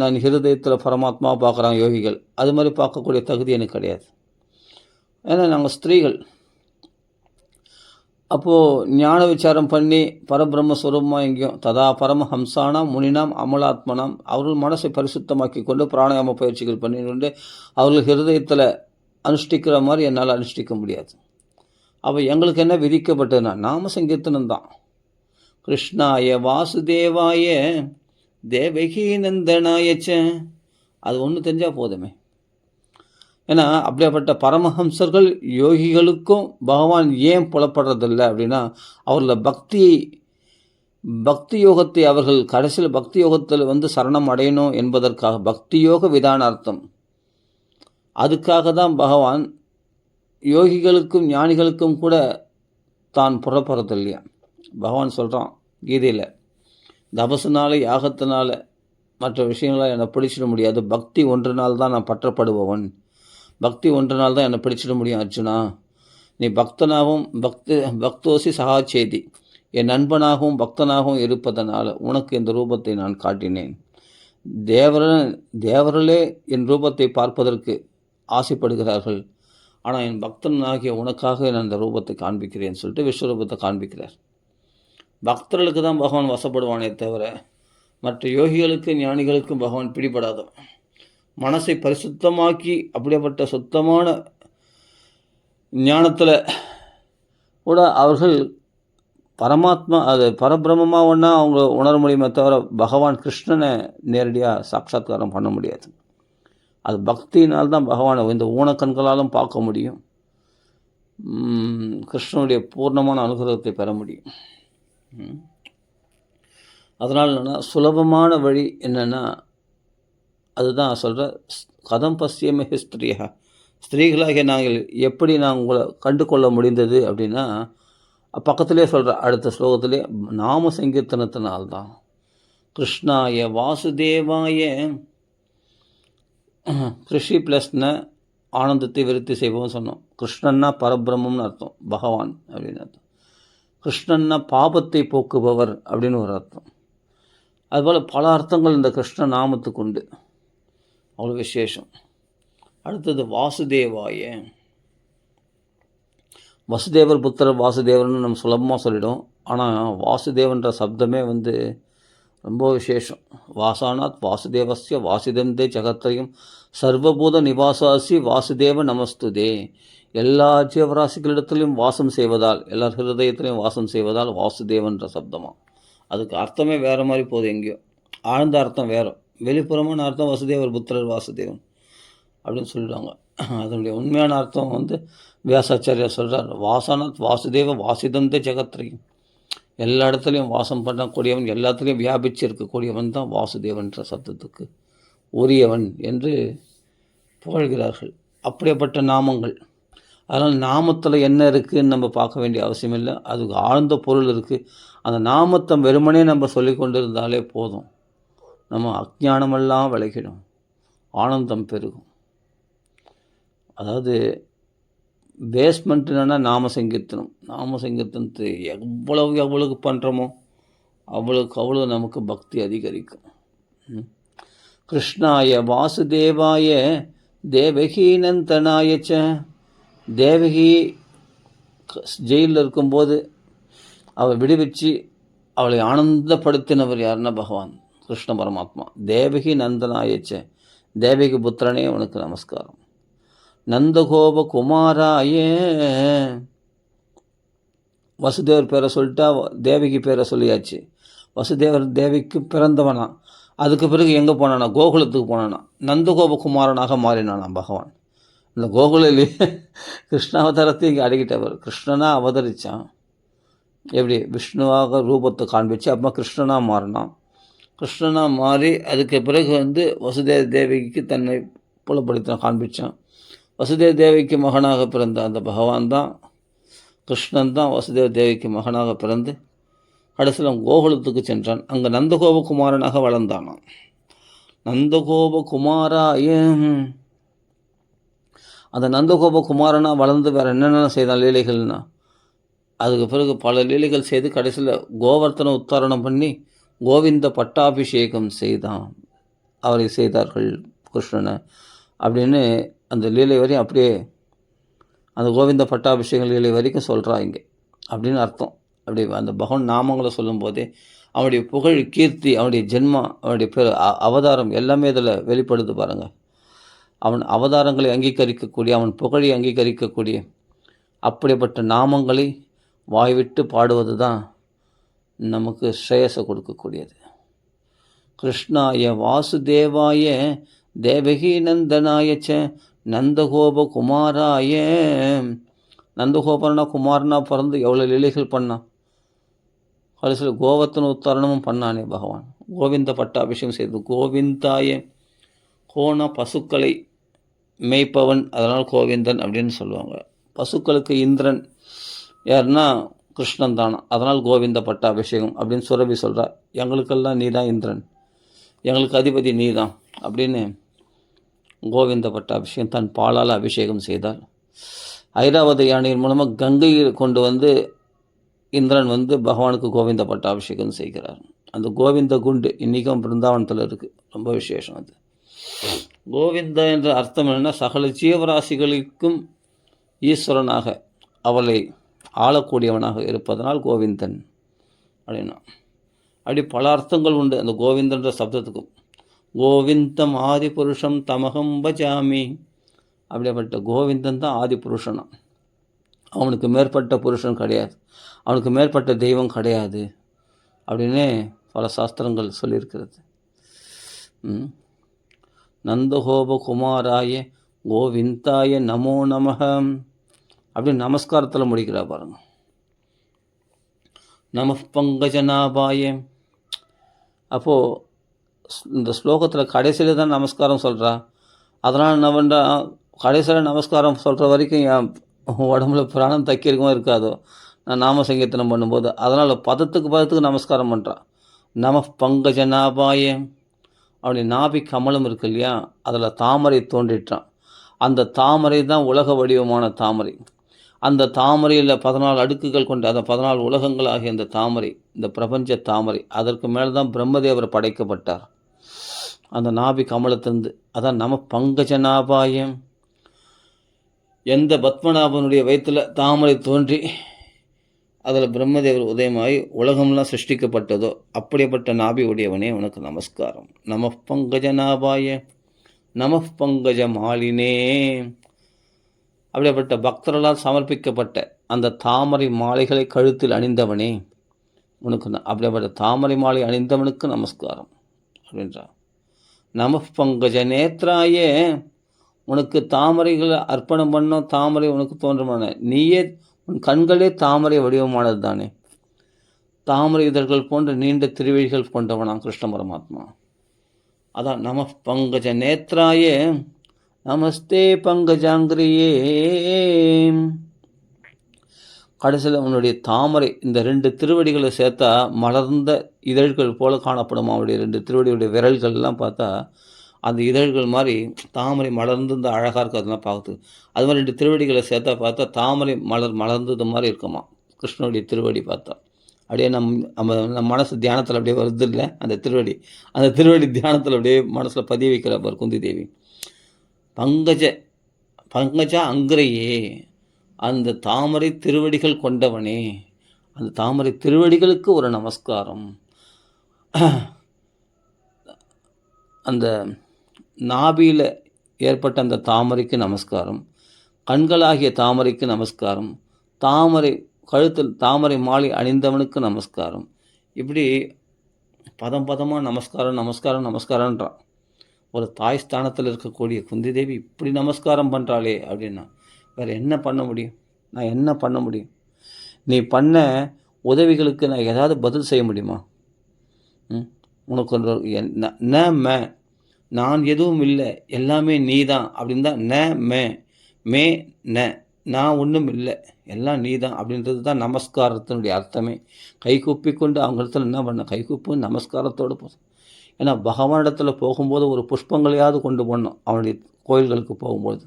நான் ஹிருதயத்தில் பரமாத்மா பார்க்குறாங்க யோகிகள். அது மாதிரி பார்க்கக்கூடிய தகுதி எனக்கு கிடையாது. ஏன்னா நாங்கள் ஸ்திரீகள். அப்போது ஞான விசாரம் பண்ணி பரபிரம்மஸ்வரூபமாக எங்கேயும் ததா பரமஹம்சானாம் முனினாம் அமலாத்மனாம் அவர்கள் மனசை பரிசுத்தமாக்கி கொண்டு பிராணாயாம பயிற்சிகள் பண்ணி கொண்டு அவர்கள் ஹிருதயத்தில் அனுஷ்டிக்கிற மாதிரி என்னால் அனுஷ்டிக்க முடியாது. அப்போ எங்களுக்கு என்ன விதிக்கப்பட்டதுன்னா நாம சங்கீர்த்தனம் தான். கிருஷ்ணாய வாசுதேவாய தேவகி நந்தனாயச்ச, அது ஒன்று தெரிஞ்சால் போதுமே. ஏன்னா அப்படியாப்பட்ட பரமஹம்சர்கள் யோகிகளுக்கும் பகவான் ஏன் புலப்படுறதில்லை அப்படின்னா அவர்கள பக்தி யோகத்தை அவர்கள் கடைசியில் பக்தி யோகத்தில் சரணம் அடையணும் என்பதற்காக பக்தி யோக விதானார்த்தம். அதுக்காக தான் பகவான் யோகிகளுக்கும் ஞானிகளுக்கும் கூட தான் புறப்படுறது இல்லையா. பகவான் சொல்கிறான் கீதையில், தபசுனால யாகத்தினால மற்ற விஷயங்களால் என்னை பிடிச்சிட முடியாது, பக்தி ஒன்றினால் தான் நான் பற்றப்படுபவன், பக்தி ஒன்றினால் தான் என்னை பிடிச்சிட முடியும் அர்ஜுனா. நீ பக்தனாகவும் பக்தோசி சகாச்சேதி, என் நண்பனாகவும் பக்தனாகவும் இருப்பதனால் உனக்கு இந்த ரூபத்தை நான் காட்டினேன். தேவர்களே என் ரூபத்தை பார்ப்பதற்கு ஆசைப்படுகிறார்கள், ஆனால் என் பக்தன் ஆகிய உனக்காக நான் இந்த ரூபத்தை காண்பிக்கிறேன்னு சொல்லிட்டு விஸ்வரூபத்தை காண்பிக்கிறார். பக்தர்களுக்கு தான் பகவான் வசப்படுவானே தவிர மற்ற யோகிகளுக்கு ஞானிகளுக்கும் பகவான் பிடிபடாதவன். மனசை பரிசுத்தமாக்கி அப்படிப்பட்ட சுத்தமான ஞானத்தில் கூட அவர்கள் பரமாத்மா அது பரபிரமமாக ஒன்றா அவங்க உணர முடியுமே தவிர பகவான் கிருஷ்ணனை நேரடியாக சாட்சாத்காரம் பண்ண முடியாது. அது பக்தியினால் தான் பகவானை இந்த ஊனக்கண்களாலும் பார்க்க முடியும், கிருஷ்ணனுடைய பூர்ணமான அனுகிரகத்தை பெற முடியும். அதனால் என்னென்னா சுலபமான வழி என்னென்னா அதுதான் சொல்கிற, கதம் பசியமே ஸ்திரீயா, ஸ்திரீகளாகிய நாங்கள் எப்படி நான் உங்களை கண்டு கொள்ள முடிந்தது அப்படின்னா பக்கத்திலே சொல்கிற அடுத்த ஸ்லோகத்திலே நாம சங்கீர்த்தனத்தினால்தான். கிருஷ்ணாய வாசுதேவாய, கிருஷி ப்ளஸ்ன ஆனந்தத்தை விருத்தி செய்வோம்னு சொன்னோம். கிருஷ்ணன்னா பரபிரம்மம்னு அர்த்தம், பகவான் அப்படின்னு அர்த்தம். கிருஷ்ணன்னா பாபத்தை போக்குபவர் அப்படின்னு ஒரு அர்த்தம். அதுபோல் பல அர்த்தங்கள் இந்த கிருஷ்ண நாமத்துக்கு உண்டு, அவ்வளோ விசேஷம். அடுத்தது வாசுதேவாய, வசுதேவர் புத்திரர் வாசுதேவர்னு நம்ம சுலபமாக சொல்லிடும். ஆனால் வாசுதேவன்ற சப்தமே ரொம்ப விசேஷம். வாசானாத் வாசுதேவஸ்ய வாசுதந்தே ஜகத்தையும் சர்வபூத நிவாசாசி வாசுதேவ நமஸ்துதே. எல்லா ஜீவராசிகளிடத்திலையும் வாசம் செய்வதால், எல்லா ஹிருதயத்திலையும் வாசம் செய்வதால் வாசுதேவன்ற சப்தமாக. அதுக்கு அர்த்தமே வேறு மாதிரி போகுது, எங்கேயோ ஆழ்ந்த அர்த்தம் வேறு, வெளிப்புறமான அர்த்தம் வசுதேவர் புத்திரர் வாசுதேவன் அப்படின்னு சொல்லிடுவாங்க. அதனுடைய உண்மையான அர்த்தம் வியாசாச்சாரியார் சொல்கிறார், வாசானாத் வாசுதேவ வாசிதந்தே ஜெகத்ரையும், எல்லா இடத்துலையும் வாசம் பண்ணக்கூடியவன், எல்லாத்துலேயும் வியாபிச்சு இருக்கக்கூடியவன் தான் வாசுதேவன்ற சப்தத்துக்கு உரியவன் என்று புகழ்கிறார்கள். அப்படிப்பட்ட நாமங்கள். அதனால் நாமத்தில் என்ன இருக்குதுன்னு நம்ம பார்க்க வேண்டிய அவசியம் இல்லை, அதுக்கு ஆழ்ந்த பொருள் இருக்குது. அந்த நாமத்தை வெறுமனே நம்ம சொல்லி கொண்டு இருந்தாலே போதும், நம்ம அஞ்ஞானமெல்லாம் விலகிடும், ஆனந்தம் பெருகும். அதாவது பேஸ்மெண்ட் என்னென்னா நாம சங்கீர்த்தனம். நாம சங்கீர்த்தனத்தை எவ்வளவுக்கு பண்ணுறோமோ அவ்வளோ நமக்கு பக்தி அதிகரிக்கும். கிருஷ்ணாய வாசுதேவாய தேவகி நந்தனாயச்ச, தேவகி ஜெயிலில் இருக்கும்போது அவள் விடுவிச்சு அவளை ஆனந்தப்படுத்தினவர் யாருன்னா பகவான் கிருஷ்ண பரமாத்மா. தேவகி நந்தனாயச்ச, தேவகி புத்திரனே உனக்கு நமஸ்காரம். நந்தகோப குமாராய, வசுதேவர் பேரை சொல்லிட்டா தேவகி பேரை சொல்லியாச்சு. வசுதேவர் தேவிக்கு பிறந்தவனா, அதுக்கு பிறகு எங்கே போனானா, கோகுலத்துக்கு போனானா, நந்தகோப குமாரனாக மாறினானா பகவான். இந்த கோகுலிலேயே கிருஷ்ணாவதாரத்தை இங்கே அடக்கிட்டவர். கிருஷ்ணனாக அவதரித்தான், எப்படி விஷ்ணுவாக ரூபத்தை காண்பிச்சு அப்புறம் கிருஷ்ணனாக மாறினான். கிருஷ்ணனாக மாறி அதுக்கு பிறகு வசுதேவ தேவிக்கு தன்னை புலப்படுத்தின காண்பித்தான். வசுதேவ தேவிக்கு மகனாக பிறந்த அந்த பகவான் தான், கிருஷ்ணன் தான் வசுதேவ தேவிக்கு மகனாக பிறந்து கடைசியில் கோகுலத்துக்கு சென்றான். அங்கே நந்தகோபகுமாரனாக வளர்ந்தானான். நந்தகோபகுமாராய, அந்த நந்தகோபகுமாரனாக வளர்ந்து வேறு என்னென்ன செய்தான் லீலைகள்னா, அதுக்கு பிறகு பல லீலைகள் செய்து கடைசியில் கோவர்த்தனை உத்தாரணம் பண்ணி கோவிந்த பட்டாபிஷேகம் செய்தான். அவரை செய்தார்கள் கிருஷ்ணனை அப்படின்னு அந்த லீலை வரையும் அப்படியே அந்த கோவிந்த பட்டாபிஷேக லீலை வரைக்கும் சொல்கிறா இங்கே அப்படின்னு அர்த்தம். அப்படி அந்த பகவான் நாமங்களை சொல்லும்போதே அவனுடைய புகழ், கீர்த்தி, அவனுடைய ஜென்மா, அவனுடைய அவதாரம் எல்லாமே இதில் வெளிப்படுது பாருங்கள். அவன் அவதாரங்களை அங்கீகரிக்கக்கூடிய, அவன் புகழை அங்கீகரிக்கக்கூடிய அப்படிப்பட்ட நாமங்களை வாய்விட்டு பாடுவது தான் நமக்கு ஸ்ரேயஸை கொடுக்கக்கூடியது. கிருஷ்ணாய வாசுதேவாய தேவகி நந்தனாயச்ச நந்தகோப குமாராய. நந்தகோபரனா குமாரனா பிறந்து எவ்வளோ லீலைகள் பண்ணான். கடைசியில் கோவத்தின் உத்தாரணமும் பண்ணானே பகவான். கோவிந்த பட்டாபிஷேகம் செய்து கோவிந்தாய, கோண பசுக்களை மேய்ப்பவன், அதனால் கோவிந்தன் அப்படின்னு சொல்லுவாங்க. பசுக்களுக்கு இந்திரன் யாருன்னா கிருஷ்ணன் தானா, அதனால் கோவிந்த பட்டாபிஷேகம் அப்படின்னு சுரபி சொல்கிறா. எங்களுக்கெல்லாம் நீ தான் இந்திரன், எங்களுக்கு அதிபதி நீ தான் அப்படின்னு கோவிந்த பட்டாபிஷேகம் தன் பாலால் அபிஷேகம் செய்தார். ஐராவத யானையின் மூலமாக கங்கையை கொண்டு வந்து இந்திரன் வந்து பகவானுக்கு கோவிந்த பட்டாபிஷேகம் செய்கிறார். அந்த கோவிந்த குண்டு இன்றைக்கும் பிருந்தாவனத்தில் இருக்குது. ரொம்ப விசேஷம் அது. கோவிந்த என்ற அர்த்தம் என்னென்னா சகல ஜீவராசிகளுக்கும் ஈஸ்வரனாக அவளை ஆளக்கூடியவனாக இருப்பதனால் கோவிந்தன் அப்படின்னா. அப்படி பல அர்த்தங்கள் உண்டு அந்த கோவிந்தன்ற சப்தத்துக்கும். கோவிந்தம் ஆதி புருஷம் தமகம் பஜாமி. அப்படிப்பட்ட கோவிந்தன் தான் ஆதி புருஷனா. அவனுக்கு மேற்பட்ட புருஷன் கிடையாது, அவனுக்கு மேற்பட்ட தெய்வம் கிடையாது அப்படின்னு பல சாஸ்திரங்கள் சொல்லியிருக்கிறது. நந்தகோப குமாராய கோவிந்தாய நமோ நமக அப்படின்னு நமஸ்காரத்தில் முடிக்கிறா பாருங்க. நம பங்கஜநாபாய. அப்போது இந்த ஸ்லோகத்தில் கடைசியில் தான் நமஸ்காரம் சொல்கிறா. அதனால் என்ன பண்ணுறா, கடைசியில் நமஸ்காரம் சொல்கிற வரைக்கும் என் உடம்புல பிராணம் தைக்கிறதுக்கும் இருக்காதோ நான் நாம சங்கீர்த்தனம் பண்ணும்போது. அதனால் பதத்துக்கு நமஸ்காரம் பண்ணுறான். நம பங்கஜநாபாய. அப்படி நாபி கமலம் இருக்கு இல்லையா, அதில் தாமரை தோன்றிட்டான். அந்த தாமரை தான் உலக வடிவமான தாமரை. அந்த தாமரையில் 14 அடுக்குகள் கொண்டு, அதை 14 உலகங்கள் ஆகிய அந்த தாமரை, இந்த பிரபஞ்ச தாமரை, அதற்கு மேலே தான் பிரம்மதேவர் படைக்கப்பட்டார் அந்த நாபி கமலத்திலிருந்து. அதான் நம பங்கஜநாபாயம். எந்த பத்மநாபனுடைய வயிற்றில் தாமரை தோன்றி அதில் பிரம்மதேவர் உதயமாகி உலகம்லாம் சிருஷ்டிக்கப்பட்டதோ அப்படிப்பட்ட நாபி உடையவனே உனக்கு நமஸ்காரம். நம பங்கஜநாபாய நம பங்கஜ மாலினே. அப்படிப்பட்ட பக்தர்களால் சமர்ப்பிக்கப்பட்ட அந்த தாமரை மாலைகளை கழுத்தில் அணிந்தவனே உனக்கு அப்படிப்பட்ட தாமரை மாலை அணிந்தவனுக்கு நமஸ்காரம் அப்படின்றார். நம பங்கஜ நேத்ராய. உனக்கு தாமரைகளை அர்ப்பணம் பண்ணோம், தாமரை உனக்கு தோன்றமான, நீயே உன் கண்களே தாமரை வடிவமானது தானே. தாமரை இதழ்கள் போன்ற நீண்ட திருவழிகள் கொண்டவனாம் கிருஷ்ண பரமாத்மா. அதான் நம பங்கஜ நேத்ராய நமஸ்தே பங்கஜாங்கிரியே. கடைசியில் உன்னுடைய தாமரை இந்த 2 திருவடிகளை சேர்த்தா மலர்ந்த இதழ்கள் போல காணப்படும். அவனுடைய 2 திருவடியுடைய விரல்கள்லாம் பார்த்தா அந்த இதழ்கள் மாதிரி தாமரை மலர்ந்து இந்த அழகாக இருக்குது. அதெல்லாம் பார்க்குறதுக்கு அது மாதிரி 2 திருவடிகளை பார்த்தா தாமரை மலர்ந்தது மாதிரி இருக்குமா கிருஷ்ணனுடைய திருவடி பார்த்தா. அப்படியே நம்ம மனசு தியானத்தில் அப்படியே வருது இல்லை அந்த திருவடி தியானத்தில் அப்படியே மனசில் பதிய வைக்கிறார் குந்தி தேவி. பங்கஜா அங்கிரையே. அந்த தாமரை திருவடிகள் கொண்டவனே, அந்த தாமரை திருவடிகளுக்கு ஒரு நமஸ்காரம். அந்த நாபியில் ஏற்பட்ட அந்த தாமரைக்கு நமஸ்காரம், கண்களாகிய தாமரைக்கு நமஸ்காரம், தாமரை கழுத்தில் தாமரை மாலை அணிந்தவனுக்கு நமஸ்காரம். இப்படி பதமாக நமஸ்காரன்றான். ஒரு தாய் ஸ்தானத்தில் இருக்கக்கூடிய குந்தி தேவி இப்படி நமஸ்காரம் பண்ணுறாளே அப்படின்னா வேறு என்ன பண்ண முடியும்? நான் என்ன பண்ண முடியும்? நீ பண்ண உதவிகளுக்கு நான் ஏதாவது பதில் செய்ய முடியுமா? உனக்கு நான் எதுவும் இல்லை, எல்லாமே நீ தான் அப்படின்னு தான் மே நான் ஒன்றும் இல்லை, எல்லாம் நீ தான் அப்படின்றது தான் நமஸ்காரத்தினுடைய அர்த்தமே. கைகூப்பி கொண்டு அவங்களிடத்தில் என்ன பண்ண, கைகூப்பு நமஸ்காரத்தோடு போதும். ஏன்னா பகவானிடத்தில் போகும்போது ஒரு புஷ்பங்களையாவது கொண்டு போகணும், அவனுடைய கோயில்களுக்கு போகும்போது,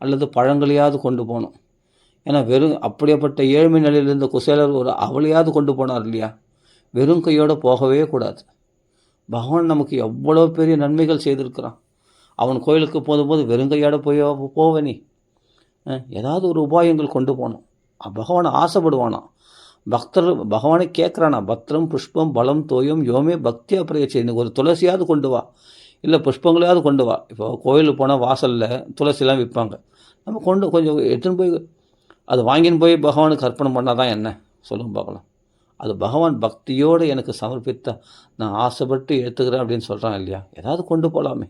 அல்லது பழங்களையாவது கொண்டு போகணும். ஏன்னா வெறும் அப்படியேப்பட்ட ஏழ்மை நிலையில் இருந்த குசேலர் ஒரு அவளையாவது கொண்டு போனார் இல்லையா. வெறும் கையோடு போகவே கூடாது. பகவான் நமக்கு எவ்வளோ பெரிய நன்மைகள் செய்திருக்கிறான். அவன் கோயிலுக்கு போகும்போது வெறுங்கையோட போவ நீ? ஏதாவது ஒரு உபாயங்கள் கொண்டு போகணும். பகவான் ஆசைப்படுவானா? பகவானை கேட்குறானா? பத்திரம் புஷ்பம் பலம் தோயம் யோமே பக்தியா பிரயச்சேன்னு, ஒரு துளசியாவது கொண்டு வா, இல்லை புஷ்பங்களையாவது கொண்டு வா. இப்போ கோயிலுக்கு போனால் வாசலில் துளசிலாம் விற்பாங்க. நம்ம கொஞ்சம் எடுத்துன்னு போய் அதை வாங்கின்னு போய் பகவானுக்கு அர்ப்பணம் பண்ணால் தான் என்ன சொல்லுங்க பார்க்கலாம். அது பகவான் பக்தியோடு எனக்கு சமர்ப்பித்த நான் ஆசைப்பட்டு எடுத்துக்கிறேன் அப்படின்னு சொல்கிறான் இல்லையா? ஏதாவது கொண்டு போகலாமே.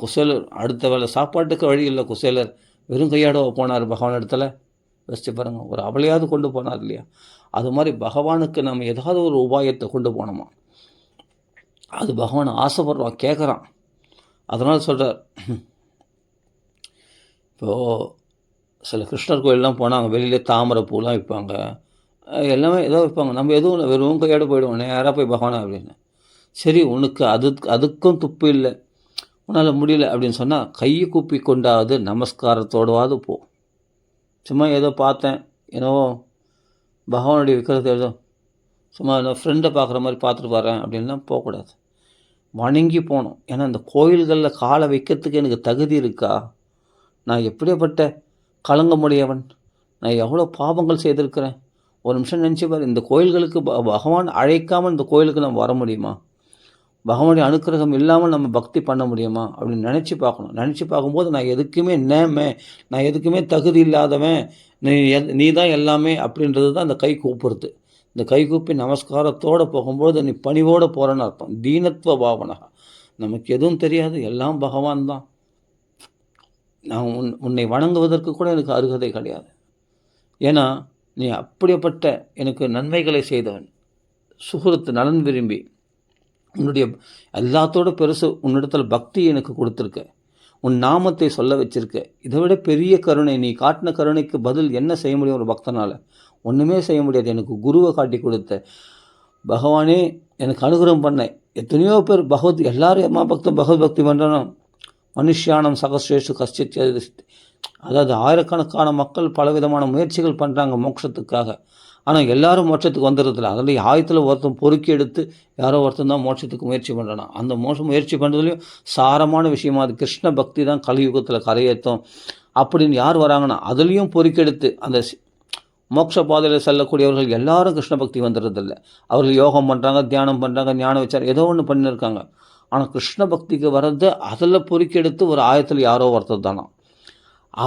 குசேலர் அடுத்த வேலை சாப்பாட்டுக்கு வழி இல்லை, குசேலர் வெறும் கையாட போனார் பகவான் இடத்துல. யோசிச்சு பாருங்கள், ஒரு அவளையாவது கொண்டு போனார் இல்லையா? அது மாதிரி பகவானுக்கு நம்ம ஏதாவது ஒரு உபாயத்தை கொண்டு போனோமா, அது பகவான் ஆசைப்படுறான், கேட்குறான். அதனால் சொல்கிறார், இப்போது சில கிருஷ்ணர் கோயிலெலாம் போனால் அங்கே வெளியிலே தாமரை பூலாம் விற்பாங்க, எல்லாமே ஏதோ விற்பாங்க. நம்ம எதுவும் இல்லை, வெறும் கையோடு போயிடுவோம் நேராக போய் பகவானா அப்படின்னு. சரி, உனக்கு அதுக்கும் துப்பு இல்லை, உன்னால் முடியல அப்படின்னு சொன்னால் கையை கூப்பி கொண்டாவது நமஸ்காரத்தோடவாது போ. சும்மா ஏதோ பார்த்தேன், ஏதோ பகவானுடைய விக்கிரத்தை ஏதோ சும்மா ஏதோ ஃப்ரெண்டை பார்க்குற மாதிரி பார்த்துட்டு வரேன் அப்படின்லாம் போகக்கூடாது. வணங்கி போகணும். ஏன்னா இந்த கோயில்களில் காலை வைக்கிறதுக்கு எனக்கு தகுதி இருக்கா? நான் எப்படியாப்பட்ட களங்கமுடையவன், நான் எவ்வளோ பாவங்கள் செய்திருக்கிறேன். ஒரு நிமிஷம் நினச்சி பாரு, இந்த கோயில்களுக்கு பகவான் அழைக்காமல் இந்த கோயிலுக்கு நம்ம வர முடியுமா? பகவானுடைய அனுக்கிரகம் இல்லாமல் நம்ம பக்தி பண்ண முடியுமா அப்படின்னு நினச்சி பார்க்கணும். நினச்சி பார்க்கும்போது நான் எதுக்குமே நான் எதுக்குமே தகுதி இல்லாதவன், நீ தான் எல்லாமே அப்படின்றது தான் அந்த கை கூப்புறது. இந்த கை கூப்பி நமஸ்காரத்தோடு போகும்போது நீ பணிவோடு போகிறேன்னு அர்த்தம். தீனத்துவ பாவனா. நமக்கு எதுவும் தெரியாது, எல்லாம் பகவான் தான். நான் உன்னை வணங்குவதற்கு கூட எனக்கு அருகதை கிடையாது. ஏன்னா நீ அப்படிப்பட்ட எனக்கு நன்மைகளை செய்தவன், சுகிருத்து நலன் விரும்பி, உன்னுடைய எல்லாத்தோட பெருசு உன்னிடத்தில் பக்தி எனக்கு கொடுத்துருக்க, உன் நாமத்தை சொல்ல வச்சிருக்க. இதை விட பெரிய கருணை, நீ காட்டின கருணைக்கு பதில் என்ன செய்ய முடியும் ஒரு பக்தனால்? ஒன்றுமே செய்ய முடியாது. எனக்கு குருவை காட்டி கொடுத்த பகவானே, எனக்கு அனுகிரகம் பண்ண. எத்தனையோ பேர் எல்லாரும் எம்மா பக்தம் பகவத் பக்தி பண்ணுறோம். மனுஷியானம் சகஸ்ரேஷு கஷ்டித், அதாவது ஆயிரக்கணக்கான மக்கள் பலவிதமான முயற்சிகள் பண்ணுறாங்க மோட்சத்துக்காக. ஆனால் எல்லாரும் மோட்சத்துக்கு வந்துடுறதில்ல. அதில் ஆயத்தில் ஒருத்தன் பொறுக்கி எடுத்து யாரோ ஒருத்தன் தான் மோட்சத்துக்கு முயற்சி பண்ணுறானா. அந்த முயற்சி பண்ணுறதுலையும் சாரமான விஷயமா அது கிருஷ்ண பக்தி தான் கலியுகத்தில் கரையேற்றும் அப்படின்னு யார் வராங்கன்னா, அதுலேயும் பொறுக்கெடுத்து அந்த மோட்ச பாதையில் செல்லக்கூடியவர்கள் எல்லாரும் கிருஷ்ண பக்தி வந்துடுறதில்ல. அவர்கள் யோகம் பண்ணுறாங்க, தியானம் பண்ணுறாங்க, ஞான விசாரம் ஏதோ ஒன்று பண்ணியிருக்காங்க. ஆனால் கிருஷ்ண பக்திக்கு வர்றது அதில் பொறுக்கெடுத்து ஒரு ஆயத்தில் யாரோ ஒருத்தர் தானா.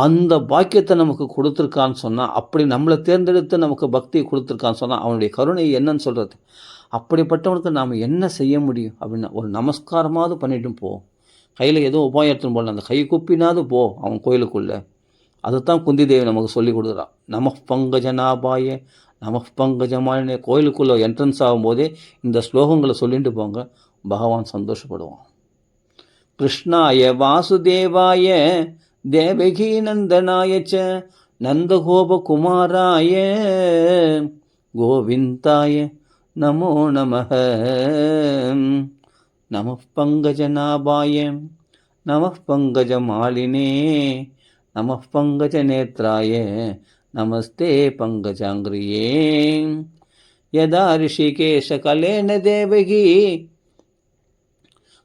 அந்த பாக்கியத்தை நமக்கு கொடுத்துருக்கான்னு சொன்னால், அப்படி நம்மளை தேர்ந்தெடுத்து நமக்கு பக்தியை கொடுத்துருக்கான்னு சொன்னால், அவனுடைய கருணை என்னன்னு சொல்கிறது. அப்படிப்பட்டவனுக்கு நாம் என்ன செய்ய முடியும் அப்படின்னா, ஒரு நமஸ்காரமாவது பண்ணிட்டு போ. கையில் எதுவும் உபாயம் எடுத்துன்னு போடல, அந்த கை குப்பினாவது போ அவன் கோயிலுக்குள்ளே. அதுதான் குந்தி தேவி நமக்கு சொல்லி கொடுக்குறான். நம பங்கஜநாபாய நம பங்கஜமாலினே. கோயிலுக்குள்ளே என்ட்ரன்ஸ் ஆகும்போதே இந்த ஸ்லோகங்களை சொல்லிட்டு போங்க, பகவான் சந்தோஷப்படுவான். கிருஷ்ணாய வாசுதேவாய தேவகி நந்தனாய ச நந்தகோபகுமாராய கோவிந்தாய நமோ நமः. நம பங்கஜநாபாய நம பங்கஜமாலினே நம பங்கஜநேத்ராய நமஸ்தே பங்கஜாங்கிரியே. யதா ரிஷிகேஷகலேன தேவகி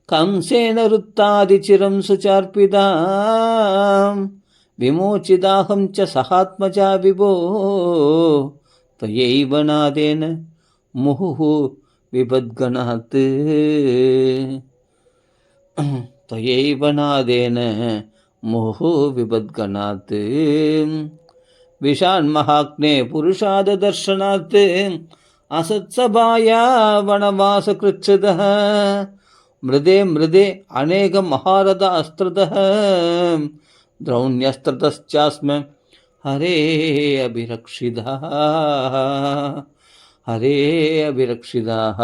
कंसेन रुत्तादिचिरं सुचार्पितां विमोचिदाहं च सहात्मजा विभो त्वयैव नादेन मुहुः विपद्गणात्. त्वयैव नादेन मुहुः विपद्गणात्. विशान्महाग्ने पुरुषाददर्शनात् असत्सभाया वनवासकृच्छ्रदः मृदे मृदे अनेक महारथ अस्त्रतः द्रौण्यस्त्रतश्चास्म हरे अभिरक्षितः. हरे अभिरक्षितः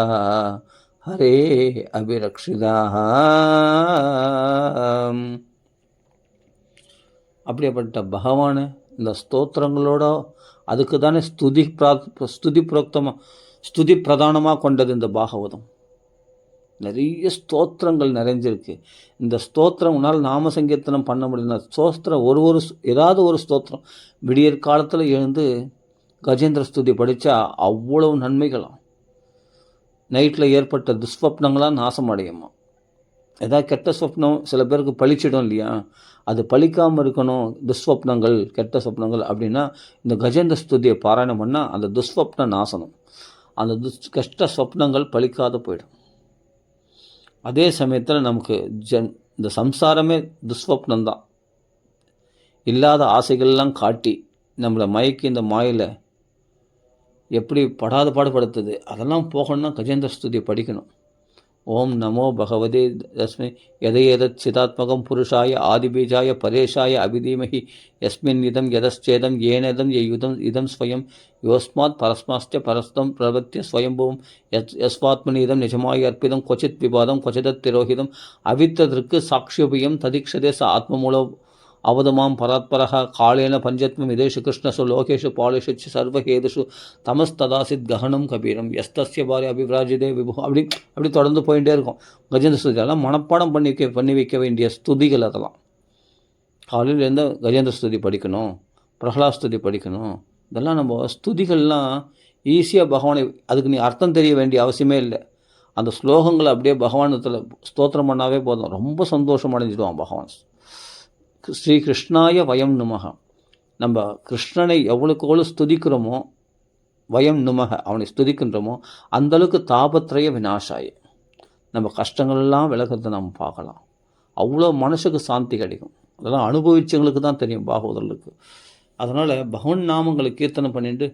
हरे अभिरक्षितः. அப்படிப்பட்ட பகவான் இந்த ஸ்தோத்திரங்களோட அதுக்கு தானே ஸ்துதி பிரதானமாக கொண்டது இந்த பாகவதம். நிறைய ஸ்தோத்திரங்கள் நிறைஞ்சிருக்கு. இந்த ஸ்தோத்திரம் உன்னால் நாம சங்கீர்த்தனம் பண்ண முடியல. ஸ்தோத்திரம் ஏதாவது ஒரு ஸ்தோத்திரம் விடியற் காலத்தில் எழுந்து கஜேந்திர ஸ்துதி படித்தா அவ்வளவு நன்மைகளாம். நைட்டில் ஏற்பட்ட துஸ்வப்னங்களாம் நாசம் அடையுமா. ஏதாவது கெட்ட சொப்னம் சில பேருக்கு பழிச்சிடும் இல்லையா, அது பழிக்காமல் இருக்கணும் துஸ்வப்னங்கள் கெட்ட சொப்னங்கள் அப்படின்னா இந்த கஜேந்திர ஸ்துதியை பாராயணம் பண்ணால் அந்த துஸ்வப்ன நாசனம், அந்த கெட்ட சொப்னங்கள் பழிக்காத போயிடும். அதே சமயத்தில் நமக்கு இந்த சம்சாரமே துஸ்வப்னந்தான். இல்லாத ஆசைகள்லாம் காட்டி நம்மளை மயக்கி இந்த மாயில் எப்படி படாத பாடுபடுத்துது, அதெல்லாம் போகணும்னா கஜேந்திர ஸ்துதியை படிக்கணும். ஓம் நமோ பகவதே தஸ்மை எதையதத் சிதாத்மகம் புருஷாய ஆதிபீஜாய பரேஷாய அபிதீமகி யஸ்மின் இதம் யதச்சேதம் ஏனதம் யுதம் இதம் ஸ்வயம் யோஸ்மாத் பரஸ்மாஸ்ட பரஸ்தம் பிரபத்திய ஸ்வயம்புவம் யஸ்வாத்மனி இதம் நிஜமாய் அற்பிதம் கொச்சித் விவாதம் கொச்சிதத் திரோஹிதம் அவித்ததற்கு சாட்சியுபியம் ததிக்ஷதே ச ஆத்மமூலோ அவதமாம் பராத்பரக காலேன பஞ்சத்மம் இதேஷு கிருஷ்ணசு லோகேஷு பாலேஷு சர்வஹேதுஷு தமஸ்ததாசித் ககனம் கபீரம் எஸ்தஸ்ய பாரி அபிவிராஜிதே விபு அப்படி தொடர்ந்து போயிட்டே இருக்கும். கஜேந்திர ஸ்துதி அதெல்லாம் மனப்பாடம் பண்ணி வைக்க வேண்டிய ஸ்துதிகள். அதெல்லாம் காலையில் இருந்து கஜேந்திர ஸ்துதி படிக்கணும், பிரகலாத் ஸ்துதி படிக்கணும். இதெல்லாம் நம்ம ஸ்துதிகள்லாம் ஈஸியாக பகவானை, அதுக்கு நீ அர்த்தம் தெரிய வேண்டிய அவசியமே இல்லை. அந்த ஸ்லோகங்களை அப்படியே பகவானத்தில் ஸ்தோத்திரம் பண்ணாவே போதும், ரொம்ப சந்தோஷம் அடைஞ்சிடுவான் பகவான். ஸ்ரீ கிருஷ்ணாய வயம் நுமக, நம்ம கிருஷ்ணனை எவ்வளோக்கு ஸ்துதிக்கிறோமோ, வயம் நுமக அவனை ஸ்துதிக்கின்றோமோ அந்தளவுக்கு தாபத்ரய விநாசாய நம்ம கஷ்டங்கள்லாம் விலகிறத நம்ம பார்க்கலாம். அவ்வளோ மனசுக்கு சாந்தி கிடைக்கும். அதெல்லாம் அனுபவிச்சவங்களுக்கு தான் தெரியும், பாகவதர்களுக்கு. அதனால் பகவன் நாமங்களை கீர்த்தனை பண்ணிட்டு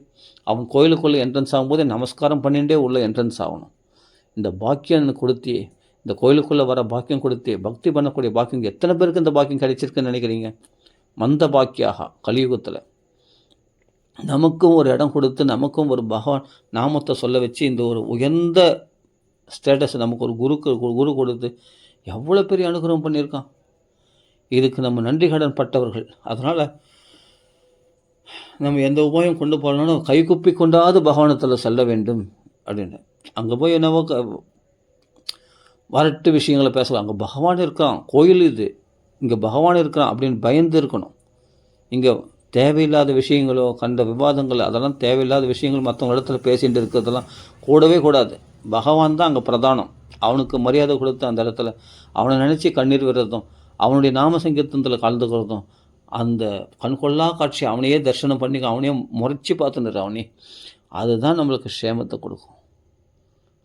அவன் கோயிலுக்குள்ளே என்ட்ரன்ஸ் ஆகும்போதே நமஸ்காரம் பண்ணிகிட்டே உள்ள என்ட்ரன்ஸ் ஆகணும். இந்த பாக்கியம் கொடுத்தி, இந்த கோயிலுக்குள்ளே வர பாக்கியம் கொடுத்து பக்தி பண்ணக்கூடிய பாக்கியம் எத்தனை பேருக்கு இந்த பாக்கியம் கிடைச்சிருக்குன்னு நினைக்கிறீங்க? மந்த பாக்கியாக கலியுகத்தில் நமக்கும் ஒரு இடம் கொடுத்து, நமக்கும் ஒரு பகவான் நாமத்தை சொல்ல வச்சு, இந்த ஒரு உயர்ந்த ஸ்டேட்டஸ் நமக்கு ஒரு குரு கொடுத்து எவ்வளோ பெரிய அனுகிரகம் பண்ணியிருக்கான். இதுக்கு நம்ம நன்றி கடன் பட்டவர்கள். அதனால் நம்ம எந்த உபாயம் கொண்டு போகலனாலும் கைகுப்பி கொண்டாது பகவானத்தில் செல்ல வேண்டும் அப்படின்னு. அங்கே போய் என்னவோ வரட்டு விஷயங்களை பேசலாம். அங்கே பகவான் இருக்கான், கோயில் இது, இங்கே பகவான் இருக்கான் அப்படின்னு பயந்து இருக்கணும். இங்கே தேவையில்லாத விஷயங்களோ கண்ட விவாதங்கள் அதெல்லாம் தேவையில்லாத விஷயங்கள் மற்றவங்க இடத்துல பேசிகிட்டு இருக்கிறதெல்லாம் கூடவே கூடாது. பகவான் தான் அங்கே பிரதானம். அவனுக்கு மரியாதை கொடுத்து அந்த இடத்துல அவனை நினச்சி கண்ணீர் விடுறதும், அவனுடைய நாம சங்கீர்த்தனத்தில் கலந்துக்கிறதும், அந்த கண்கொள்ளா காட்சி அவனையே தரிசனம் பண்ணி அவனையே முறைச்சி பார்த்துன்னு அவனே, அதுதான் நம்மளுக்கு க்ஷேமத்தை கொடுக்கும்.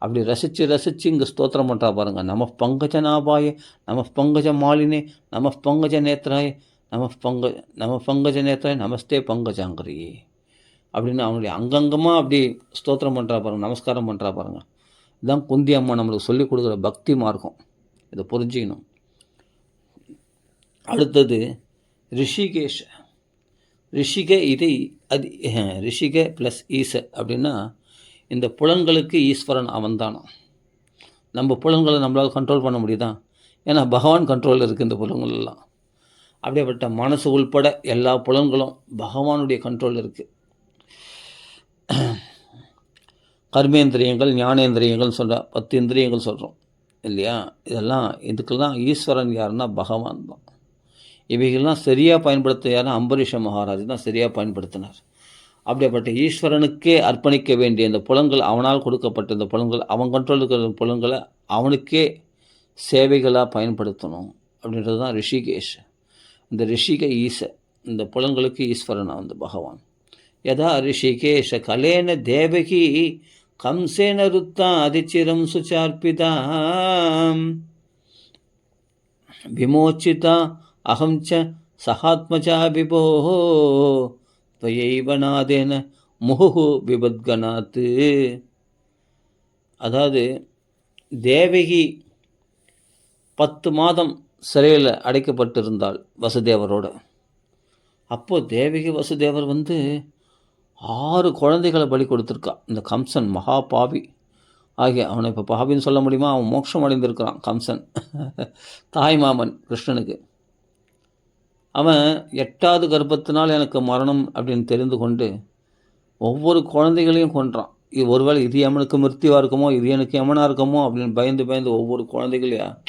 அப்படி ரசித்து இங்கே ஸ்தோத்திரம் பண்ணுறா பாருங்க. நம பங்கஜ நாபாய, நம பங்கஜ மாலினே, நம பங்கஜ நேத்ராய, நம பங்கஜ நேத்ராய, நமஸ்தே பங்கஜாங்கரியே அப்படின்னு அவனுடைய அங்கங்கமாக அப்படி ஸ்தோத்திரம் பண்ணுறா பாருங்க, நமஸ்காரம் பண்ணுறா பாருங்க. இதுதான் குந்தி அம்மா நம்மளுக்கு சொல்லிக் கொடுக்குற பக்தி மார்க்கம். இதை புரிஞ்சிக்கணும். அடுத்தது ரிஷிகேஷ். ரிஷிகே ப்ளஸ் ஈச அப்படின்னா இந்த புலன்களுக்கு ஈஸ்வரன் அவன்தானா. நம்ம புலன்களை நம்மளால் கண்ட்ரோல் பண்ண முடியுதா? ஏன்னா பகவான் கண்ட்ரோலில் இருக்குது இந்த புலன்கள் எல்லாம். அப்படியேப்பட்ட மனசு உள்பட எல்லா புலன்களும் பகவானுடைய கண்ட்ரோலில் இருக்குது. கர்மேந்திரியங்கள், ஞானேந்திரியங்கள் சொல்கிற 10 இந்திரியங்கள் சொல்கிறோம் இல்லையா? இதெல்லாம் இதுக்கெல்லாம் ஈஸ்வரன் யாருன்னா பகவான் தான். இவைகள்லாம் சரியாக பயன்படுத்த யாருன்னா அம்பரீஷ மகாராஜ் தான் சரியாக பயன்படுத்தினார். அப்படிப்பட்ட ஈஸ்வரனுக்கே அர்ப்பணிக்க வேண்டிய இந்த புலன்கள், அவனால் கொடுக்கப்பட்ட இந்த புலன்கள், அவன் கண்ட்ரோல் இருக்கிற புலன்களை அவனுக்கே சேவைகளாக பயன்படுத்தணும் அப்படின்றது தான் ரிஷிகேஷ். இந்த ரிஷிக ஈச, இந்த புலன்களுக்கு ஈஸ்வரன் அந்த பகவான். யதா ரிஷிகேஷ கலேன தேவகி கம்சேன ருத்தா அதிச்சிரம் சுச்சார்பிதா விமோச்சிதா அகம்ச சகாத்மஜா விபோ துவயைவநாதேன முஹு விபத்கனாத்து. அதாவது தேவகி 10 மாதம் சிறையில் அடைக்கப்பட்டிருந்தாள் வசுதேவரோடு. அப்போது தேவகி வசுதேவர் 6 குழந்தைகளை பலி கொடுத்துருக்கா. இந்த கம்சன் மகா பாவி ஆகிய, அவனை இப்போ பாவின்னு சொல்ல முடியுமா? அவன் மோட்சம் அடைந்திருக்கிறான் கம்சன், தாய் மாமன் கிருஷ்ணனுக்கு. அவன் 8வது கர்ப்பத்தினால் எனக்கு மரணம் அப்படின்னு தெரிந்து கொண்டு ஒவ்வொரு குழந்தைகளையும் கொன்றான். இது ஒருவேளை இது யமனுக்கு மிருத்தியாக இருக்குமோ, இது எனக்கு யமனாக இருக்குமோ அப்படின்னு பயந்து ஒவ்வொரு குழந்தைகளையும்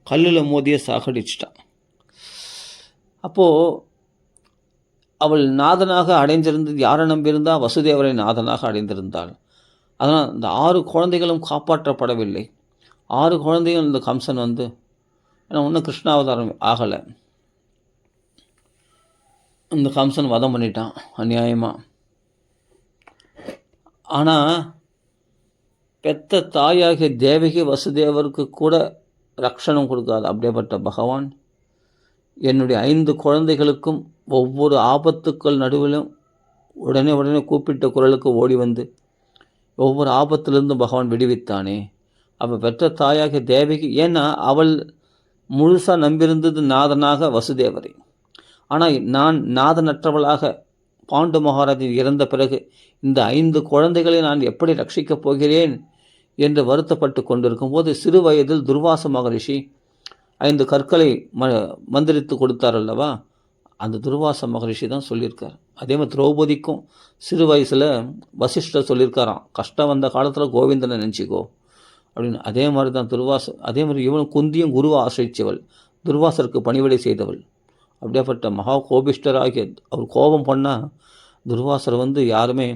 கல்லில் மோதிய சாகடிச்சிட்டான். அப்போது அவள் நாதனாக அடைந்திருந்தது யாரை நம்பியிருந்தால் வசுதேவரை நாதனாக அடைந்திருந்தாள். அதனால் இந்த 6 குழந்தைகளும் காப்பாற்றப்படவில்லை. 6 குழந்தைகள் இந்த கம்சன் வந்து, ஏன்னா இன்னும் கிருஷ்ணாவதாரம் ஆகலை, இந்த கம்சன் வதம் பண்ணிட்டான் அநியாயமாக. ஆனால் பெத்த தாயாகிய தேவகி வசுதேவருக்கு கூட ரக்ஷணம் கொடுக்காது அப்படியேப்பட்ட பகவான் என்னுடைய 5 குழந்தைகளுக்கும் ஒவ்வொரு ஆபத்துக்கள் நடுவிலும் உடனே கூப்பிட்ட குரலுக்கு ஓடி வந்து ஒவ்வொரு ஆபத்திலிருந்தும் பகவான் விடுவித்தானே. அப்போ பெற்ற தாயாகிய தேவகி, ஏன்னா அவள் முழுசாக நம்பியிருந்தது நாதனாக வசுதேவரை. ஆனால் நான் நாதனற்றவளாக பாண்டு மகாராஜன் இறந்த பிறகு இந்த 5 குழந்தைகளை நான் எப்படி ரட்சிக்கப் போகிறேன் என்று வருத்தப்பட்டு கொண்டிருக்கும் போது சிறு வயதில் துர்வாச மகரிஷி 5 கற்களை மந்திரித்து கொடுத்தார் அல்லவா, அந்த துர்வாச மகரிஷி தான் சொல்லியிருக்கார். அதே மாதிரி திரௌபதிக்கும் சிறு வயசில் வசிஷ்டர் சொல்லியிருக்காராம், கஷ்டம் வந்த காலத்தில் கோவிந்தனை நினச்சிக்கோ அப்படின்னு. அதே மாதிரி தான் அதே மாதிரி இவன் குந்தியும் குருவை ஆசிரிச்சவள், துர்வாசருக்கு பணிவிடை செய்தவள். அப்படியேப்பட்ட மகா கோபிஷ்டராகிய அவர் கோபம் பண்ணால் துர்வாசர் வந்து யாருமே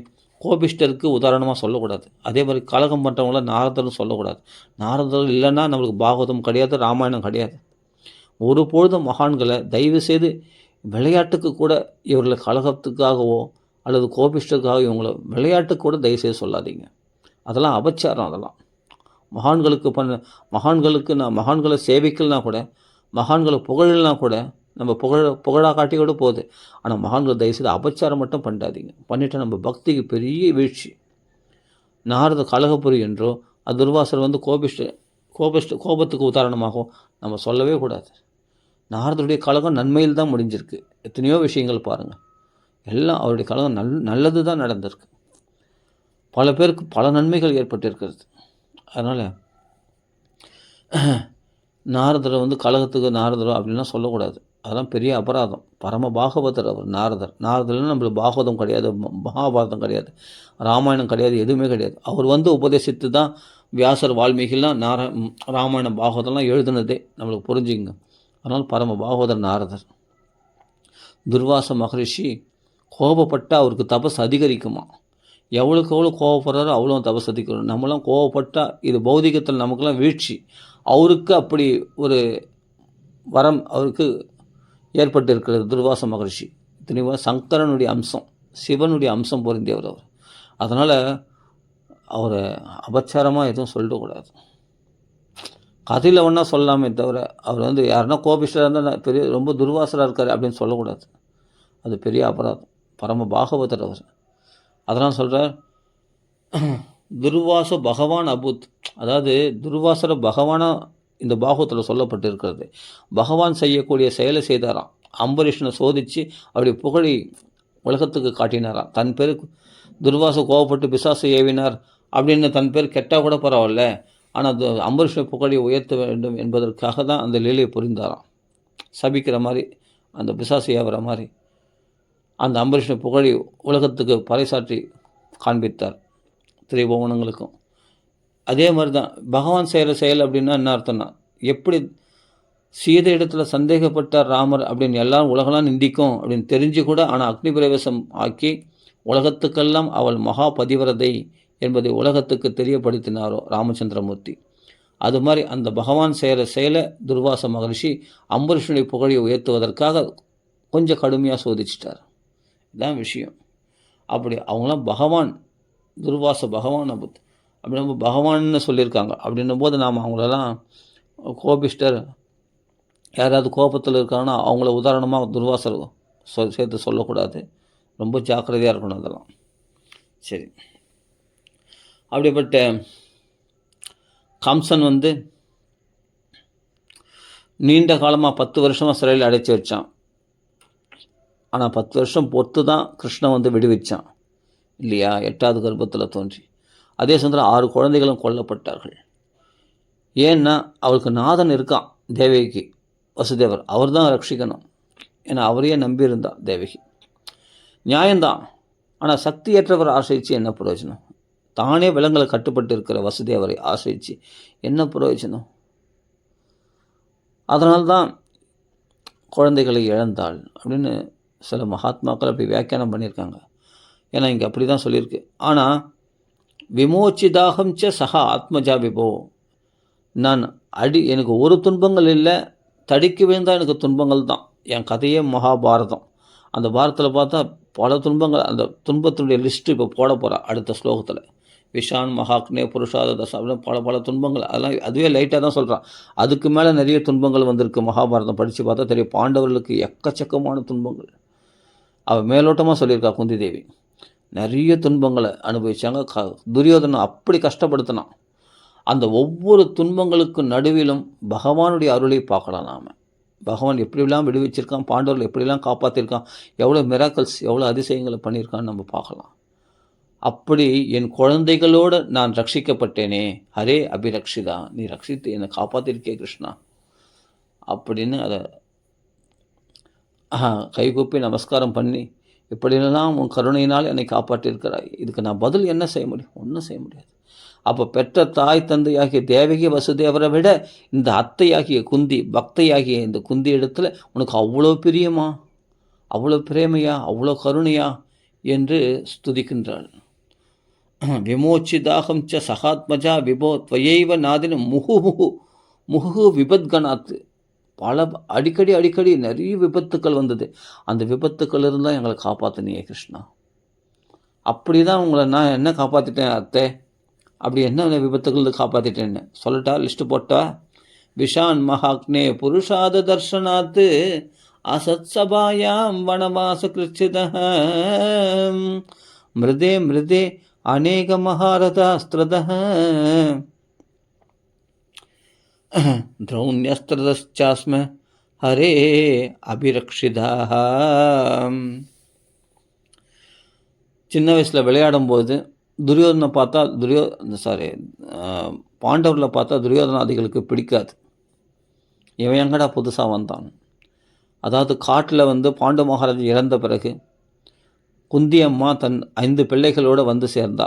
கோபிஷ்டருக்கு உதாரணமாக சொல்லக்கூடாது. அதே மாதிரி கலகம் பண்ணுறவங்கள நாரதரும் சொல்லக்கூடாது. நாரதர் இல்லைன்னா நம்மளுக்கு பாகவதம் கிடையாது, ராமாயணம் கிடையாது. ஒரு பொழுதும் மகான்களை தயவு செய்து விளையாட்டுக்கு கூட இவர்களை கலகத்துக்காகவோ அல்லது கோபிஷ்டருக்காக இவங்களை விளையாட்டுக்கு கூட தயவுசெய்து சொல்லாதீங்க. அதெல்லாம் அபச்சாரம். அதெல்லாம் மகான்களை சேவிக்கலனா கூட, மகான்களை புகழனா கூட நம்ம புகழாக காட்டி கூட போகுது. ஆனால் மகான்கள் தயவுசெய்து அபச்சாரம் மட்டும் பண்ணாதீங்க. பண்ணிவிட்டு நம்ம பக்திக்கு பெரிய வீழ்ச்சி. நாரத கலகப்புரி என்றோ அது துர்வாசர் வந்து கோபத்துக்கு உதாரணமாகவும் நம்ம சொல்லவே கூடாது. நாரதருடைய கலகம் நன்மையில் தான் முடிஞ்சிருக்கு. எத்தனையோ விஷயங்கள் பாருங்கள், எல்லாம் அவருடைய கலகம் நல்லது தான் நடந்திருக்கு. பல பேருக்கு பல நன்மைகள் ஏற்பட்டிருக்கிறது. அதனால் நாரதரை வந்து கலகத்துக்கு நாரதரோ அப்படின்லாம் சொல்லக்கூடாது. அதெல்லாம் பெரிய அபராதம். பரம பாகவதர் அவர் நாரதர்லாம் நம்மளுக்கு பாகவதம் கிடையாது, மகாபாரதம் கிடையாது, ராமாயணம் கிடையாது, எதுவுமே கிடையாது. அவர் வந்து உபதேசித்து தான் வியாசர் வால்மீகிலாம் ராமாயணம் பாகவதம்லாம் எழுதுனதே, நம்மளுக்கு புரிஞ்சுங்க. அதனால் பரம பாகவதர் நாரதர். துர்வாச மகரிஷி கோபப்பட்டால் அவருக்கு தபஸ் அதிகரிக்குமா. எவ்வளோக்கு எவ்வளோ கோவப்படுறாரோ அவ்வளோ தபஸ் அதிகரிக்கணும். நம்மளாம் கோவப்பட்டால் இது பௌதிகத்தில் நமக்கெல்லாம் வீழ்ச்சி. அவருக்கு அப்படி ஒரு வரம் அவருக்கு ஏற்பட்டு இருக்கிறது. துர்வாச மகரிஷி இத்தனைவா சங்கரனுடைய அம்சம், சிவனுடைய அம்சம் பொருந்தியவர் அவர். அதனால் அவரை அபச்சாரமாக எதுவும் சொல்லக்கூடாது. கதையில் ஒன்றா சொல்லாமே தவிர அவர் வந்து யாருன்னா கோபிஷ்டராக இருந்தால் பெரிய ரொம்ப துர்வாசராக இருக்கார் அப்படின்னு சொல்லக்கூடாது. அது பெரிய அபராதம். பரம பாகவதர் அவர். அதனால் சொல்கிறார், துர்வாச பகவான் அபுத், அதாவது துர்வாசர பகவானாக இந்த பாகவத்தில் சொல்லப்பட்டிருக்கிறது. பகவான் செய்யக்கூடிய செயலை செய்தாராம். அம்பரீஷனை சோதித்து அப்படி புகழி உலகத்துக்கு காட்டினாராம். தன் பேருக்கு துர்வாச கோவப்பட்டு பிசாசு ஏவினார் அப்படின்னு தன் பேர் கெட்டால் கூட பரவாயில்ல, ஆனால் அம்பரீஷனை புகழி உயர்த்த வேண்டும் என்பதற்காக தான் அந்த லீலையை புரிந்தாராம். சபிக்கிற மாதிரி, அந்த பிசாசு ஏவுற மாதிரி அந்த அம்பரீஷனை புகழி உலகத்துக்கு பறைசாற்றி காண்பித்தார் திரிபுவனங்களுக்கும். அதே மாதிரி தான் பகவான் செய்கிற செயல் அப்படின்னா என்ன அர்த்தம்னா, எப்படி சீதை இடத்துல சந்தேகப்பட்டார் ராமர் அப்படின்னு எல்லாம் உலகெல்லாம் நிந்திக்கும் அப்படின்னு தெரிஞ்சு கூட, ஆனால் அக்னி பிரவேசம் ஆக்கி உலகத்துக்கெல்லாம் அவள் மகா பதிவிரதை என்பதை உலகத்துக்கு தெரியப்படுத்தினாரோ ராமச்சந்திரமூர்த்தி. அது மாதிரி அந்த பகவான் செய்கிற செயலை துர்வாச மகரிஷி அம்பரீஷனுடைய புகழை உயர்த்துவதற்காக கொஞ்சம் கடுமையாக சோதிச்சிட்டார். இதுதான் விஷயம். அப்படி அவங்களாம் பகவான், துர்வாச பகவான் அபுத் அப்படி நம்ம பகவான்னு சொல்லியிருக்காங்க. அப்படின்னும் போது நாம் அவங்களெல்லாம் கோபிஷ்டர் யாராவது கோபத்தில் இருக்காங்கன்னா அவங்கள உதாரணமாக துர்வாசர் சேர்த்து சொல்லக்கூடாது. ரொம்ப ஜாக்கிரதையாக இருக்கணும் அதெல்லாம். சரி, அப்படிப்பட்ட கம்சன் வந்து நீண்ட காலமாக 10 வருஷமாக சிறையில் அடைச்சி வச்சான். ஆனால் 10 வருஷம் பொறுத்து தான் கிருஷ்ணன் வந்து விடுவிச்சான் இல்லையா, 8வது கர்ப்பத்தில் தோன்றி. அதே சமயத்தில் 6 குழந்தைகளும் கொல்லப்பட்டார்கள். ஏன்னா அவளுக்கு நாதன் இருக்கான், தேவகிக்கு வசுதேவர், அவர் தான் ரட்சிக்கணும். ஏன்னா அவரையே நம்பியிருந்தா தேவகி. நியாயம்தான். ஆனால் சக்தியற்றவர் ஆசிரிச்சு என்ன பிரயோஜனம்? தானே விலங்குகளை கட்டுப்பட்டு இருக்கிற வசுதேவரை ஆசிரிச்சு என்ன பிரயோஜனம்? அதனால்தான் குழந்தைகளை இழந்தாள் அப்படின்னு சில மகாத்மாக்கள் அப்படி வியாக்கியானம் பண்ணியிருக்காங்க. ஏன்னா இங்கே அப்படி தான் சொல்லியிருக்கு. ஆனால் விமோச்சிதாகம் ச சக ஆத்மஜா விபோ. நான் எனக்கு ஒரு துன்பங்கள் இல்லை, தடிக்க வேண்டாம் எனக்கு துன்பங்கள் தான். என் கதையே மகாபாரதம். அந்த பாரதத்தில் பார்த்தா பல துன்பங்கள், அந்த துன்பத்தினுடைய லிஸ்ட்டு இப்போ போட போகிறா அடுத்த ஸ்லோகத்தில். விஷான் மகாக்னே புருஷாத தசா அப்படின்னு பல துன்பங்கள், அதெல்லாம் அதுவே லைட்டாக தான் சொல்கிறான். அதுக்கு மேலே நிறைய துன்பங்கள் வந்திருக்கு. மகாபாரதம் படித்து பார்த்தா தெரியும். பாண்டவர்களுக்கு எக்கச்சக்கமான துன்பங்கள். அவள் மேலோட்டமாக சொல்லியிருக்கா குந்தி தேவி. நிறைய துன்பங்களை அனுபவித்தாங்க. துரியோதனை அப்படி கஷ்டப்படுத்தினான். அந்த ஒவ்வொரு துன்பங்களுக்கு நடுவிலும் பகவானுடைய அருளை பார்க்கலாம். நாம் பகவான் எப்படிலாம் விடுவிச்சிருக்கான், பாண்டவர்கள் எப்படிலாம் காப்பாற்றிருக்கான், எவ்வளோ மிராக்கல்ஸ், எவ்வளோ அதிசயங்களை பண்ணியிருக்கான்னு நம்ம பார்க்கலாம். அப்படி என் குழந்தைகளோடு நான் ரட்சிக்கப்பட்டேனே, ஹரே அபிரக்ஷிதா, நீ ரட்சித்து என்னை காப்பாற்றிருக்கே கிருஷ்ணா அப்படின்னு அதை கைகூப்பி நமஸ்காரம் பண்ணி, இப்படியெல்லாம் உன் கருணையினால் என்னை காப்பாற்றியிருக்கிறாய், இதுக்கு நான் பதில் என்ன செய்ய முடியும்? ஒன்றும் செய்ய முடியாது. அப்போ பெற்ற தாய் தந்தையாகிய தேவகி வசுதேவரை விட இந்த அத்தையாகிய குந்தி, பக்தையாகிய இந்த குந்தி இடத்துல உனக்கு அவ்வளோ பிரியமா, அவ்வளோ பிரேமையா, அவ்வளோ கருணையா என்று ஸ்துதிக்கின்றாள். விமோச்சிதாகம் ச சகாத்மஜா விபோ துவயைவ நாதின முகு விபத்கணாத்து. பல அடிக்கடி நிறைய விபத்துக்கள் வந்தது. அந்த விபத்துக்கள் இருந்தால் எங்களை காப்பாற்றினியே கிருஷ்ணா. அப்படி தான் உங்களை நான் என்ன காப்பாற்றிட்டேன் அத்தை, அப்படி என்ன விபத்துக்கள் காப்பாற்றிட்டேன்னு சொல்லட்டா? லிஸ்ட்டு போட்டா? விஷான் மகாக்னே புருஷாத தர்ஷனாத்து அசத் சபாயாம் வனவாச கிருச்சித மிருதே அநேக மகாரதாஸ்திரத திரௌண்யஸ்திரதாஸ்ம ஹரே அபிரக்ஷிதா. சின்ன வயசில் விளையாடும்போது துரியோதனை பார்த்தா பாண்டவர்களை பார்த்தா துரியோதனாதிகளுக்கு பிடிக்காது. இவன் எங்கடா புதுசாக வந்தான். அதாவது காட்டில் பாண்டு மகாராஜ் இறந்த பிறகு குந்தி அம்மா தன் 5 பிள்ளைகளோடு வந்து சேர்ந்தா.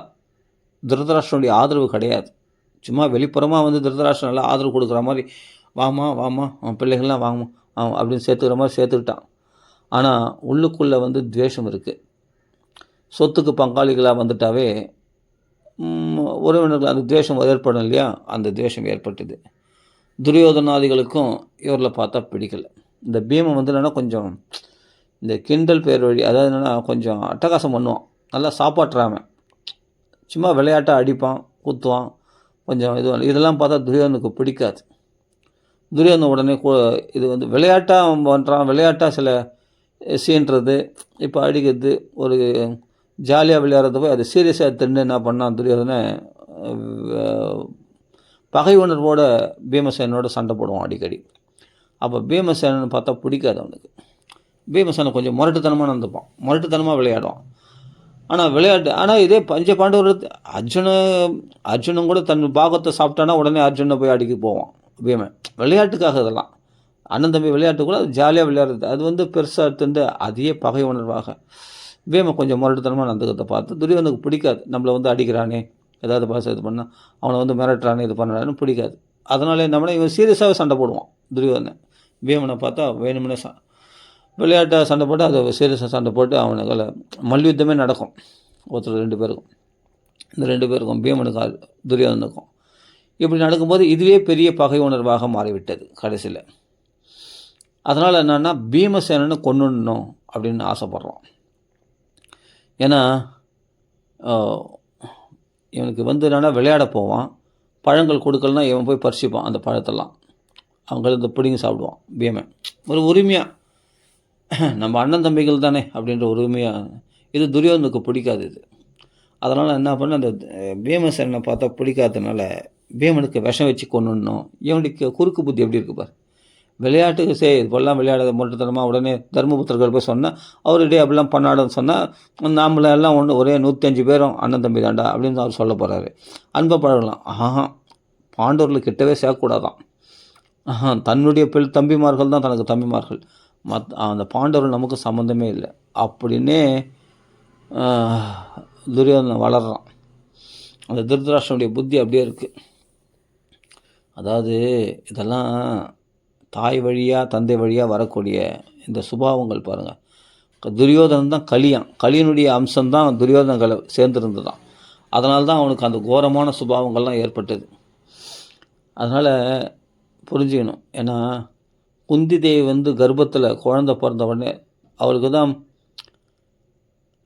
திருதராஷ்டிரனுடைய ஆதரவு கிடையாது. சும்மா வெளிப்புறமாக திருதராஷ்டிரன் நல்லா ஆதரவு கொடுக்குற மாதிரி, வாமா அவன் பிள்ளைகள்லாம் வாமா அப்படின்னு சேர்த்துக்கிற மாதிரி சேர்த்துக்கிட்டான். ஆனால் உள்ளுக்குள்ளே துவேஷம் இருக்குது. சொத்துக்கு பங்காளிகளாக வந்துட்டாவே உறவினர்கள் அந்த துவேஷம் ஏற்படும் இல்லையா? அந்த துவேஷம் ஏற்பட்டது. துரியோதனாதிகளுக்கும் இவரில் பார்த்தா பிடிக்கலை. இந்த பீமன் என்னென்னா கொஞ்சம் இந்த கிண்டல் பேர் வழி, அதாவது என்னென்னா கொஞ்சம் அட்டகாசம் பண்ணுவான், நல்லா சாப்பாட்டுறாமன், சும்மா விளையாட்டாக அடிப்பான், குத்துவான், கொஞ்சம் இதெல்லாம் பார்த்தா துரியோதனுக்கு பிடிக்காது. துரியோதன உடனே இது விளையாட்டாக பண்ணுறான், விளையாட்டாக சில சீன்றது, இப்போ அடிக்கிறது, ஒரு ஜாலியாக விளையாடுறது போய் அது சீரியஸாக எடுத்துன்னு என்ன பண்ணான் துரியோதனை, பகை உணர்வோட பீமசேனோட சண்டை போடுவான் அடிக்கடி. அப்போ பீமசேனன்னு பார்த்தா பிடிக்காது அவனுக்கு. பீமசேனை கொஞ்சம் முரட்டுத்தனமாக நடந்துப்பான், முரட்டுத்தனமாக விளையாடுவான். ஆனால் இதே பஞ்ச பாண்டவர் அர்ஜுனன் கூட தன் பாகத்தை சாப்பிட்டானா உடனே அர்ஜுனை போய் அடிக்க போவான் பீமன். விளையாட்டுக்காக இதெல்லாம் அண்ணன் தம்பி விளையாட்டு கூட அது ஜாலியாக விளையாடுறது, அது பெருசாக எடுத்துட்டு அதையே பகை உணர்வாக பீமன் கொஞ்சம் முரட்டுத்தனமாக நடந்துக்கிறத பார்த்து துரியோதனுக்கு பிடிக்காது. நம்மளை அடிக்கிறானே, ஏதாவது பாச இது பண்ணால் அவனை மிரட்டுறானே, இது பண்ணுறான்னு பிடிக்காது. அதனால என்ன பண்ண, இவன் சீரியஸாகவே சண்டை போடுவான் துரியோதனை. பீமனை பார்த்தா வேணும்னே விளையாட்டாக சண்டை போட்டு அதை சீரியஸாக சண்டை போட்டு அவனுக்கு மல்யுத்தமே நடக்கும். ஒருத்தர் 2 பேருக்கும், இந்த 2 பேருக்கும் பீமனுக்கு துரியோதனுக்கும் இப்படி நடக்கும்போது இதுவே பெரிய பகை உணர்வாக மாறிவிட்டது கடைசியில். அதனால் என்னென்னா பீமசேனனை கொன்னுடணும் அப்படின்னு ஆசைப்பட்றான். ஏன்னா இவனுக்கு என்னென்னா விளையாட போவான், பழங்கள் கொடுக்கலன்னா இவன் போய் பறிச்சுப்பான் அந்த பழத்தெல்லாம், அவங்கள பிடிங்கி சாப்பிடுவான் பீமன். ஒரு உரிமையாக நம்ம அண்ணன் தம்பிகள் தானே அப்படின்ற உரிமையாக. இது துரியோதனுக்கு பிடிக்காது இது. அதனால் என்ன பண்ண, அந்த பீமசேனனை பார்த்தா பிடிக்காததுனால பீமனுக்கு விஷம் வச்சு கொன்னுடணும். இவனுக்கு குறுக்கு புத்தி எப்படி இருக்கு பார். விளையாட்டுக்கு இப்போல்லாம் விளையாடாத முரட்டுத்தனமாக உடனே தர்மபுத்திரர்கள் போய் சொன்னால் அவர் டே அப்படிலாம் பண்ணாடுன்னு சொன்னால் நாமளெல்லாம் ஒரே 105 பேரும் அண்ணன் தம்பி தாண்டா அப்படின்னு அவர் சொல்ல போகிறாரு. அன்பை பழகலாம். பாண்டவர்கள் கிட்டவே சேர்க்கக்கூடாதான். தன்னுடைய தம்பிமார்கள் தான் தனக்கு தம்பிமார்கள், அந்த பாண்டவர்கள் நமக்கு சம்மந்தமே இல்லை அப்படின்னே துரியோதனன் வளர்றான். அந்த திருதராஷ்டிரனுடைய புத்தி அப்படியே இருக்குது. அதாவது இதெல்லாம் தாய் வழியாக தந்தை வழியாக வரக்கூடிய இந்த சுபாவங்கள் பாருங்கள். துரியோதனன் தான் கலியனுடைய அம்சம்தான் துரியோதனங்களை சேர்ந்துருந்துதான். அதனால தான் அவனுக்கு அந்த கோரமான சுபாவங்கள்லாம் ஏற்பட்டது. அதனால் புரிஞ்சுக்கணும். ஏன்னா குந்தி தேவி வந்து கர்ப்பத்தில் குழந்தை பிறந்த உடனே அவளுக்கு தான்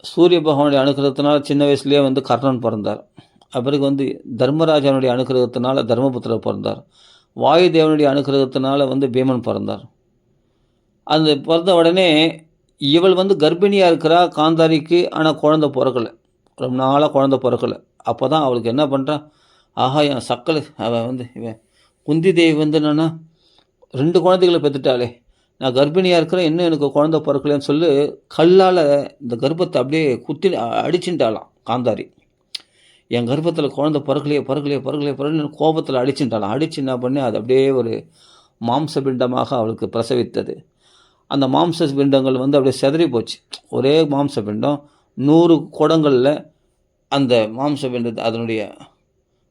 சூரிய பகவானுடைய அனுகிரகத்தினால சின்ன வயசுலேயே வந்து கர்ணன் பிறந்தார். பிறகு வந்து தர்மராஜனுடைய அனுகிரகத்தினால தர்மபுத்திரர் பிறந்தார். வாயு தேவனுடைய அனுகிரகத்தினால வந்து பீமன் பிறந்தார். அந்த பிறந்த உடனே இவள் வந்து கர்ப்பிணியாக இருக்கிறா காந்தாரிக்கு. ஆனால் குழந்தை பிறக்கலை, ரொம்ப நாளாக குழந்தை பிறக்கலை. அப்போ தான் அவளுக்கு என்ன பண்ணுறான், ஆஹா என் சக்கலை அவள் வந்து இவன் குந்தி தேவி வந்து என்னென்னா 2 குழந்தைகளை பெற்றுட்டாளே, நான் கர்ப்பிணியாக இருக்கிறேன், இன்னும் எனக்கு குழந்தை பிறக்கலைன்னு சொல்லி கல்லால் இந்த கர்ப்பத்தை அப்படியே குத்தி அடிச்சுட்டாளாம் காந்தாரி. என் கர்ப்பத்தில் குழந்தை பிறக்கலையே கோபத்தில் அடிச்சுட்டாளாம். அடித்து என்ன பண்ணி அது அப்படியே ஒரு மாம்ச பிண்டமாக அவளுக்கு பிரசவித்தது. அந்த மாம்ச பிண்டங்கள் வந்து அப்படியே செதறி போச்சு. ஒரே மாம்ச பிண்டம் 100 குடங்களில் அந்த மாம்ச பிண்டத்தை அதனுடைய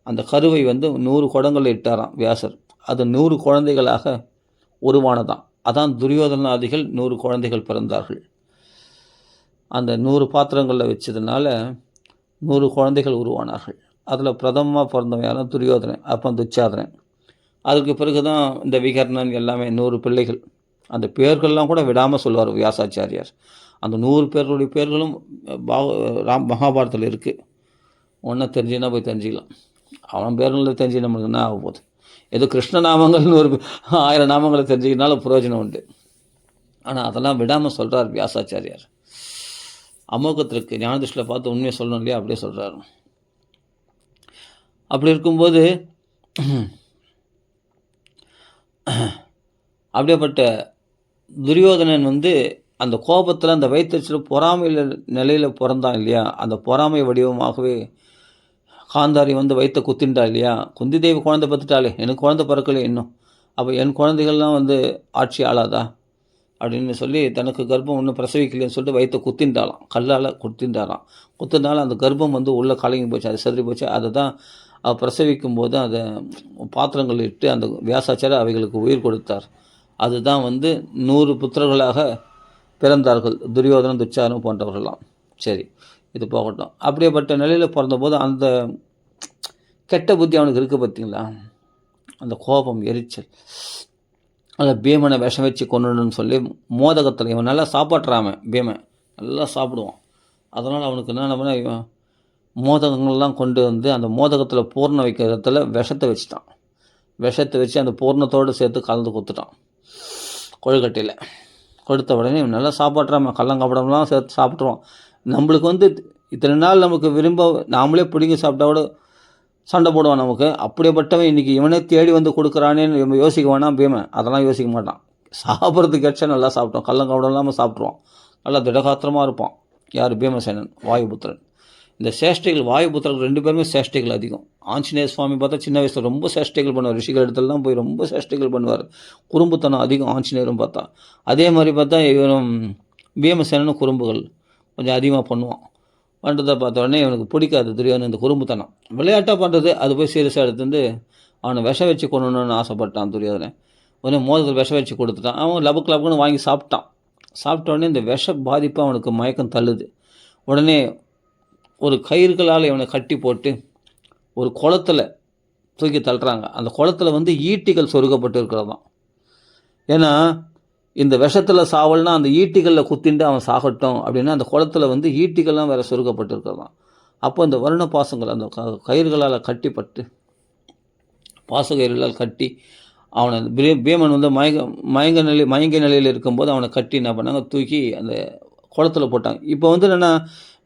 அந்த கருவை வந்து 100 குடங்களில் இட்டாராம் வியாசர். அது 100 குழந்தைகளாக உருவானதான். அதான் துரியோதனாதிகள் 100 குழந்தைகள் பிறந்தார்கள். அந்த 100 பாத்திரங்களில் வச்சதுனால 100 குழந்தைகள் உருவானார்கள். அதில் பிரதமமாக பிறந்தவன் யாரும் துரியோதனன், அப்போ துச்சாதனன். அதுக்கு பிறகு தான் இந்த விகர்ணன் எல்லாமே 100 பிள்ளைகள். அந்த பேர்கள்லாம் கூட விடாமல் சொல்லுவார் வியாசாச்சாரியார். அந்த 100 பேர்களுடைய பேர்களும் மகாபாரதத்தில் இருக்குது. ஒன்றை தெரிஞ்சுன்னா போய் தெரிஞ்சுக்கலாம். அவன் பேர்கள் தெரிஞ்சு நம்மளுக்கு என்ன ஆக போகுது? ஏதோ கிருஷ்ண நாமங்கள்னு ஒரு 1000 நாமங்களை தெரிஞ்சுக்கினாலும் பிரயோஜனம் உண்டு. ஆனால் அதெல்லாம் விடாமல் சொல்கிறார் வியாசாச்சாரியார். அமோகத்திற்கு ஞானதிஷ்டில் பார்த்து உண்மையை சொல்லணும் இல்லையா, அப்படியே சொல்கிறாரு. அப்படி இருக்கும்போது அப்படியேப்பட்ட துரியோதனன் வந்து அந்த கோபத்தில் அந்த வயிற்றுச்சல் பொறாமையில் நிலையில் பிறந்தான் இல்லையா, அந்த பொறாமை வடிவமாகவே காந்தாரி வந்து வயிற்ற குத்தின்டா இல்லையா. குந்தி தேவி குழந்தை பத்துட்டாலே, எனக்கு குழந்தை பிறக்கலை இன்னும், அப்போ என் குழந்தைகள்லாம் வந்து ஆட்சி ஆளாதா அப்படின்னு சொல்லி தனக்கு கர்ப்பம் ஒன்றும் பிரசவிக்கலைன்னு சொல்லிட்டு வயிற்ற குத்தின்டாலாம், கல்லால் குத்தினால அந்த கர்ப்பம் வந்து உள்ளே கலங்கி போச்சு, அது செதறி போச்சு. அதை தான் பிரசவிக்கும் போது அதை பாத்திரங்கள் இட்டு அந்த வியாசாச்சாரியர் அவைகளுக்கு உயிர் கொடுத்தார். அதுதான் வந்து 100 புத்திரர்களாக பிறந்தார்கள், துரியோதனன் துச்சாதனன் போன்றவர்கள்லாம். சரி, இது போகட்டும். அப்படியேப்பட்ட நிலையில் பிறந்தபோது அந்த கெட்ட புத்தி அவனுக்கு இருக்குது பார்த்தீங்களா, அந்த கோபம் எரிச்சல். அந்த பீமனை விஷம் வச்சு கொண்டுன்னு சொல்லி மோதகத்தில் இவன் நல்லா சாப்பாட்டுறாமன், பீமன் நல்லா சாப்பிடுவான். அதனால் அவனுக்கு என்ன பண்ண, இவன் மோதகங்கள்லாம் கொண்டு வந்து அந்த மோதகத்தில் பூர்ணம் வைக்கிற இடத்துல விஷத்தை வச்சுட்டான். விஷத்தை வச்சு அந்த பூர்ணத்தோடு சேர்த்து கலந்து கொடுத்துட்டான் கொழுக்கட்டையில். கொடுத்த உடனே இவன் நல்லா சாப்பாட்டுறாமன், கள்ளங்காப்படம்லாம் சேர்த்து சாப்பிட்ருவான். நம்மளுக்கு வந்து இத்தனை நாள் நமக்கு நாமளே பிடிங்கி சாப்பிட்டா கூட சண்டை போடுவான் நமக்கு. அப்படியேப்பட்டவன் இன்றைக்கி இவனே தேடி வந்து கொடுக்குறானேன்னு இவன் யோசிக்க வேணாம் பீமன். அதெல்லாம் யோசிக்க மாட்டான். சாப்பிட்றதுக்கு எச்சா நல்லா சாப்பிட்டோம், கள்ளங்காப்படம் இல்லாமல் சாப்பிட்ருவான். நல்லா திடகாத்திரமாக இருப்பான். யார்? பீமசேனன், வாயுபுத்திரன். இந்த சேஷ்டைகள், வாயுபுத்திரர்கள் 2 பேருமே சேஷ்டைகள் அதிகம். ஆஞ்சநேய சுவாமி பார்த்தா சின்ன வயசில் ரொம்ப சேஷ்டைகள் பண்ணுவார். ரிஷிகள் இடத்துலலாம் போய் ரொம்ப சேஷ்டைகள் பண்ணுவார். குறும்புத்தனம் அதிகம் ஆஞ்சநேயரும் பார்த்தா. அதே மாதிரி பார்த்தா இவனும் பீமசேனனும் குறும்புகள் கொஞ்சம் அதிகமாக பண்ணுவான். பண்ணுறதை பார்த்த உடனே இவனுக்கு பிடிக்காது துரியோதனன் இந்த குறும்புத்தனம். விளையாட்டாக பண்ணுறது அது போய் சீரியஸாக எடுத்துட்டு அவனை விஷம் வச்சு கொள்ளணுன்னு ஆசைப்பட்டான் துரியோதனன். உடனே மோதத்தில் விஷம் வச்சு கொடுத்துட்டான். அவன் லபுக்குன்னு வாங்கி சாப்பிட்டான். சாப்பிட்ட உடனே இந்த விஷ பாதிப்பு அவனுக்கு மயக்கம் தள்ளுது. உடனே ஒரு கயிறுகளால் இவனை கட்டி போட்டு ஒரு குளத்தில் தூக்கி தள்ளுறாங்க. அந்த குளத்தில் வந்து ஈட்டிகள் சொருகப்பட்டு இருக்கிறதான். ஏன்னா இந்த விஷத்தில் சாவல்னா அந்த ஈட்டிகளில் குத்திண்டு அவன் சாகட்டும் அப்படின்னா அந்த குளத்தில் வந்து ஈட்டிகள்லாம் வேறு சொருகப்பட்டு இருக்கிறதான். அப்போ இந்த வருண பாசங்கள் அந்த கயிறுகளால் கட்டிப்பட்டு பாச கயிறுகளால் கட்டி அவனை பீமன் வந்து மயங்க நிலையில் இருக்கும்போது அவனை கட்டி என்ன பண்ணாங்க, தூக்கி அந்த குளத்தில் போட்டாங்க. இப்போ வந்து என்னென்னா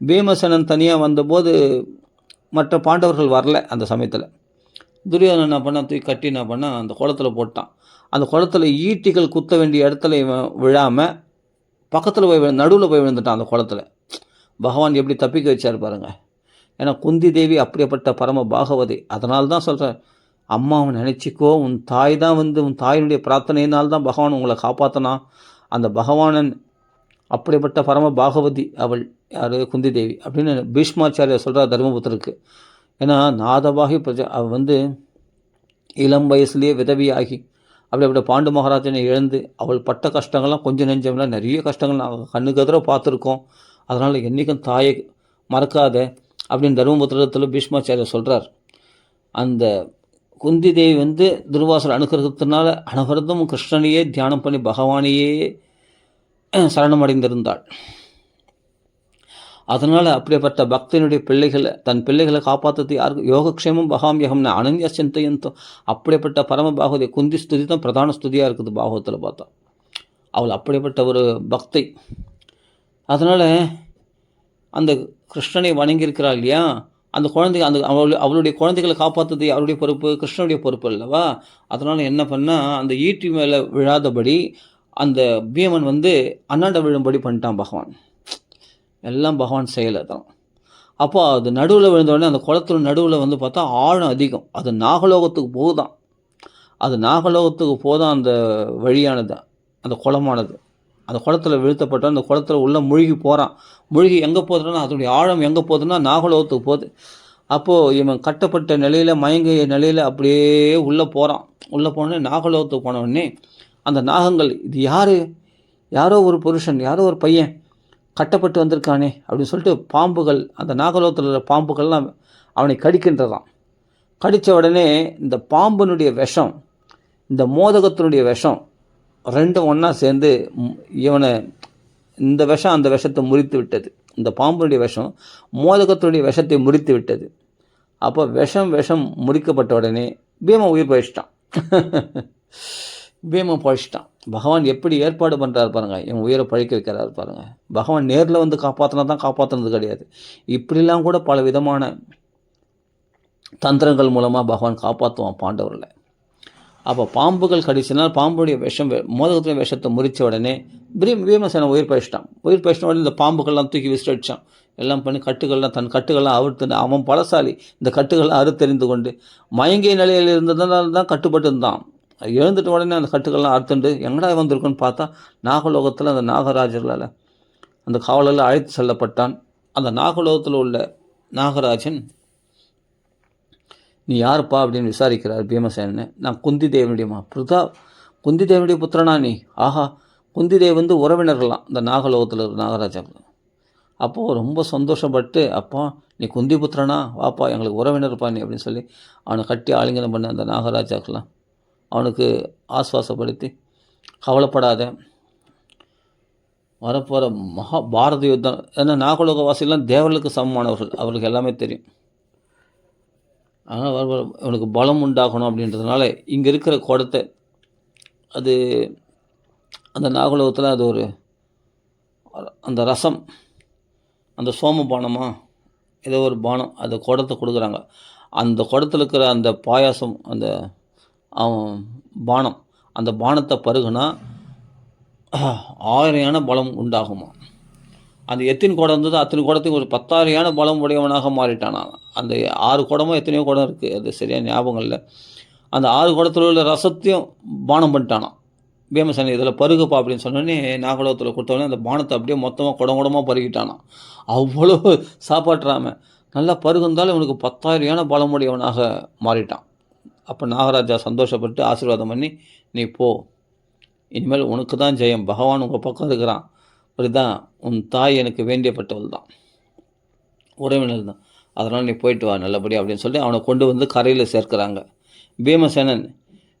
பீமசேனன் தனியாக வந்தபோது மற்ற பாண்டவர்கள் வரல. அந்த சமயத்தில் துரியோதனன் என்ன பண்ணால் தூக்கி கட்டி என்ன பண்ணால் அந்த குளத்தில் போட்டான். அந்த குளத்தில் ஈட்டிகள் குத்த வேண்டிய இடத்துல இவன் விழாமல் பக்கத்தில் போய் நடுவில் போய் விழுந்துட்டான் அந்த குளத்தில். பகவான் எப்படி தப்பிக்க வச்சார் பாருங்கள். ஏன்னா குந்தி தேவி அப்படியேப்பட்ட பரம பாகவதி. அதனால தான் சொல்கிறேன், அம்மாவை நினச்சிக்கோ, உன் தாய் தான் வந்து உன் தாயினுடைய பிரார்த்தனையினால்தான் பகவான் உங்களை காப்பாற்றினா. அந்த பகவானன் அப்படிப்பட்ட பரம பாகவதி அவள். யார்? குந்தி தேவி அப்படின்னு பீஷ்மாச்சாரியர் சொல்கிறார் தர்மபுத்திரருக்கு. ஏன்னா நாதபாகி அவள் வந்து இளம் வயசுலேயே விதவியாகி அப்படிப்பட்ட பாண்டு மகாராஜனை இழந்து அவள் பட்ட கஷ்டங்கள்லாம் கொஞ்சம் நெஞ்சம்லாம் நிறைய கஷ்டங்கள் நாங்கள் கண்ணுக்கு எதிராக பார்த்துருக்கோம். அதனால் என்றைக்கும் தாயை மறக்காத, அப்படின்னு தர்மபுத்திரத்தில் பீஷ்மாச்சாரியர் சொல்கிறார். அந்த குந்தி தேவி வந்து துர்வாசர் அனுகிரகத்தினால அனவரதம் கிருஷ்ணனையே தியானம் பண்ணி பகவானையே சரணமடைந்திருந்தாள். அதனால் அப்படிப்பட்ட பக்தனுடைய பிள்ளைகளை தன் பிள்ளைகளை காப்பாற்றுறது யாருக்கு யோகக்ஷேமம் பகாமியகம்னு அனன்ய சிந்தையந்தோ அப்படிப்பட்ட பரம பாகவதி குந்தி ஸ்துதி தான் பிரதான ஸ்துதியாக இருக்குது பாகவத்தில் பார்த்தா. அவள் அப்படிப்பட்ட ஒரு பக்தை. அதனால் அந்த கிருஷ்ணனை வணங்கியிருக்கிறாள் இல்லையா, அந்த குழந்தை அந்த அவளுடைய குழந்தைகளை காப்பாற்றுறது அவருடைய பொறுப்பு, கிருஷ்ணனுடைய பொறுப்பு அல்லவா. அதனால் என்ன பண்ணால் அந்த ஈட்டி மேலே விழாதபடி அந்த பீமன் வந்து அண்ணாண்ட விழும்படி பண்ணிட்டான் பகவான். எல்லாம் பகவான் செயலை தான். அப்போ அது நடுவில் விழுந்தோடனே அந்த குளத்துல நடுவில் வந்து பார்த்தா ஆழம் அதிகம். அது நாகலோகத்துக்கு போகுதான். அது நாகலோகத்துக்கு போதான் அந்த வழியானது, அந்த குளமானது. அந்த குளத்தில் வீழ்த்தப்பட்ட அந்த குளத்தில் உள்ளே மூழ்கி போகிறான். மூழ்கி எங்கே போதுன்னா அதோடைய ஆழம் எங்கே போகுதுன்னா நாகலோகத்துக்கு போகுது. அப்போது இவன் கட்டப்பட்ட நிலையில் மயங்கிய நிலையில் அப்படியே உள்ளே போகிறான். உள்ளே போனோடனே நாகலோகத்துக்கு போனவுடனே அந்த நாகங்கள் இது யாரோ ஒரு புருஷன், யாரோ ஒரு பையன் கட்டப்பட்டு வந்திருக்கானே அப்படின்னு சொல்லிட்டு பாம்புகள், அந்த நாகலோகத்தில் உள்ள பாம்புகள்லாம் அவனை கடிக்கின்றதான். கடித்த உடனே இந்த பாம்பினுடைய விஷம், இந்த மோதகத்தினுடைய விஷம் ரெண்டும் ஒன்றா சேர்ந்து இவனை இந்த விஷம் அந்த விஷத்தை முறித்து விட்டது. இந்த பாம்பினுடைய விஷம் மோதகத்தினுடைய விஷத்தை முறித்து விட்டது. அப்போ விஷம் முறிக்கப்பட்ட உடனே பீமன் உயிர் பழிச்சிட்டான். பீமன் பழிச்சிட்டான். பகவான் எப்படி ஏற்பாடு பண்ணுறாரு பாருங்கள், இவன் உயிரை பழிக்க வைக்கிறாரு பாருங்கள். பகவான் நேரில் வந்து காப்பாற்றினா தான் காப்பாற்றினது கிடையாது. இப்படிலாம் கூட பல விதமான தந்திரங்கள் மூலமாக பகவான் காப்பாற்றுவான் பாண்டவர்களை. அப்போ பாம்புகள் கடிச்சினால் பாம்புடைய விஷம் மோதகத்துடைய விஷத்தை முறித்த உடனே பீமசேனை உயிர் பழிச்சிட்டான். உயிர் பழிச்சின உடனே இந்த பாம்புகள்லாம் தூக்கி விசிட்டடிச்சான். எல்லாம் பண்ணி கட்டுகள்லாம் தன் கட்டுகள்லாம் அறுத்து, அவன் பலசாலி, இந்த கட்டுகள்லாம் அறுத்தெறிந்து கொண்டு மயங்கிய நிலையில் இருந்ததுனால தான் கட்டுப்பட்டு இருந்தான். எழுந்துட்ட உடனே அந்த கட்டுகள்லாம் அறுத்துண்டு எங்கடா வந்திருக்குன்னு பார்த்தா நாகலோகத்தில் அந்த நாகராஜர்களால் அந்த காவலெல்லாம் அழைத்து செல்லப்பட்டான். அந்த நாகலோகத்தில் உள்ள நாகராஜன், நீ யாருப்பா அப்படின்னு விசாரிக்கிறார் பீமசேனனை. நான் குந்தி தேவனுடையமா குந்தி தேவனுடைய புத்திரனா நீ? ஆஹா, குந்தி தேவ் வந்து உறவினர்களாம் இந்த நாகலோகத்தில் இருக்கிற நாகராஜாக்கள். அப்போது ரொம்ப சந்தோஷப்பட்டு, அப்பா நீ குந்தி புத்திரனா, வாப்பா எங்களுக்கு உறவினர்ப்பா நீ அப்படின்னு சொல்லி அவனை கட்டி ஆலிங்கனம் பண்ண அந்த நாகராஜாக்கெல்லாம் அவனுக்கு ஆஸ்வாசப்படுத்தி, கவலைப்படாத, வரப்போகிற பாரத யுத்தம், ஏன்னா நாகலோகவாசிகள்லாம் தேவர்களுக்கு சமமானவர்கள், அவர்களுக்கு எல்லாமே தெரியும். அதனால் அவனுக்கு பலம் உண்டாகணும் அப்படின்றதுனால இங்கே இருக்கிற குடத்தை, அது அந்த நாகலோகத்தில் அது ஒரு அந்த ரசம், அந்த சோம பானமா ஏதோ ஒரு பானம், அந்த குடத்தை கொடுக்குறாங்க. அந்த குடத்தில் இருக்கிற அந்த பாயாசம், அந்த பானம், அந்த பானத்தை பருகுனா 1000 யானை பலம் உண்டாகுமா. அந்த எத்தனை குடம் இருந்ததோ அத்தனை குடத்தையும் ஒரு 10,000 யானை பலம் உடையவனாக மாறிட்டானா. அந்த 6 குடமோ எத்தனையோ குடம் இருக்குது, அது சரியாக ஞாபகம் இல்லை. அந்த 6 குடத்தில் உள்ள ரசத்தையும் பானம் பண்ணிட்டானான் பீமசேனன். இதில் பருகுப்பா அப்படின்னு சொன்னோடனே நாகலோகத்தில் கொடுத்தோடனே அந்த பானத்தை அப்படியே மொத்தமாக குடமாக பருகிட்டானான். அவ்வளோ சாப்பாட்டுறாம நல்லா பருகுந்தாலும் இவனுக்கு 10,000 யானை பலம் உடையவனாக மாறிட்டான். அப்போ நாகராஜா சந்தோஷப்பட்டு ஆசீர்வாதம் பண்ணி, நீ போ, இனிமேல் உனக்கு தான் ஜெயம், பகவான் உங்கள் பக்கம் இருக்கிறான், அப்படிதான், உன் தாய் எனக்கு வேண்டியப்பட்டவள் தான், உறவினர் தான், அதனால் நீ போயிட்டு வா நல்லபடி அப்படின்னு சொல்லி அவனை கொண்டு வந்து கரையில் சேர்க்கிறாங்க. பீமசேனன்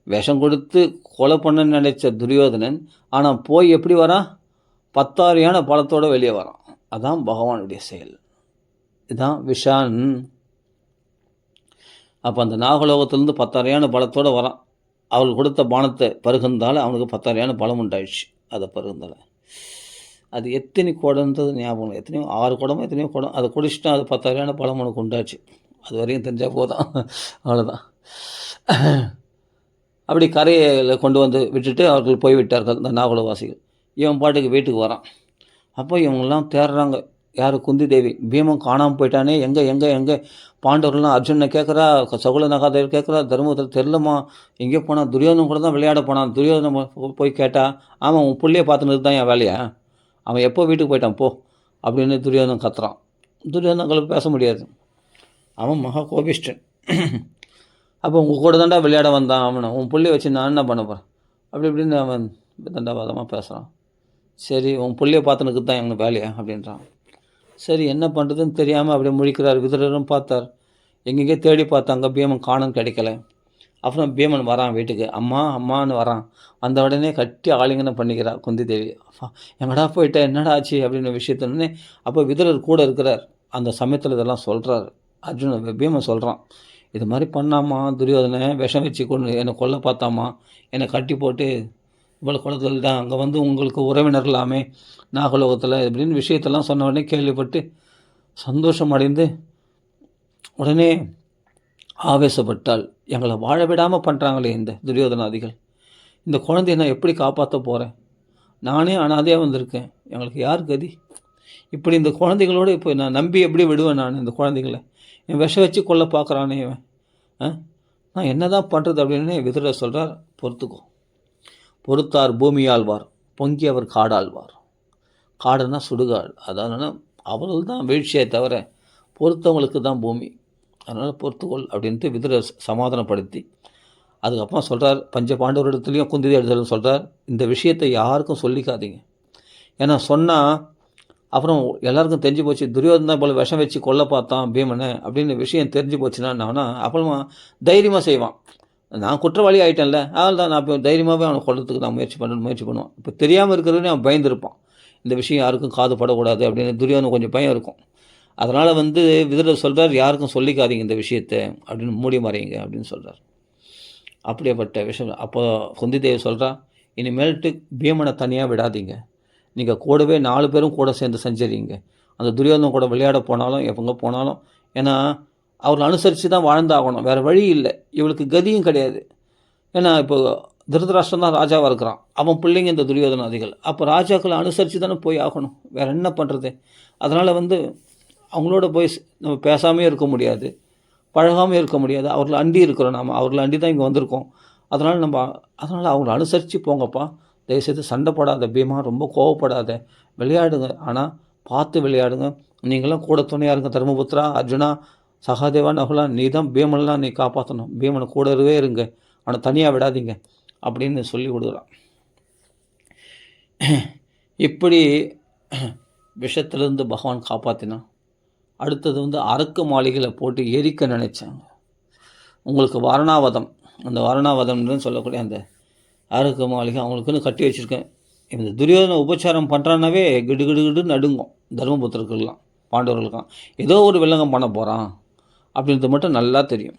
விஷம் கொடுத்து கொலை பண்ண நினைச்ச துரியோதனன் ஆனால் போய் எப்படி வரான், 10,000 யானை பலத்தோடு வெளியே வரான். அதான் பகவானுடைய செயல். இதுதான் விஷான். அப்போ அந்த நாகலோகத்திலேருந்து 10,000 யானை பலத்தோடு வரான். அவள் கொடுத்த பானத்தை பருகுந்தால் அவனுக்கு 10,000 யானை பலம் உண்டாயிடுச்சு. அதை பருகுந்தால் அது எத்தனை குடம்ன்றது ஞாபகம், எத்தனையோ 6 குடமோ எத்தனையோ குடம், அதை குடிச்சிட்டா அது 10,000 யானை பலம் உனக்கு உண்டாச்சு. அது வரையும் தெரிஞ்சால் போதான், அவ்வளோதான். அப்படி கரையில் கொண்டு வந்து விட்டுட்டு அவர்கள் போய்விட்டார்கள் இந்த நாகலோகவாசிகள். இவன் பாட்டுக்கு வீட்டுக்கு வரான். அப்போ இவங்கெல்லாம் தேடுறாங்க, யார், குந்தி தேவி. பீமன் காணாமல் போயிட்டானே, எங்கே பாண்டவர்கள்லாம் அர்ஜுனை கேட்குறா, சகுல நகாதேவர் கேட்குறா, தர்மபுத்திரர் தெரிலமா, எங்கேயோ போனான், துரியோதனன் கூட தான் விளையாட போனான். துரியோதனை போய் கேட்டால், ஆமாம் உன் பிள்ளையை பார்த்துன்னு தான் என் வேலையா, அவன் எப்போ வீட்டுக்கு போயிட்டான் போ அப்படின்னு துரியோதனன் கத்துறான். துரியோதனங்களுக்கு பேச முடியாது, அவன் மகா கோபிஷ்டன். அப்போ உங்கள் கூட தாண்டா விளையாட வந்தான், அவனை உன் பிள்ளைய வச்சு நான் என்ன பண்ண போகிறேன் அப்படி இப்படின்னு அவன் தண்டாவாதமாக பேசுகிறான். சரி உன் பிள்ளைய பார்த்துனுக்கு தான் எங்கள் வேலையா அப்படின்றான். சரி என்ன பண்ணுறதுன்னு தெரியாமல் அப்படியே முழிக்கிறார். விதுரரும் பார்த்தார். எங்கெங்கே தேடி பார்த்தாங்க, பீமன் காணோம், கிடைக்கல. அப்புறம் பீமன் வரான் வீட்டுக்கு. அம்மா அம்மான்னு வரான். வந்த உடனே கட்டி ஆலிங்கனம் பண்ணிக்கிறா குந்தி தேவி. எங்கடா போயிட்ட, என்னடா ஆச்சு அப்படின்னு விஷயத்தோடனே அப்போ விதுரர் கூட இருக்கிறார். அந்த சமயத்தில் இதெல்லாம் சொல்கிறார். பீமன் சொல்கிறான், இது மாதிரி பண்ணாமா துரியோதனை, விஷம் வச்சு கொண்டு என்னை கொல்ல பார்த்தாமா, என்னை கட்டி போட்டு இவ்வளோ குளத்தில் தான் அங்கே வந்து உங்களுக்கு உறவினர் இல்லாமே நாகலோகத்தில் இப்படின்னு விஷயத்தெல்லாம் சொன்ன உடனே கேள்விப்பட்டு சந்தோஷம் அடைந்து உடனே ஆவேசப்பட்டால், எங்களை வாழ விடாமல் பண்ணுறாங்களே இந்த துரியோதனாதிகள், இந்த குழந்தைய நான் எப்படி காப்பாற்ற போகிறேன், நானே அனாதையாக வந்திருக்கேன், எங்களுக்கு யார் கதி, இப்படி இந்த குழந்தைகளோடு இப்போ நான் நம்பி எப்படி விடுவேன் நான் இந்த குழந்தைகளை, என் விஷம் வச்சு கொல்ல பார்க்குறானே இவன், நான் என்ன தான் பண்ணுறது அப்படின்னு விதுரர் சொல்கிறார். பொறுத்துக்கோ, பொறுத்தார் பூமி ஆழ்வார், பொங்கியவர் காடாழ்வார். காடுன்னா சுடுகாடு, அதாவது அவர்கள் தான் வீழ்ச்சியை தவிர பொறுத்தவங்களுக்கு தான் பூமி, அதனால் பொறுத்துக்கொள் அப்படின்ட்டு விதுரர் சமாதானப்படுத்தி அதுக்கப்புறம் சொல்கிறார். பஞ்ச பாண்டவரிடத்துலையும் குந்தி எடுத்துன்னு சொல்கிறார், இந்த விஷயத்தை யாருக்கும் சொல்லிக்காதீங்க, ஏன்னா சொன்னால் அப்புறம் எல்லாருக்கும் தெரிஞ்சு போச்சு, துரியோதனா போல் விஷம் வச்சு கொல்ல பார்த்தான் பீமனை அப்படின்னு விஷயம் தெரிஞ்சு போச்சுன்னா நானா அப்புறமா தைரியமாக செய்வான். நான் குற்றவாளி ஆகிட்டேன்ல, அதனால தான் நான் இப்போ தைரியமாகவே அவனை கொல்றதுக்கு நான் முயற்சி பண்ணுவான். இப்போ தெரியாமல் இருக்கிறவனே அவன் பயந்துருப்பான், இந்த விஷயம் யாருக்கும் காது படக்கூடாது அப்படின்னு துரியோதனை கொஞ்சம் பயம் இருக்கும். அதனால் விதுரர் சொல்கிறார், யாருக்கும் சொல்லிக்காதீங்க இந்த விஷயத்தை அப்படின்னு, மூடி மறையுங்க அப்படின்னு சொல்கிறார். அப்படியேப்பட்ட விஷயம். அப்போ குந்தி தேவி சொல்கிறா, இனிமேல்ட்டு பீமனை தனியாக விடாதீங்க, நீங்கள் கூடவே 4 பேரும் கூட சேர்ந்து செஞ்சுறீங்க. அந்த துரியோதனை கூட விளையாட போனாலும் எப்போ போனாலும், ஏன்னா அவரை அனுசரித்து தான் வாழ்ந்தாகணும், வேறு வழி இல்லை, இவளுக்கு கதியும் கிடையாது. ஏன்னா இப்போ திருதராஷ்டிரம் தான் ராஜாவாக இருக்கிறான், அவன் பிள்ளைங்க இந்த துரியோதனாதிகள், அப்போ ராஜாக்களை அனுசரித்து தானே போய் ஆகணும், வேறு என்ன பண்ணுறது. அதனால் அவங்களோட போய் நம்ம பேசாமே இருக்க முடியாது, பழகாமல் இருக்க முடியாது, அவர்களை அண்டி இருக்கிறோம், நாம் அவர்களை அண்டி தான் இங்கே வந்திருக்கோம். அதனால் அவங்கள அனுசரித்து போங்கப்பா, தயவுசெய்து சண்டை போடாத பீமா, ரொம்ப கோவப்படாத, விளையாடுங்க, ஆனால் பார்த்து விளையாடுங்க, நீங்களாம் கூட துணையாக இருங்க, தர்மபுத்திரா, அர்ஜுனா, சகாதேவா, நகுலா, நீ தான் பீமன்லாம் நீ காப்பாற்றணும், பீமனை கூடவே இருங்க, அவனை தனியாக விடாதீங்க அப்படின்னு சொல்லி கொடுக்குறான். இப்படி விஷத்திலிருந்து பகவான் காப்பாற்றினான். அடுத்தது அரக்கு மாளிகையில் போட்டு எரிக்க நினைச்சாங்க. உங்களுக்கு வாரணாவதம், அந்த வாரணாவதம்னு சொல்லக்கூடிய அந்த அரக்கு மாளிகை அவங்களுக்குன்னு கட்டி வச்சுருக்கேன். இந்த துரியோதனை உபச்சாரம் பண்ணுறான்னாவே கிடுகிடுன்னு நடுங்கும் தர்மபுத்திரர்கள்லாம், பாண்டவர்களுக்கும் ஏதோ ஒரு வில்லங்கம் பண்ண போகிறான் அப்படின்றது மட்டும் நல்லா தெரியும்.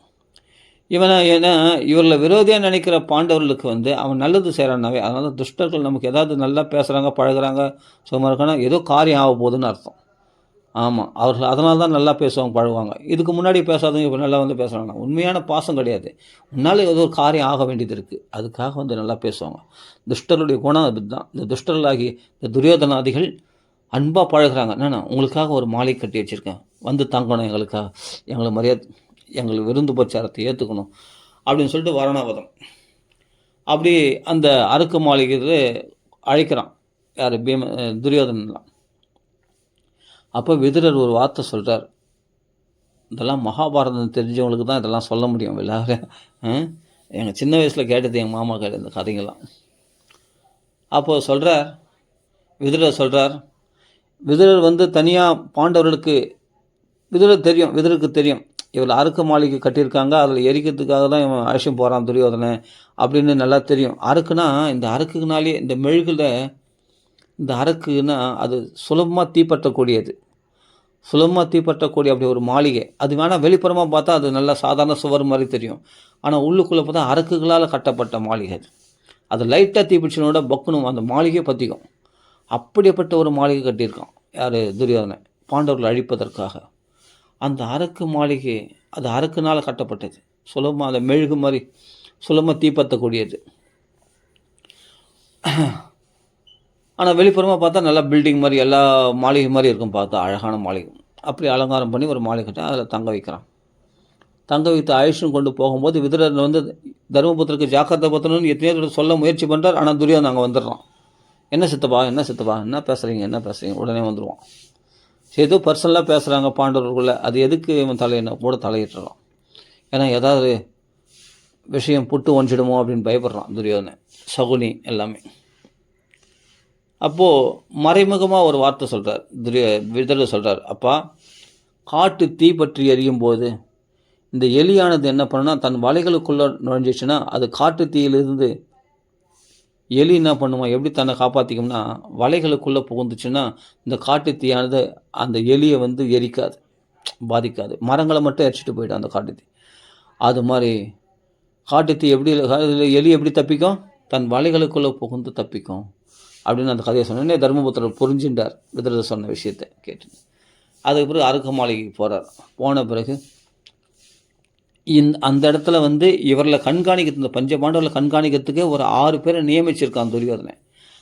ஏன்னா இவரில் விரோதியாக நினைக்கிற பாண்டவர்களுக்கு அவன் நல்லது செய்கிறான்னாவே, அதனால துஷ்டர்கள் நமக்கு ஏதாவது நல்லா பேசுகிறாங்க, பழகுறாங்க, சும்மா இருக்கானா ஏதோ காரியம் ஆக போகுதுன்னு அர்த்தம். ஆமாம், அவர்கள் அதனால தான் நல்லா பேசுவாங்க, பழகுவாங்க. இதுக்கு முன்னாடி பேசாதவங்க இப்போ நல்லா பேசுகிறாங்க, உண்மையான பாசம் கிடையாது, முன்னால் ஏதோ ஒரு காரியம் ஆக வேண்டியது இருக்குது, அதுக்காக நல்லா பேசுவாங்க. துஷ்டருடைய குணம் அதுதான். இந்த துஷ்டர்களாகி இந்த துரியோதனாதிகள் அன்பாக பழகுறாங்க. என்னென்னா உங்களுக்காக ஒரு மாலை கட்டி வச்சுருக்கேன், தங்கணும், எங்களுக்காக எங்களை மரியாதை, எங்களுக்கு விருந்து உபச்சாரத்தை ஏற்றுக்கணும் அப்படின்னு சொல்லிட்டு வாரணாவதம் அப்படி அந்த அரக்கு மாளிகையில் அழைக்கிறான். யார்? துரியோதனலாம். அப்போ விதுரர் ஒரு வார்த்தை சொல்கிறார், இதெல்லாம் மகாபாரதம் தெரிஞ்சவங்களுக்கு தான் இதெல்லாம் சொல்ல முடியும், எல்லாரும் எங்கள் சின்ன வயசில் கேட்டது, எங்கள் மாமா கேட்ட இந்த கதைங்கள்லாம். அப்போது சொல்கிறார், விதுரர் தனியாக பாண்டவர்களுக்கு விதுருக்கு தெரியும் இவள் அரக்கு மாளிகை கட்டியிருக்காங்க, அதில் எரிக்கிறதுக்காக தான் இவன் அழைச்சிட்டு போகிறான் துரியோதனை அப்படின்னு நல்லா தெரியும். அரக்குனா இந்த அரக்குனாலே இந்த மெழுகில் இந்த அரக்குன்னா அது சுலபமாக தீப்பற்றக்கூடியது, அப்படி ஒரு மாளிகை. அது வேணால் வெளிப்புறமாக பார்த்தா அது நல்லா சாதாரண சுவர் மாதிரி தெரியும், ஆனால் உள்ளுக்குள்ளே பார்த்தா அரக்குகளால் கட்டப்பட்ட மாளிகை. அது லைட்டாக தீப்பிடிச்சனோட பக்குனும் அந்த மாளிகையை பற்றிக்கும். அப்படிப்பட்ட ஒரு மாளிகை கட்டியிருக்கான் யார்? துரியோதனை, பாண்டவர்கள் அழிப்பதற்காக. அந்த அரக்கு மாளிகை அது அரக்குனால் கட்டப்பட்டது, சுலபமாக அந்த மெழுகு மாதிரி சுலபமாக தீப்பற்றக்கூடியது. ஆனால் வெளிப்புறமாக பார்த்தா நல்லா பில்டிங் மாதிரி எல்லா மாளிகை மாதிரி இருக்கும், பார்த்தா அழகான மாளிகை. அப்படி அலங்காரம் பண்ணி ஒரு மாளிகை கட்டி அதில் தங்க வைக்கிறான். தங்க வைத்து ஆயுஷன் கொண்டு போகும்போது விதுரர் தர்மபுத்திரருக்கு ஜாக்கிரதை பற்றணும்னு எத்தனையோ சொல்ல முயற்சி பண்ணுறார். ஆனால் துரியோதனன் அங்கே வந்துடுறான். என்ன சித்தப்பா என்ன பேசுகிறீங்க, உடனே வந்துடுவான். ஏதோ பர்சனலாக பேசுகிறாங்க பாண்டவர்களுக்குள்ளே, அது எதுக்கு இவன் கூட தலையிட்டுறான், ஏன்னா ஏதாவது விஷயம் புட்டு ஒன்றிடுமோ அப்படின்னு பயப்படுறான் துரியோதனன், சகுனி எல்லாமே. அப்போது மறைமுகமாக ஒரு வார்த்தை சொல்கிறார், விதுரர் சொல்கிறார், அப்பா காட்டு தீ பற்றி எரியும் போது இந்த எலியானது என்ன பண்ணுன்னா தன் வலைகளுக்குள்ளே நுழைஞ்சிச்சுன்னா அது காட்டு தீயிலிருந்து எலி என்ன பண்ணுமா, எப்படி தன்னை காப்பாற்றிக்கும்னா வலைகளுக்குள்ளே புகுந்துச்சுன்னா இந்த காட்டு தீயானது அந்த எலியை வந்து எரிக்காது, பாதிக்காது, மரங்களை மட்டும் எரிச்சிட்டு போயிடும் அந்த காட்டு தீ. அது மாதிரி காட்டு தீ எப்படி எலி எப்படி தப்பிக்கும், தன் வலைகளுக்குள்ளே புகுந்து தப்பிக்கும் அப்படின்னு அந்த கதையை சொன்னோடனே தர்மபுத்திரர் புரிஞ்சுட்டார் விதுரர் சொன்ன விஷயத்தை கேட்டு. அதுக்கு பிறகு அருக்க மாளிகைக்கு போகிறார். போன பிறகு அந்த இடத்துல வந்து இவர்களை கண்காணிக்கிறது, இந்த பஞ்சபாண்டவர்களை கண்காணிக்கிறதுக்கே ஒரு 6 பேரை நியமிச்சிருக்கான் துரியோதனை.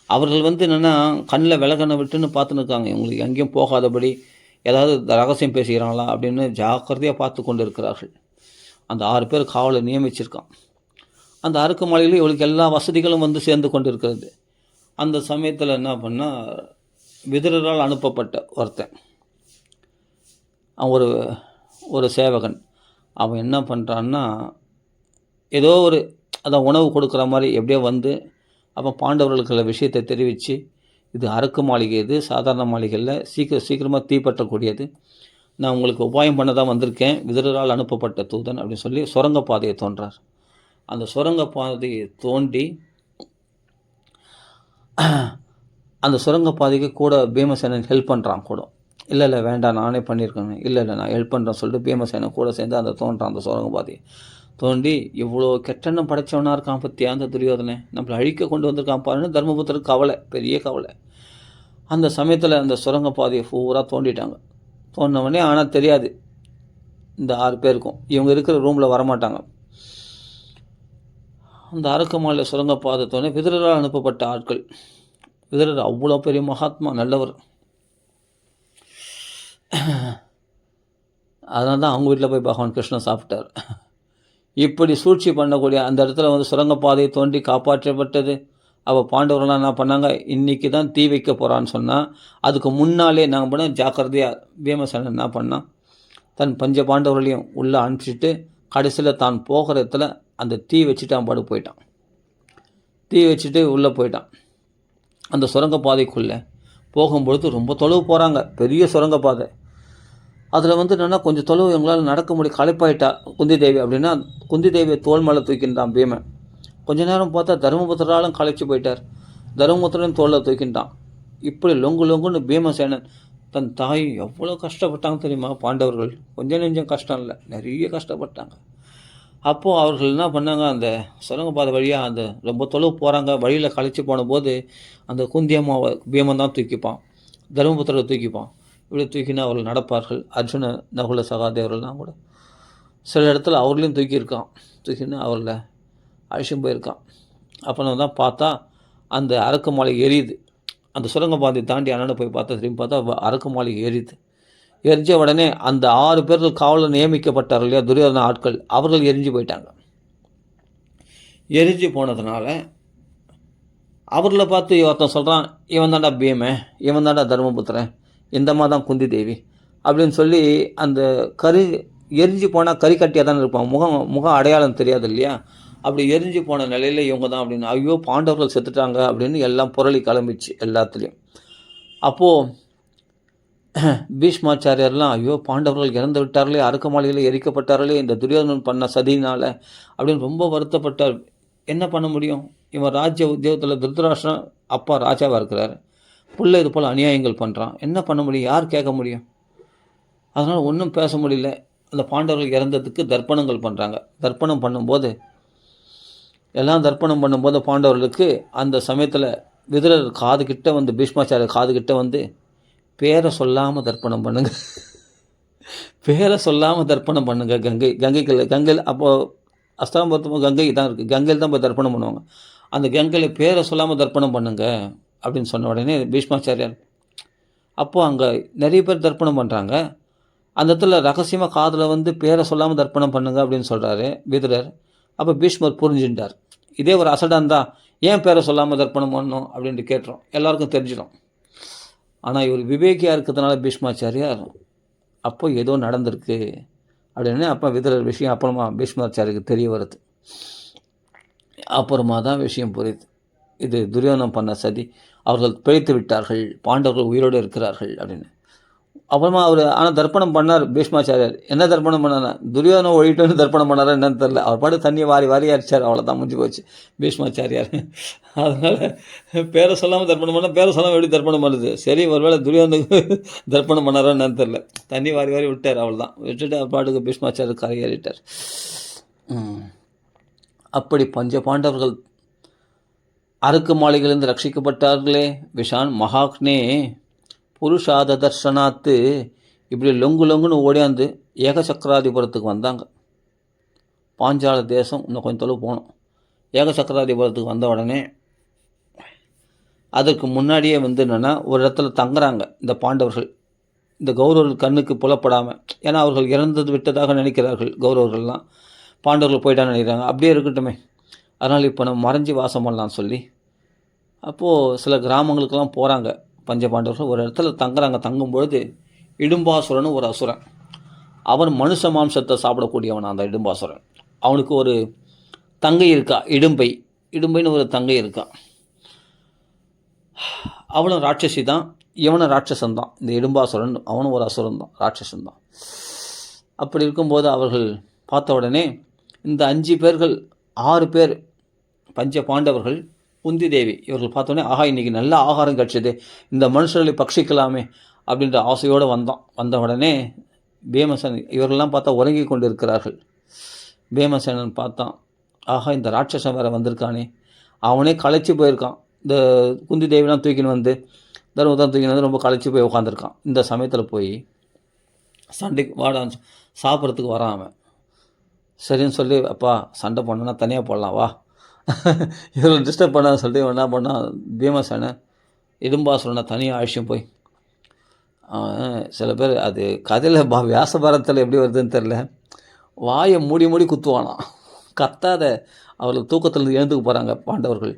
அவர்கள் வந்து என்னென்னா கண்ணில் விலகனை விட்டுன்னு பார்த்துன்னு இருக்காங்க, இவங்களுக்கு எங்கேயும் போகாதபடி ஏதாவது ரகசியம் பேசுகிறாங்களா அப்படின்னு ஜாக்கிரதையாக பார்த்து கொண்டு இருக்கிறார்கள். அந்த 6 பேர் காவலை நியமிச்சிருக்கான். அந்த அருக்க மாளிகையில் இவளுக்கு எல்லா வசதிகளும் வந்து சேர்ந்து கொண்டு இருக்கிறது. அந்த சமயத்தில் என்ன பண்ணால் விதுரரால் அனுப்பப்பட்ட ஒருத்தன், அவன் ஒரு சேவகன், அவன் என்ன பண்ணுறான்னா ஏதோ அதான் உணவு கொடுக்குற மாதிரி எப்படியோ வந்து அப்போ பாண்டவர்களுக்குள்ள விஷயத்தை தெரிவித்து, இது அரக்கு மாளிகை, இது சாதாரண மாளிகையில் சீக்கிரமாக தீப்பற்றக்கூடியது, நான் உங்களுக்கு உபாயம் பண்ண தான் வந்திருக்கேன், விதுரரால் அனுப்பப்பட்ட தூதன் அப்படின்னு சொல்லி சுரங்கப்பாதையை தோன்றார். அந்த சுரங்கப்பாதையை தோண்டி அந்த சுரங்கப்பாதைக்கு கூட பீமசேனன் ஹெல்ப் பண்ணுறான் கூட. இல்லை வேண்டாம் நானே பண்ணியிருக்கேன், இல்லை நான் ஹெல்ப் பண்ணுறேன்னு சொல்லிட்டு பீமசேனன் கூட சேர்ந்து அந்த தோன்றான். அந்த சுரங்கப்பாதையை தோண்டி இவ்வளோ கெட்டெண்ணம் படைச்சவனாக இருக்கான் பற்றியா அந்த துரியோதனை, நம்மளை அழிக்க கொண்டு வந்திருக்கான் பாருன்னு தர்மபுத்திரருக்கு கவலை, பெரிய கவலை. அந்த சமயத்தில் அந்த சுரங்கப்பாதையை பூரா தோண்டிட்டாங்க. தோண்டினவொடனே ஆனால் தெரியாது இந்த 6 பேருக்கும், இவங்க இருக்கிற ரூமில் வரமாட்டாங்க. அந்த அரக்கமாலை சுரங்கப்பாதை தோணி விதுரரால் அனுப்பப்பட்ட ஆட்கள். விதுரர் அவ்வளோ பெரிய மகாத்மா, நல்லவர். அதனால தான் அவங்க வீட்டில் போய் பகவான் கிருஷ்ணன் சாப்பிட்டார். இப்படி சூழ்ச்சி பண்ணக்கூடிய அந்த இடத்துல வந்து சுரங்கப்பாதையை தோண்டி காப்பாற்றப்பட்டது. அவள் பாண்டவர்கள்லாம் என்ன பண்ணாங்க, இன்றைக்கி தான் தீ வைக்க போகிறான்னு சொன்னால் அதுக்கு முன்னாலே நாங்கள் பண்ண ஜாக்கிரதையாக பீமசேனன் என்ன பண்ணால் தன் பஞ்ச பாண்டவர்களையும் உள்ளே அனுப்பிச்சிட்டு கடைசியில் தான் போகிற இடத்துல அந்த தீ வச்சுட்டு பாடு போயிட்டான். தீ வச்சுட்டு உள்ளே போயிட்டான். அந்த சுரங்கப்பாதைக்குள்ளே போகும்பொழுது ரொம்ப தொலைவு போகிறாங்க, பெரிய சுரங்கப்பாதை. அதில் வந்து என்னென்னா கொஞ்சம் தொலைவு எங்களால் நடக்க முடியும், களைப்பாயிட்டா குந்தி தேவி. அப்படின்னா குந்தி தேவியை தோல் மேலே தூக்கின்றான் பீமன். கொஞ்ச நேரம் பார்த்தா தர்மபுத்திராலும் களைச்சி போயிட்டார், தர்மபுத்திரன் தோளில் தூக்கின்றான். இப்படி லொங்குன்னு பீமசேனன் தன் தாய் எவ்வளோ கஷ்டப்பட்டாங்க தெரியுமா பாண்டவர்கள், கொஞ்சம் நெஞ்சம் கஷ்டம் இல்லை, நிறைய கஷ்டப்பட்டாங்க. அப்போது அவர்கள் என்ன பண்ணாங்க, அந்த சுரங்கப்பாதை வழியாக அந்த ரொம்ப தொலைவு போகிறாங்க, வழியில் களைச்சி போன போது அந்த குந்தியம்மாவை பீமன் தான் தூக்கிப்பான், தர்மபுத்திரரை தூக்கிப்பான். இப்படி தூக்கினா அவர்கள் நடப்பார்கள். அர்ஜுன நகுல சகாதேவர்கள்லாம் கூட சில இடத்துல அவர்களையும் தூக்கின்னு அவர்களை அழிச்சும் போயிருக்கான். அப்புறம் தான் பார்த்தா அந்த அரக்கு மாளிகை எரியுது. அந்த சுரங்கப்பாதை தாண்டி அண்ணனை போய் பார்த்தா திரும்பி பார்த்தா அரக்கு மாளிகை எரியுது. எரிஞ்ச உடனே அந்த 6 பேர்கள் காவலில் நியமிக்கப்பட்டார்கள் இல்லையா துரியோதன ஆட்கள், அவர்கள் எரிஞ்சு போயிட்டாங்க. எரிஞ்சு போனதுனால அவர்களை பார்த்து ஒருத்தன் சொல்கிறான், இவன் தாண்டா பீமன், இவன் தாண்டா தர்மபுத்திரன், இந்த மாதிரி தான் குந்தி தேவி அப்படின்னு சொல்லி அந்த எரிஞ்சு போனால் கறி கட்டியாக தானே இருப்பான், முகம் அடையாளம் தெரியாது இல்லையா, அப்படி எரிஞ்சு போன நிலையில் இவங்க தான் அப்படின்னு, ஐயோ பாண்டவர்கள் செத்துட்டாங்க அப்படின்னு எல்லாம் புரளி கிளம்பிச்சு எல்லாத்துலேயும். அப்போது பீஷ்மாச்சாரியர்லாம் ஐயோ பாண்டவர்கள் இறந்து விட்டார்களே, அரக்க மாளிகையில் எரிக்கப்பட்டார்களே இந்த துரியோதனன் பண்ண சதினால் அப்படின்னு ரொம்ப வருத்தப்பட்டார். என்ன பண்ண முடியும், இவன் ராஜ்ய உத்தியோகத்தில் திருதராஷ்டிரன் அப்பா ராஜாவாக இருக்கிறார், புள்ள இது போல் அநியாயங்கள் பண்ணுறான், என்ன பண்ண முடியும், யார் கேட்க முடியும். அதனால் ஒன்றும் பேச முடியல. அந்த பாண்டவர்கள் இறந்ததுக்கு தர்ப்பணங்கள் பண்ணுறாங்க. தர்ப்பணம் பண்ணும்போது பாண்டவர்களுக்கு அந்த சமயத்தில் விதுரர் காதுகிட்ட வந்து பீஷ்மாச்சாரியர் காதுகிட்ட வந்து பேரை சொல்லாமல் தர்ப்பணம் பண்ணுங்க, பேரை சொல்லாமல் தர்ப்பணம் பண்ணுங்க, கங்கையில் அப்போது அஸ்தாம்பரத்தும் கங்கை தான் இருக்குது, கங்கையில் தான் போய் தர்ப்பணம் பண்ணுவாங்க, அந்த கங்கையில் பேரை சொல்லாமல் தர்ப்பணம் பண்ணுங்க அப்படின்னு சொன்ன உடனே பீஷ்மாச்சாரியார் அப்போது அங்கே நிறைய பேர் தர்ப்பணம் பண்ணுறாங்க. அந்த இடத்துல ரகசியமாக காதில் வந்து பேரை சொல்லாமல் தர்ப்பணம் பண்ணுங்க அப்படின்னு சொல்கிறாரு விதுரர். அப்போ பீஷ்மர் புரிஞ்சுட்டார், இதே ஒரு அசடாக தான் ஏன் பேரை சொல்லாமல் தர்ப்பணம் பண்ணணும் அப்படின்ட்டு கேட்டுரும், எல்லாருக்கும் தெரிஞ்சிடும். ஆனால் இவர் விவேகியாக இருக்கிறதுனால பீஷ்மாச்சாரியார் அப்போ ஏதோ நடந்திருக்கு அப்படின்னு அப்போ விதுரர் விஷயம் அப்புறமா பீஷ்மாச்சாரிக்கு தெரிய வருது. அப்புறமா தான் விஷயம் புரியுது. இது துரியோதனன் பண்ண சதி, அவர்கள் பிழைத்து விட்டார்கள், பாண்டவர்கள் உயிரோடு இருக்கிறார்கள் அப்படின்னு. அப்புறமா அவர் ஆனால் தர்ப்பணம் பண்ணார் பீஷ்மாச்சாரியார். என்ன தர்ப்பணம் பண்ணார்? துரியோதனை ஒழிட்டோன்னு தர்ப்பணம் பண்ணாரா என்னன்னு தெரில. அவர் பாட்டு தண்ணியை வாரி வாரி அடிச்சார், அவ்வளோதான் முடிஞ்சு போச்சு பீஷ்மாச்சாரியார். அதனால் பேரை சொல்லாமல் தர்ப்பணம் பண்ணால், பேரை சொல்லாமல் எப்படி தர்ப்பணம் பண்ணுது? சரி, ஒருவேளை துரியோதனுக்கு தர்ப்பணம் பண்ணாரா என்னன்னு தெரில. தண்ணி வாரி வாரி விட்டார், அவ்வளோதான். விட்டுட்டு அவர் பாட்டுக்கு பீஷ்மாச்சாரியர் கரையேறிட்டார். அப்படி பஞ்ச பாண்டவர்கள் அருக்கு மாளிகையிலிருந்து ரட்சிக்கப்பட்டார்களே. விஷான் மகாக்னே புருஷாத தர்ஷனாத்து இப்படி லொங்கு லொங்குன்னு ஓடியாந்து ஏகசக்கராதிபுரத்துக்கு வந்தாங்க. பாஞ்சால தேசம் இன்னும் கொஞ்சம் தொலைவு போனோம். ஏகசக்கராதிபுரத்துக்கு வந்த உடனே அதற்கு முன்னாடியே என்னென்னா ஒரு இடத்துல தங்குறாங்க இந்த பாண்டவர்கள். இந்த கௌரவர்கள் கண்ணுக்கு புலப்படாமல், ஏன்னா அவர்கள் இறந்தது விட்டதாக நினைக்கிறார்கள் கௌரவர்கள்லாம். பாண்டவர்கள் போயிட்டான்னு நினைக்கிறாங்க. அப்படியே இருக்கட்டுமே, அதனால் இப்போ நம்ம மறைஞ்சி வாசம் பண்ணலான்னு சொல்லி அப்போது சில கிராமங்களுக்கெல்லாம் போகிறாங்க பஞ்ச பாண்டவர்கள். ஒரு இடத்துல தங்குறாங்க. தங்கும்பொழுது இடும்பாசுரன் ஒரு அசுரன், அவன் மனுஷ மாம்சத்தை சாப்பிடக்கூடியவன். அந்த இடும்பாசுரன், அவனுக்கு ஒரு தங்கை இருக்கா, இடும்பைன்னு ஒரு தங்கை இருக்கா. அவனும் ராட்சசி தான், இவனும் ராட்சசன் தான். இந்த இடும்பாசுரன் அவனும் ஒரு அசுரன் தான், ராட்சசன் தான். அப்படி இருக்கும்போது அவர்கள் பார்த்த உடனே இந்த 5 பேர்கள் 6 பேர் பஞ்ச பாண்டவர்கள், குந்தி தேவி, இவர்கள் பார்த்தோன்னே ஆஹா இன்றைக்கி நல்ல ஆகாரம் கிடச்சிது, இந்த மனுஷர்களை பட்சிக்கலாமே அப்படின்ற ஆசையோடு வந்த உடனே பீமசேன் இவர்கள்லாம் பார்த்தா உறங்கி கொண்டு இருக்கிறார்கள். பீமசேனன் பார்த்தான், ஆஹா இந்த ராட்சசன் வேறு வந்திருக்கானே, அவனே களைச்சி போயிருக்கான். இந்த குந்தி தேவிலாம் தூக்கின்னு வந்து தர்மதான் தூக்கின்னு வந்து ரொம்ப களைச்சி போய் உட்காந்துருக்கான். இந்த சமயத்தில் போய் சண்டைக்கு வாடான்னு சாப்பிட்றதுக்கு வரான் அவன். சரின்னு சொல்லி, அப்பா சண்டை பண்ணனா தனியாக போடலாம் வா, இவர்கள் டிஸ்டர்ப் பண்ணான்னு சொல்லிட்டு என்ன பண்ணால் பீமசேனை இடும்பாசுரனை தனியாக அழிச்சும் போய், சில பேர் அது கதையில் வியாசபாரத்தில் எப்படி வருதுன்னு தெரில, வாயை மூடி மூடி குத்துவானாம். கத்தாத அவர்கள் தூக்கத்தில் எழுந்துக்கு போகிறாங்க பாண்டவர்கள்.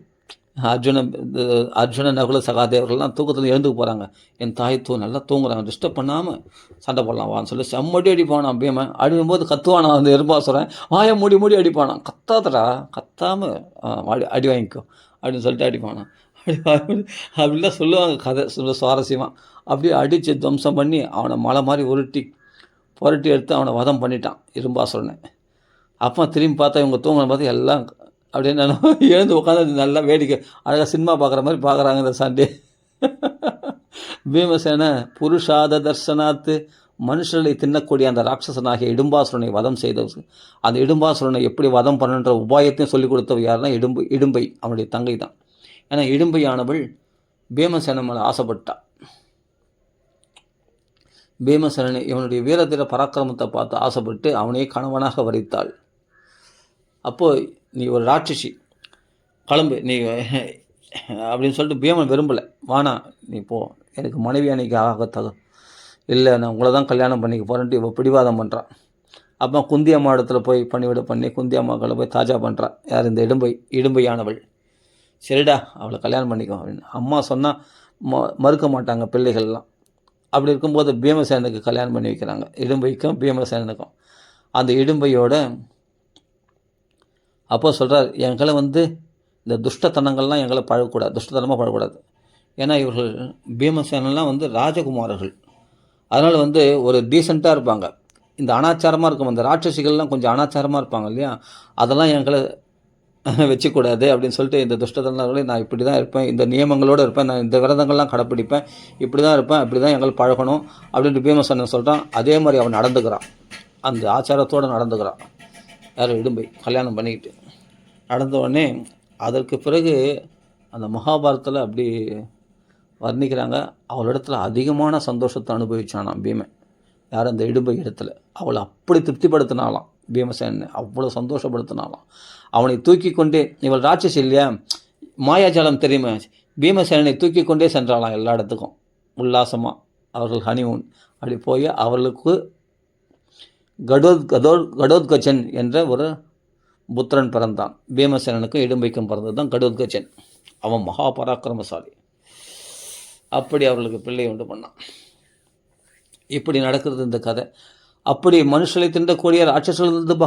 அர்ஜுனன் நகுல சகாதேவர்கள்லாம் தூக்கத்தில் எழுந்துக்கு போகிறாங்க. என் தாய் நல்லா தூங்குறாங்க, டிஸ்டர்ப் பண்ணாமல் சண்டை போடலாம் வான்னு சொல்லி செம்மடி அடிப்பானான் பீமன். அடிக்கும்போது கத்துவானா அந்த எறும்பாசுரன், வாயை மூடி மூடி அடிப்பானான். கத்தாதடா, கத்தாமல் அடி வாங்கிக்கோ அப்படின்னு சொல்லிட்டு அடிப்பானான். அப்படிலாம் சொல்லுவாங்க கதை சுவாரஸ்யமாக. அப்படியே அடித்து துவம்சம் பண்ணி அவனை மலை மாதிரி புரட்டி எடுத்து அவனை வதம் பண்ணிட்டான் இரும்பாசுரனை. அப்போ திரும்பி பார்த்தா இவங்க தூங்கின பார்த்து எல்லாம் அப்படியே நான் எழுந்து உட்காந்து நல்லா வேடிக்கை அழகாக சினிமா பார்க்குற மாதிரி பார்க்குறாங்க இந்த சண்டே. பீமசேன புருஷாத தர்சனாத்து மனுஷர்களை தின்னக்கூடிய அந்த ராட்சசனாகிய இடும்பாசுரனை வதம் செய்தவர். அந்த இடும்பாசுரனை எப்படி வதம் பண்ணுன்ற உபாயத்தையும் சொல்லிக் கொடுத்தவர் யாருன்னா இடும்பை அவனுடைய தங்கை தான். ஏன்னா இடும்பையானவள் பீமசேனன் மேலே ஆசைப்பட்டா. பீமசேனனை இவனுடைய வீரதீர பராக்கிரமத்தை பார்த்து ஆசைப்பட்டு அவனையே கணவனாக வரித்தாள். அப்போது நீ ஒரு ராட்சசி, கிளம்பு நீ அப்படின்னு சொல்லிட்டு பீமன் விரும்பலை. வானா நீ போ, எனக்கு மனைவி அன்னைக்கு ஆகத்தக இல்லை, நான் உங்களை தான் கல்யாணம் பண்ணிக்க போகிறேன்ட்டு இவள் பிடிவாதம் பண்ணுறான். அப்போ குந்தி அம்மா இடத்துல போய் பண்ணி குந்தி அம்மாக்களை போய் தாஜா பண்ணுறான். யார்? இந்த இடும்பையானவள். சரிடா அவளை கல்யாணம் பண்ணிக்கோ அப்படின்னு அம்மா சொன்னால் மறுக்க மாட்டாங்க பிள்ளைகள்லாம். அப்படி இருக்கும்போது பீமசேனுக்கு கல்யாணம் பண்ணி வைக்கிறாங்க, இடும்பைக்கும் பீமசேனுக்கும். அந்த இடும்பையோட அப்போ சொல்கிறார், எங்களை இந்த துஷ்டத்தனங்கள்லாம் எங்களை துஷ்டத்தனமாக பழகக்கூடாது. ஏன்னா இவர்கள் பீமசேனெல்லாம் ராஜகுமாரர்கள், அதனால் ஒரு டீசெண்டாக இருப்பாங்க. இந்த அனாச்சாரமாக இருக்கும் அந்த ராட்சசிகள்லாம் கொஞ்சம் அனாச்சாரமாக இருப்பாங்க இல்லையா, அதெல்லாம் எங்களை வச்சுக்கூடாது அப்படின்னு சொல்லிட்டு இந்த துஷ்டத்தனங்களே நான் இப்படி தான் இருப்பேன், இந்த நியமங்களோடு இருப்பேன், நான் இந்த விரதங்கள்லாம் கடைப்பிடிப்பேன், இப்படி தான் இருப்பேன், அப்படி தான் எங்களை பழகணும் அப்படின்ட்டு பீமசேனன் சொல்கிறான். அதே மாதிரி அவன் நடந்துக்கிறான், அந்த ஆச்சாரத்தோடு நடந்துக்கிறான். யார்? இடும்பை கல்யாணம் பண்ணிக்கிட்டு நடந்த உடனே அதற்கு பிறகு அந்த மகாபாரதத்தில் அப்படி வர்ணிக்கிறாங்க, அவளிடத்துல அதிகமான சந்தோஷத்தை அனுபவிச்சானாம் பீமன். யார்? அந்த இடும்பை இடத்துல அவளை அப்படி திருப்திப்படுத்தினாலாம் பீமசேனனை, அவ்வளோ சந்தோஷப்படுத்தினாலாம். அவனை தூக்கி கொண்டே, இவள் ராட்சசி இல்லையா, மாயாஜாலம் தெரியுமா, பீமசேனனை தூக்கி கொண்டே சென்றாலாம் எல்லா இடத்துக்கும் உல்லாசமாக. அவர்கள் ஹனிமூன் அப்படி போய் அவர்களுக்கு கடோத்கஜன் என்ற ஒரு புத்திரன் பிறந்தான். பீமசேனனுக்கும் இடும்பைக்கும் பிறந்தது தான் கடோத்கஜன். அவன் மகா பராக்கிரமசாலி. அப்படி அவர்களுக்கு பிள்ளை உண்டு பண்ணான். இப்படி நடக்கிறது இந்த கதை. அப்படி மனுஷனை தின்றக்கூடிய ராட்சசர்களிலிருந்து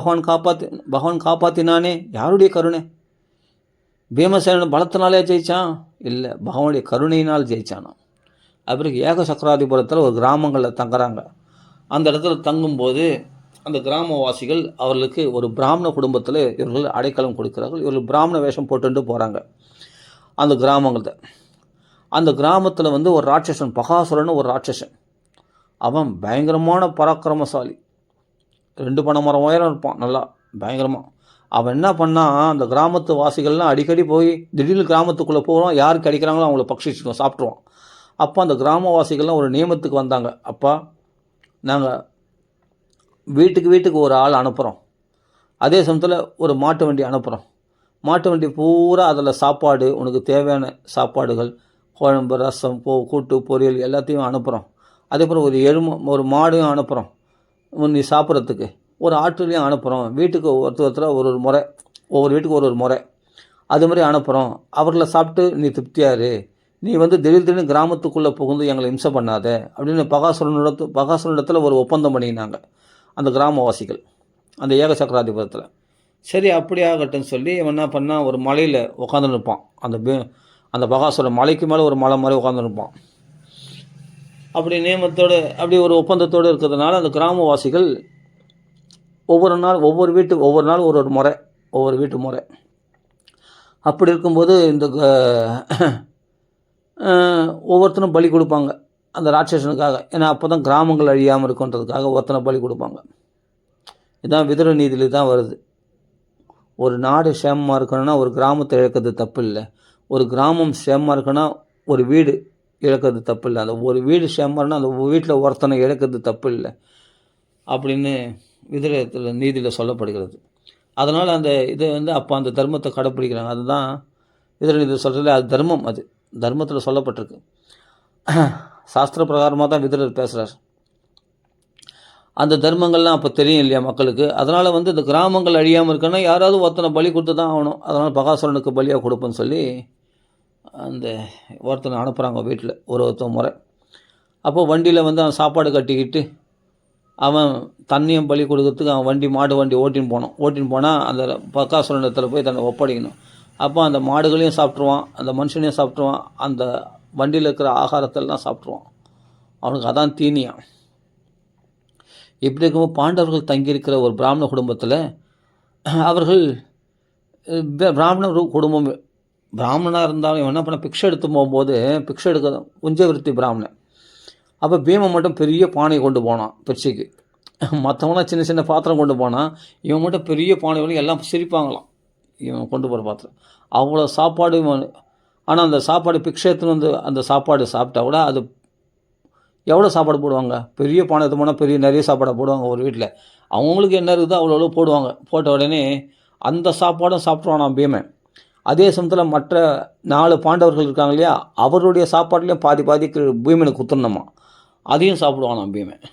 பகவான் காப்பாற்றினானே. யாருடைய கருணை? பீமசேனன் பலத்தினாலே ஜெயித்தான்? இல்லை, பகவானுடைய கருணையினால் ஜெயித்தானான். அப்புறம் ஏக சக்கராதிபுரத்தில் ஒரு கிராமங்களில் தங்குறாங்க. அந்த இடத்துல தங்கும்போது அந்த கிராமவாசிகள் அவர்களுக்கு ஒரு பிராமண குடும்பத்தில் இவர்கள் அடைக்கலம் கொடுக்கிறார்கள். இவர்கள் பிராமண வேஷம் போட்டுட்டு போகிறாங்க அந்த கிராமங்களில். அந்த கிராமத்தில் வந்து ஒரு ராட்சசன், பகாசுரன் ஒரு ராட்சசன். அவன் பயங்கரமான பராக்கிரமசாலி, 2 பனை மரம் உயரம் இருப்பான், நல்லா பயங்கரமாக. அவன் என்ன பண்ணால், அந்த கிராமத்து வாசிகள்லாம் அடிக்கடி போய் திடீர்னு கிராமத்துக்குள்ளே போகிறோம், யாருக்கு அடிக்கிறாங்களோ அவங்கள பட்சிச்சுடுவோம், சாப்பிட்ருவான். அப்போ அந்த கிராமவாசிகள்லாம் ஒரு நியமத்துக்கு வந்தாங்க. அப்பா, நாங்கள் வீட்டுக்கு ஒரு ஆள் அனுப்புகிறோம், அதே சமயத்தில் ஒரு மாட்டு வண்டி அனுப்புகிறோம். மாட்டு வண்டி பூரா அதில் சாப்பாடு, உனக்கு தேவையான சாப்பாடுகள், குழம்பு, ரசம், கூட்டு, பொரியல் எல்லாத்தையும் அனுப்புகிறோம். அதே போல் ஒரு மாடையும் அனுப்புகிறோம் நீ சாப்பிட்றதுக்கு. ஒரு ஆட்டுலையும் அனுப்புகிறோம். வீட்டுக்கு ஒருத்தர் ஒரு முறை, ஒவ்வொரு வீட்டுக்கு ஒரு முறை அது மாதிரி அனுப்புகிறோம். அவர்களை சாப்பிட்டு நீ திருப்தியாரு, நீ வந்து திடீர்னு கிராமத்துக்குள்ளே புகுந்து எங்களை இம்சை பண்ணாத அப்படின்னு பகாசுரனிடத்தில் ஒரு ஒப்பந்தம் பண்ணினாங்க அந்த கிராமவாசிகள் அந்த ஏக சக்கராதிபுரத்தில். சரி, அப்படியாகட்டும்னு சொல்லி இவன் என்ன பண்ணால், ஒரு மலையில் உட்காந்து நிற்பான். அந்த பகாசுரன் மலைக்கு மேலே ஒரு மலை மாதிரி உட்காந்து நிற்பான். அப்படி நியமத்தோடு, அப்படி ஒரு ஒப்பந்தத்தோடு இருக்கிறதுனால அந்த கிராமவாசிகள் ஒவ்வொரு நாள் ஒரு முறை, ஒவ்வொரு வீட்டு முறை. அப்படி இருக்கும்போது இந்த ஒவ்வொருத்தரும் பலி கொடுப்பாங்க அந்த ராட்சசனுக்காக. ஏன்னா அப்போ தான் கிராமங்கள் அழியாமல் இருக்குன்றதுக்காக ஒருத்தனை பலி கொடுப்பாங்க. இதுதான் விதுர நீதியில் தான் வருது. ஒரு நாடு சேமமாக இருக்கணும்னா ஒரு கிராமத்தை இழக்கிறது தப்பு இல்லை, ஒரு கிராமம் சேமமாக இருக்கணும்னா ஒரு வீடு இழக்கிறது தப்பு இல்லை, அந்த ஒரு வீடு சேமம்னா அந்த வீட்டில் ஒருத்தனை இழக்கிறது தப்பு இல்லை அப்படின்னு விதுர நீதியில் சொல்லப்படுகிறது. அதனால் அந்த இதை வந்து அப்போ அந்த தர்மத்தை கடைப்பிடிக்கிறாங்க. அதுதான் விதுர நீதி சொல்கிறது. அது தர்மம், அது தர்மத்தில் சொல்லப்பட்டிருக்கு. சாஸ்திர பிரகாரமாக தான் விதுரர் பேசுகிறார். அந்த தர்மங்கள்லாம் அப்போ தெரியும் இல்லையா மக்களுக்கு. அதனால் வந்து இந்த கிராமங்கள் அழியாமல் இருக்குன்னா யாராவது ஒருத்தனை பலி கொடுத்து தான் ஆகணும். அதனால் பகாசுரனுக்கு பலியாக கொடுப்பேன்னு சொல்லி அந்த ஒருத்தனை அனுப்புகிறாங்க வீட்டில் ஒருத்தர் முறை. அப்போது வண்டியில் வந்து அவன் சாப்பாடு கட்டிக்கிட்டு அவன் தண்ணியும் பலி கொடுக்கறதுக்கு அவன் மாடு வண்டி ஓட்டின்னு போனால் அந்த பகாசுரனிடத்தில் போய் தன்னை ஒப்படைக்கணும். அப்போ அந்த மாடுகளையும் சாப்பிட்ருவான், அந்த மனுஷனையும் சாப்பிட்ருவான், அந்த வண்டியில் இருக்கிற ஆகாரத்தெல்லாம் சாப்பிட்ருவான். அவனுக்கு அதான் தீனியான். இப்படி இருக்கும்போது பாண்டவர்கள் தங்கியிருக்கிற ஒரு பிராமண குடும்பத்தில் அவர்கள் பிராமண குடும்பம், பிராமணனாக இருந்தாலும் இவன் என்ன பண்ண, பிக்ஷை எடுத்து போகும்போது பிக்ஷை எடுக்க உஞ்சவிருத்தி பிராமணன். அப்போ பீமன் மட்டும் பெரிய பானை கொண்டு போனான் பிச்சைக்கு. மற்றவங்களாம் சின்ன சின்ன பாத்திரம் கொண்டு போனான், இவன் மட்டும் பெரிய பானை. எல்லாம் சிரிப்பாங்களாம் இவன் கொண்டு போகிற பாத்திரம். அவ்வளோ சாப்பாடு இவன். ஆனால் அந்த சாப்பாடு பிக்ஷை எடுத்துன்னு வந்து அந்த சாப்பாடு சாப்பிட்டா கூட அது எவ்வளோ சாப்பாடு போடுவாங்க, பெரிய பானை எடுத்து போனால் நிறைய சாப்பாடை போடுவாங்க ஒரு வீட்டில். அவங்களுக்கு என்ன இருக்குதோ அவ்வளோ போடுவாங்க. போட்ட உடனே அந்த சாப்பாடும் சாப்பிட்ருவான் பீமன். அதே சமயத்தில் மற்ற 4 பாண்டவர்கள் இருக்காங்க இல்லையா, அவருடைய சாப்பாட்லேயும் பாதி பீமனுக்கு குத்துணுமா, அதையும் சாப்பிடுவான் பீமன்.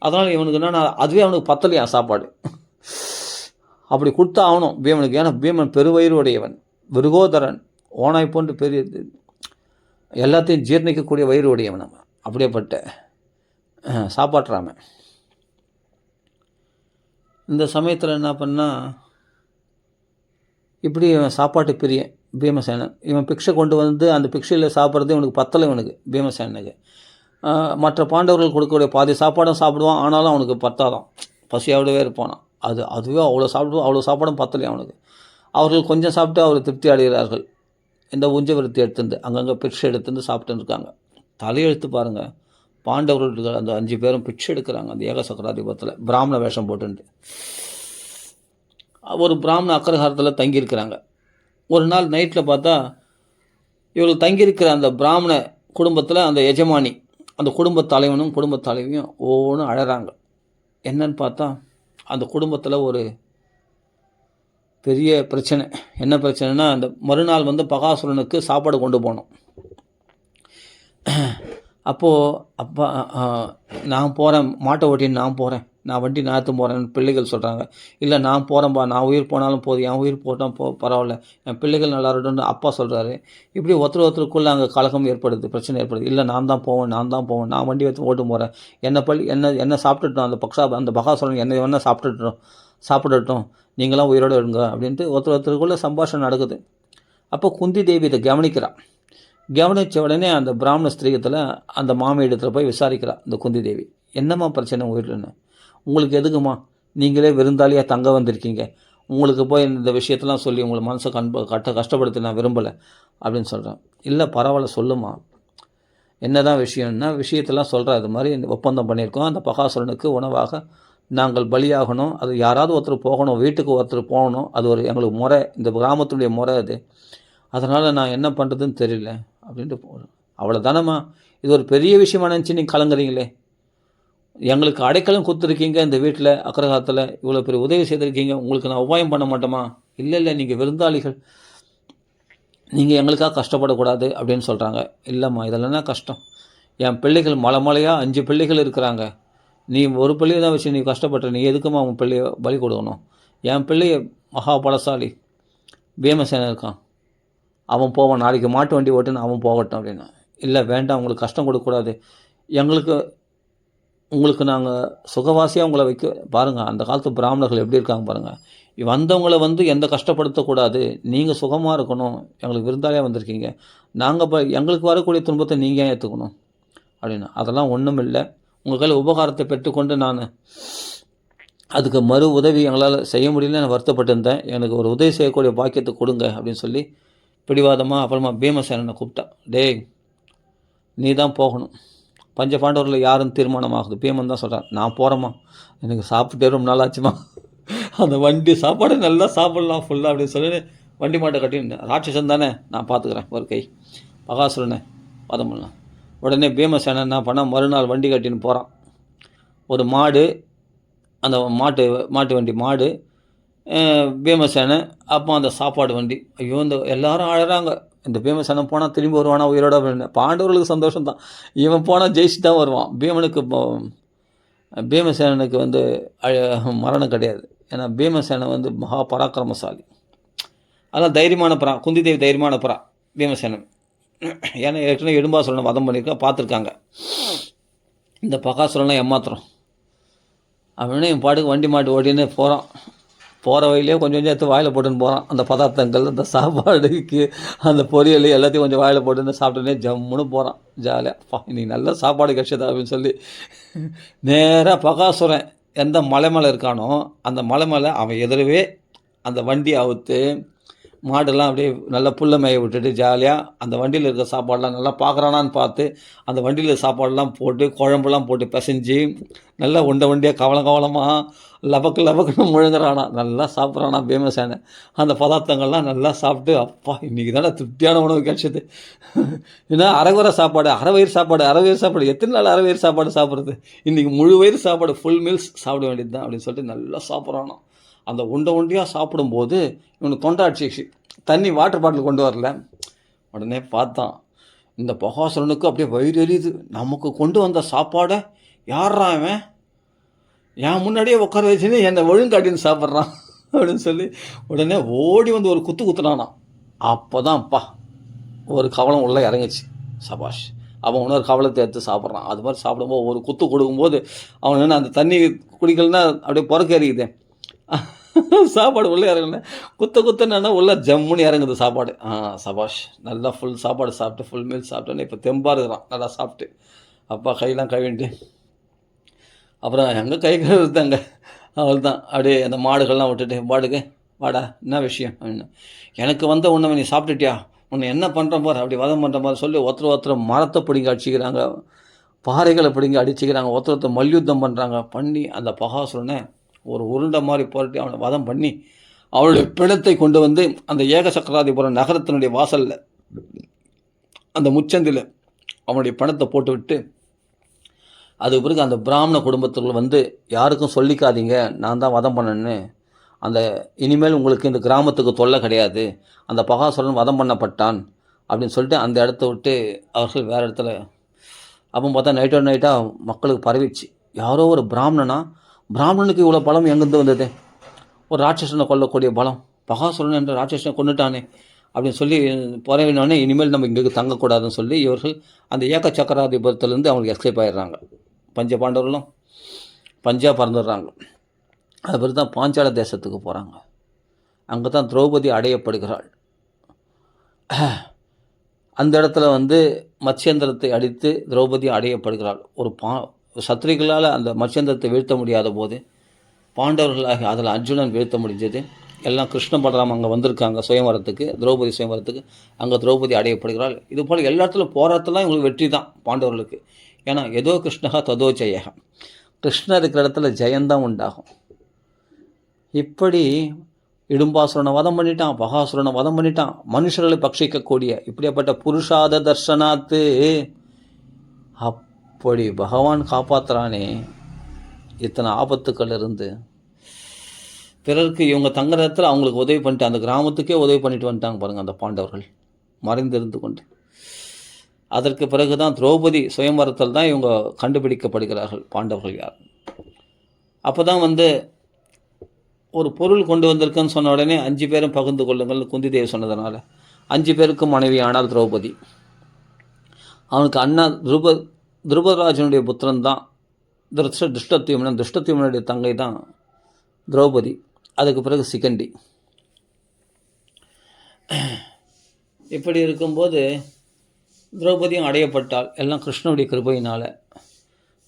அதனால் இவனுக்கு என்னன்னா, அதுவே அவனுக்கு பத்தலையா சாப்பாடு. அப்படி கொடுத்தா ஆகணும் பீமனுக்கு. ஏன்னா பீமன் பெருவயிறு உடையவன், விருகோதரன், ஓனாய் போன்று பெரிய எல்லாத்தையும் ஜீர்ணிக்கக்கூடிய வயிறு உடையவன். நம்ம அப்படியேப்பட்ட சாப்பாட்டுறாம. இந்த சமயத்தில் என்ன பண்ணால், இப்படி இவன் சாப்பாட்டு பிரியன் பீமசேனன். இவன் பிக்ஷை கொண்டு வந்து அந்த பிக்ஷையில் சாப்பிட்றது இவனுக்கு பத்தலை. இவனுக்கு பீமசேனனுக்கு மற்ற பாண்டவர்கள் கொடுக்கக்கூடிய பாதி சாப்பாடும் சாப்பிடுவான், ஆனாலும் அவனுக்கு பத்தாதான், பசியாவிடவே இருப்பானான். அதுவே அவ்வளோ சாப்பிடுவோம், அவ்வளோ சாப்பாடும் பத்தலை அவனுக்கு. அவர்கள் கொஞ்சம் சாப்பிட்டு அவர் திருப்தி அடைகிறார்கள். இந்த உஞ்சவிருத்தி எடுத்துருந்து அங்கங்கே பிக்ஷை எடுத்துருந்து சாப்பிட்டுன்னு இருக்காங்க. தலையெழுத்து பாருங்கள், பாண்டவர்கள் அந்த 5 பேரும் பிக்ஷை எடுக்கிறாங்க அந்த ஏக சக்கராதிபத்தில் பிராமண வேஷம் போட்டுன்ட்டு. ஒரு பிராமண அக்ரஹாரத்தில் தங்கியிருக்கிறாங்க. ஒரு நாள் நைட்டில் பார்த்தா இவர்கள் தங்கியிருக்கிற அந்த பிராமண குடும்பத்தில் அந்த எஜமானி, அந்த குடும்ப தலைவனும் குடும்ப தலைவியும் ஒவ்வொன்றும் அழறாங்க. என்னன்னு பார்த்தா அந்த குடும்பத்தில் ஒரு பெரிய பிரச்சனை. என்ன பிரச்சனைனா, அந்த மறுநாள் வந்து பகாசுரனுக்கு சாப்பாடு கொண்டு போனோம். அப்போது அப்பா நான் போகிறேன், மாட்டை ஓட்டின்னு நான் போகிறேன், நான் வண்டி நாற்று போகிறேன்னு பிள்ளைகள் சொல்கிறாங்க. இல்லை நான் போகிறேன்ப்பா, நான் உயிர் போனாலும் போதும், என் உயிர் போட்டால் பரவாயில்ல, என் பிள்ளைகள் நல்லா இருக்கட்டும்னு அப்பா சொல்கிறாரு. இப்படி ஒருத்தருக்குள்ளே அங்கே கலகம் ஏற்படுது, பிரச்சனை ஏற்படுது. இல்லை நான் தான் போவேன், நான் வண்டி எடுத்து ஓட்டு போகிறேன், என்ன சாப்பிட்டுட்டோம், அந்த பகாசுரன் என்னை வேணால் சாப்பிட்டுட்டோம், நீங்களாம் உயிரோடு இருங்க அப்படின்ட்டு ஒருத்தருக்குள்ளே சம்பாஷணை நடக்குது. அப்போ குந்தி தேவி இதை கவனிக்கிறான். கவனித்த உடனே அந்த பிராமண ஸ்திரீகத்தில் அந்த மாமி இடத்துல போய் விசாரிக்கிறா இந்த குந்தி தேவி. என்னம்மா பிரச்சனை உங்கள் வீட்டில்னு. உங்களுக்கு எதுக்குமா, நீங்களே விருந்தாளியாக தங்க வந்திருக்கீங்க, உங்களுக்கு போய் இந்த விஷயத்தெல்லாம் சொல்லி உங்களை மனசை கஷ்டப்படுத்த நான் விரும்பலை அப்படின்னு சொல்கிறேன். இல்லை பரவாயில்ல சொல்லுமா, என்னதான் விஷயம்னா விஷயத்தெல்லாம் சொல்கிறேன். இது மாதிரி ஒப்பந்தம் பண்ணியிருக்கோம், அந்த பகாசுரனுக்கு உணவாக நாங்கள் பலியாகணும், அது யாராவது ஒருத்தர் போகணும், வீட்டுக்கு ஒருத்தர் போகணும், அது ஒரு எங்களுக்கு முறை, இந்த கிராமத்துடைய முறை அது, அதனால் நான் என்ன பண்ணுறதுன்னு தெரியல அப்படின்ட்டு போகிறேன். அவ்வளோதானம்மா, இது ஒரு பெரிய விஷயமா நினச்சி நீங்கள் கலங்குறீங்களே, எங்களுக்கு அடைக்கலம் கொடுத்துருக்கீங்க இந்த வீட்டில் அக்ரஹாரத்தில், இவ்வளோ பெரிய உதவி செய்திருக்கீங்க, உங்களுக்கு நான் உபாயம் பண்ண மாட்டோமா. இல்லை நீங்கள் விருந்தாளிகள், நீங்கள் எங்களுக்காக கஷ்டப்படக்கூடாது அப்படின்னு சொல்கிறாங்க. இல்லைம்மா இதெல்லாம் தான் கஷ்டம், என் பிள்ளைகள் மலையாக 5 பிள்ளைகள் இருக்கிறாங்க, நீ ஒரு பிள்ளையை தான் வச்சு நீ கஷ்டப்பட்ட, நீ எதுக்குமா உன் பிள்ளையை பலி கொடுக்கணும். என் பிள்ளைய மகாபலசாலி பீமசேனன் இருக்கான், அவன் போவான், நாளைக்கு மாட்டு வண்டி ஓட்டுன்னு அவன் போகட்டும் அப்படின்னா. இல்லை வேண்டாம், உங்களுக்கு கஷ்டம் கொடுக்கக்கூடாது, உங்களுக்கு நாங்கள் சுகவாசியாக உங்களை வைக்க பாருங்கள். அந்த காலத்து பிராமணர்கள் எப்படி இருக்காங்க பாருங்கள், வந்தவங்களை எந்த கஷ்டப்படுத்தக்கூடாது, நீங்கள் சுகமாக இருக்கணும், எங்களுக்கு விருந்தாளியாக வந்திருக்கீங்க, நாங்கள் எங்களுக்கு வரக்கூடிய துன்பத்தை நீங்கள் ஏன் ஏற்றுக்கணும் அப்படின்னா. அதெல்லாம் ஒன்றும் இல்லை, உங்கள் கையில் உபகாரத்தை பெற்றுக்கொண்டு நான் அதுக்கு மறு உதவி எங்களால் செய்ய முடியல, நான் வருத்தப்பட்டிருந்தேன், எனக்கு ஒரு உதவி செய்யக்கூடிய பாக்கியத்தை கொடுங்க அப்படின்னு சொல்லி பிடிவாதமாக அப்புறமா பீமசேனனை கூப்பிட்டா. டேய் நீ தான் போகணும், பஞ்ச பாண்டவரில் யாருன்னு தீர்மானம் ஆகுது. பீமன் தான் சொல்கிறான், நான் போகிறேம்மா, எனக்கு சாப்பிட்டே ரொம்ப நாளாச்சுமா, அந்த வண்டி சாப்பாடு நல்லா சாப்பிட்லாம் ஃபுல்லாக அப்படின்னு சொல்லி வண்டி மாட்டை கட்டின்னு, ராட்சசன் தானே நான் பார்த்துக்கிறேன், ஒரு கை பகாசுரனை பதம் பண்ணலாம். உடனே பீமசேனன் என்ன பண்ணால் மறுநாள் வண்டி கட்டின்னு போகிறான். ஒரு மாடு, அந்த மாட்டு வண்டி மாடு, பீமசேனன், அப்போ அந்த சாப்பாடு வண்டி. ஐயோ இந்த எல்லாரும் அழகிறாங்க, இந்த பீமசேனன் போனால் திரும்பி வருவானா உயிரோட அப்படின்னு. பாண்டவர்களுக்கு சந்தோஷம் தான், இவன் போனால் ஜெயிச்சு தான் வருவான். பீமசேனனுக்கு மரணம் கிடையாது, ஏன்னா பீமசேனன் மகா பராக்கிரமசாலி, அதெல்லாம் தைரியமான புறா, குந்தி தேவி தைரியமான புறா பீமசேனன். ஏன்னா ஏற்கனவே இடும்பாசுரனை வதம் பண்ணியிருக்கா, பார்த்துருக்காங்க. இந்த பகாசுரனை ஏமாத்துறோம் அப்படின்னு என் பாட்டுக்கு வண்டி மாட்டு ஓடின்னு போகிறான். போகிற வழியிலே கொஞ்சம் எடுத்து வாயில் போட்டுன்னு போகிறான். அந்த பதார்த்தங்கள், அந்த சாப்பாடுக்கு, அந்த பொரியல் எல்லாத்தையும் கொஞ்சம் வாயில் போட்டுன்னு சாப்பிட்டுனே ஜம்முன்னு போகிறான் ஜாலியாக. இன்னைக்கு நல்ல சாப்பாடு கிடைச்சதா அப்படின்னு சொல்லி நேராக பகாசுரன் எந்த மலை மேலே இருக்கானோ அந்த மலை மேலே அவன் எதிரவே அந்த வண்டி அவுத்து மாடெல்லாம் அப்படியே நல்லா புல்லை மேய விட்டுட்டு ஜாலியாக அந்த வண்டியில் இருக்கிற சாப்பாடெலாம் நல்லா பார்க்குறானான்னு பார்த்து அந்த வண்டியில் சாப்பாடெல்லாம் போட்டு குழம்புலாம் போட்டு பிசைஞ்சு நல்லா வண்டியாக கவலமாக லபக்குன்னு முழுங்குறானா, நல்லா சாப்பிட்றானா பீமசேனன். அந்த பதார்த்தங்கள்லாம் நல்லா சாப்பிட்டு, அப்பா இன்றைக்கி தானே திருப்தியான உணவு கிடைச்சது. ஏன்னா அரை வயிறு சாப்பாடு எத்தனை நாள் அரை வயிறு சாப்பாடு சாப்பிட்றது, இன்றைக்கி முழு வயிறு சாப்பாடு, ஃபுல் மீல்ஸ் சாப்பிட வேண்டியது தான் அப்படின்னு சொல்லிட்டு நல்லா சாப்பிட்றானா. அந்த உண்டியாக சாப்பிடும்போது இவனுக்கு தொண்டாட்சி, தண்ணி வாட்டர் பாட்டில் கொண்டு வரல. உடனே பார்த்தான், இந்த பகாசுரனுக்கு அப்படியே வயிறு எரியுது, நமக்கு கொண்டு வந்த சாப்பாடை யாரா அவன் என் முன்னாடியே உட்கார வச்சுன்னு என்னை ஒழுங்காட்டின்னு சாப்பிட்றான் அப்படின்னு சொல்லி உடனே ஓடி ஒரு குத்துனானா. அப்போ தான்ப்பா ஒரு கவலம் உள்ளே இறங்குச்சு. சபாஷ், அவன் இன்னொரு கவலத்தை எடுத்து சாப்பிட்றான். அது மாதிரி சாப்பிடும்போது ஒரு குத்து கொடுக்கும்போது அவன் என்ன அந்த தண்ணி குடிக்கலன்னா அப்படியே புறக்க எறியுது, சாப்பாடு உள்ளே இறங்குல, குத்துன்னா உள்ளே ஜம்முன்னு இறங்குது சாப்பாடு. சபாஷ், நல்லா ஃபுல் சாப்பாடு சாப்பிட்டு ஃபுல் மீல் சாப்பிட்டோன்னே இப்போ தெம்பாக இருக்கிறான் நல்லா சாப்பிட்டு. அப்பா கையெல்லாம் கழுவிட்டு அப்புறம் எங்கே கை கழுவுதாங்க, அவள் தான் அப்படியே அந்த மாடுகள்லாம் விட்டுட்டு, பாடுக்கு வாடா என்ன விஷயம் அப்படின்னு. எனக்கு உன்னை நீ சாப்பிட்டுட்டியா, உன்னை என்ன பண்ணுற பாரு, அப்படி வதம் பண்ணுற மாதிரி சொல்லி ஒருத்தர் மரத்தை பிடிங்க அடிச்சிக்கிறாங்க, பாறைகளை பிடிங்க அடிச்சிக்கிறாங்க, ஒருத்தர் மல்யுத்தம் பண்ணுறாங்க. பண்ணி அந்த பகாசுரனை ஒரு உருண்டை மாதிரி புரட்டி அவனை வதம் பண்ணி அவளுடைய பிணத்தை கொண்டு அந்த ஏகசக்கராதிபுரம் நகரத்தினுடைய வாசலில் அந்த முச்சந்தில் அவனுடைய பணத்தை போட்டு விட்டு, அது பிறகு அந்த பிராமண குடும்பத்தில் யாருக்கும் சொல்லிக்காதீங்க நான் தான் வதம் பண்ணேன்னு, அந்த இனிமேல் உங்களுக்கு இந்த கிராமத்துக்கு தொல்லை கிடையாது, அந்த பகாசுரன் வதம் பண்ணப்பட்டான் அப்படின்னு சொல்லிட்டு அந்த இடத்த விட்டு அவர்கள் வேறு இடத்துல. அப்போ பார்த்தா நைட்டாக மக்களுக்கு பரவிச்சு, யாரோ ஒரு பிராமணனுக்கு இவ்வளோ பலம் எங்கேருந்து வந்தது, ஒரு ராட்சசனை கொல்லக்கூடிய பலம், பகாசுரன் என்ற ராட்சசனை கொண்டுட்டானே அப்படின்னு சொல்லி பரவினோடனே இனிமேல் நம்ம இங்கே தங்கக்கூடாதுன்னு சொல்லி இவர்கள் அந்த ஏக சக்கராதிபுரத்துலேருந்து அவங்களுக்கு எஸ்கேப் ஆகிடுறாங்க. பஞ்ச பாண்டவர்களும் பஞ்சாப் பறந்துடுறாங்க. அது பிறகு தான் பாஞ்சால தேசத்துக்கு போகிறாங்க. அங்கே தான் திரௌபதி அடையப்படுகிறாள். அந்த இடத்துல வந்து மத்ஸ்யேந்திரத்தை அடித்து திரௌபதி அடையப்படுகிறாள். ஒரு சத்ருக்களால் அந்த மத்ஸ்யேந்திரத்தை வீழ்த்த முடியாத போது பாண்டவர்களாக அதில் அர்ஜுனன் வீழ்த்த முடிஞ்சது. எல்லாம் கிருஷ்ண பலராம் அங்கே வந்திருக்காங்க சுயம்வரத்துக்கு, திரௌபதி சுயம்வரத்துக்கு. அங்கே திரௌபதி அடையப்படுகிறாள். இது போல் எல்லா இடத்துலையும் போராட்டம்லாம் இவங்களுக்கு வெற்றி தான் பாண்டவர்களுக்கு. ஏன்னா எதோ கிருஷ்ணகா ததோ ஜெயக, கிருஷ்ணர் இருக்கிற இடத்துல ஜெயந்தான் உண்டாகும். இப்படி இடும்பாசுரனை வதம் பண்ணிட்டான், பகாசுரனை வதம் பண்ணிட்டான், மனுஷர்களை பட்சிக்கக்கூடிய இப்படியாப்பட்ட புருஷாத தர்ஷனாத்து. அப்படி பகவான் காப்பாற்றுறானே இத்தனை ஆபத்துக்கள் இருந்து. பிறருக்கு இவங்க தங்குற இடத்துல அவங்களுக்கு உதவி பண்ணிட்டு அந்த கிராமத்துக்கே உதவி பண்ணிட்டு வந்துட்டாங்க பாருங்கள் அந்த பாண்டவர்கள் மறைந்திருந்து கொண்டு. அதற்கு பிறகு தான் திரௌபதி சுயம்வரத்தில் தான் இவங்க கண்டுபிடிக்கப்படுகிறார்கள் பாண்டவர்கள் யார். அப்போ தான் வந்து ஒரு பொருள் கொண்டு வந்திருக்குன்னு சொன்ன உடனே 5 பேரும் பகிர்ந்து கொள்ளுங்கள் குந்தி தேவி சொன்னதுனால 5 பேருக்கும் மனைவி ஆனால் திரௌபதி. அவனுக்கு அண்ணா துருபதராஜனுடைய புத்திரன் தான் திருஷ்டத்யும்னன். திருஷ்டத்யும்னுடைய தங்கை தான் திரௌபதி. அதுக்கு பிறகு சிகண்டி. இப்படி இருக்கும்போது திரௌபதியும் அடையப்பட்டால் எல்லாம் கிருஷ்ணனுடைய கிருபையினால்.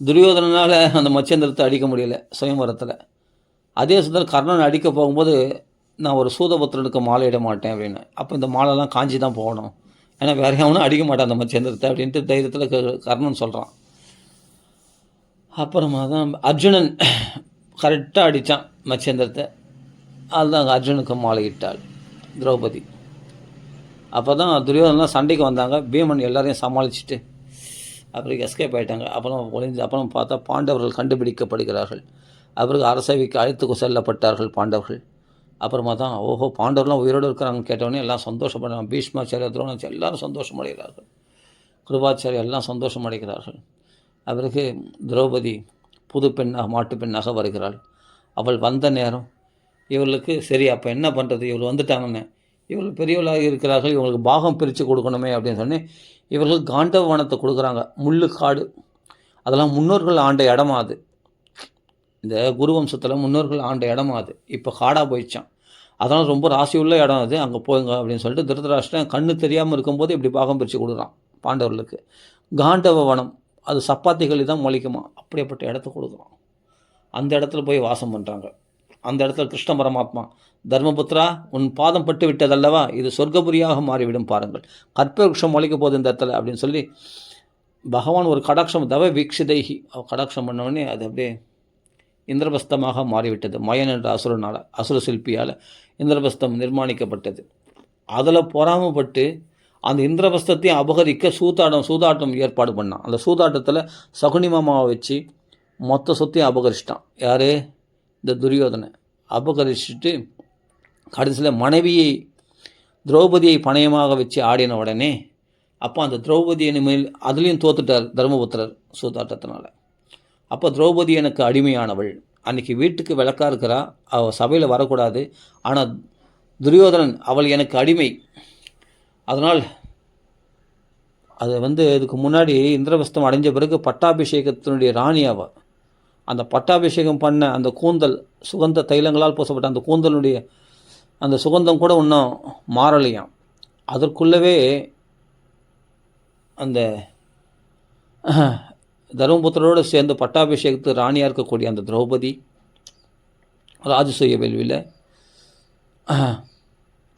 துரியோதனால் அந்த மத்ஸ்யேந்திரத்தை அடிக்க முடியல சுயம்வரத்தில். அதே சமயத்தில் கர்ணன் அடிக்க போகும்போது நான் ஒரு சூதபுத்திரனுக்கு மாலையிட மாட்டேன் அப்படின்னு. அப்போ இந்த மாலைலாம் காஞ்சி தான் போகணும், ஏன்னா வேற எவனும் அடிக்க மாட்டான் அந்த மத்ஸ்யேந்திரத்தை அப்படின்ட்டு தைரியத்தில் கர்ணன் சொல்கிறான். அப்புறமா தான் அர்ஜுனன் கரெக்டாக அடித்தான் மத்ஸ்யேந்திரத்தை. அதுதான் அர்ஜுனுக்கு மாலையிட்டாள் திரௌபதி. அப்போ தான் துரியோதனெலாம் சண்டைக்கு வந்தாங்க. பீமன் எல்லாரையும் சமாளிச்சுட்டு அப்புறம் எஸ்கேப் ஆகிட்டாங்க. அப்புறம் பார்த்தா பாண்டவர்கள் கண்டுபிடிக்கப்படுகிறார்கள். அப்புறம் அரசவைக்கு அழைத்து செல்லப்பட்டார்கள் பாண்டவர்கள். அப்புறமா தான் ஓஹோ பாண்டவர்லாம் உயிரோடு இருக்கிறாங்கன்னு கேட்டவொடனே எல்லாம் சந்தோஷப்படுறாங்க. பீஷ்மாச்சாரியா, துரோணாச்சாரியா எல்லாரும் சந்தோஷம் அடைகிறார்கள். கிருபாச்சாரியா எல்லாம் சந்தோஷம் அடைகிறார்கள். அவருக்கு திரௌபதி புது பெண்ணாக மாட்டு பெண்ணாக வருகிறாள். அவள் வந்த நேரம் இவர்களுக்கு சரி அப்போ என்ன பண்ணுறது, இவள் வந்துட்டாங்கன்னு, இவர்கள் பெரியவளாக இருக்கிறார்கள், இவங்களுக்கு பாகம் பிரித்து கொடுக்கணுமே அப்படின்னு சொன்னி இவர்கள் காண்டவனத்தை கொடுக்குறாங்க. முள்ளு காடு, அதெல்லாம் முன்னோர்கள் ஆண்ட இடமா அது. இந்த குருவம்சத்தில் முன்னோர்கள் ஆண்ட இடமா அது. இப்போ காடாக போயிடுச்சான். அதனால் ரொம்ப ராசி உள்ள இடம் அது, அங்கே போயுங்க அப்படின்னு சொல்லிட்டு திருதராஷ்டிரன் கண்ணு தெரியாமல் இருக்கும்போது இப்படி பாகம் பிரித்து கொடுக்குறான் பாண்டவர்களுக்கு. காண்டவ வனம் அது சப்பாத்திகள் தான் முளைக்குமா, அப்படியேப்பட்ட இடத்த கொடுக்குறான். அந்த இடத்துல போய் வாசம் பண்ணுறாங்க. அந்த இடத்துல கிருஷ்ண பரமாத்மா தர்மபுத்திரா உன் பாதம் பட்டு விட்டதல்லவா, இது சொர்க்கபுரியாக மாறிவிடும் பாருங்கள், கற்பவருஷம் முளைக்க போகுது இந்த இடத்துல அப்படின்னு சொல்லி பகவான் ஒரு கடாட்சம் தவ வீக்ஷிதைகி கடாட்சம் பண்ணவுடனே அது அப்படியே இந்திரபஸ்தமாக மாறிவிட்டது. மயன் என்ற அசுரனால், அசுர சிற்பியால் இந்திரபஸ்தம் நிர்மாணிக்கப்பட்டது. அதில் பொறாமப்பட்டு அந்த இந்திரபஸ்தத்தையும் அபகரிக்க சூதாட்டம் ஏற்பாடு பண்ணான். அந்த சூதாட்டத்தில் சகுனி மாமாவை வச்சு மொத்த சொத்தையும் அபகரிச்சிட்டான். யார்? இந்த துரியோதனை. அபகரிச்சுட்டு கடைசியில் மனைவியை திரௌபதியை பணயமாக வச்சு ஆடின உடனே அப்போ அந்த திரௌபதியின் மேல் அதுலேயும் தோத்துட்டார் தர்மபுத்திரர் சூதாட்டத்தினால. அப்போ திரௌபதி எனக்கு அடிமையானவள், அன்றைக்கி வீட்டுக்கு விளக்கா இருக்கிறா, அவள் சபையில் வரக்கூடாது, ஆனால் துரியோதனன் அவள் எனக்கு அடிமை. அதனால் அது இதுக்கு முன்னாடி இந்திரபஸ்தம் அடைஞ்ச பிறகு பட்டாபிஷேகத்தினுடைய ராணி அவள். அந்த பட்டாபிஷேகம் பண்ண அந்த கூந்தல் சுகந்த தைலங்களால் பூசப்பட்ட அந்த கூந்தலுடைய அந்த சுகந்தம் கூட இன்னும் மாறலையாம். அதற்குள்ளவே அந்த தர்மபுத்திரோடு சேர்ந்து பட்டாபிஷேகத்து ராணியாக இருக்கக்கூடிய அந்த திரௌபதி ராஜசூய வேள்வியில்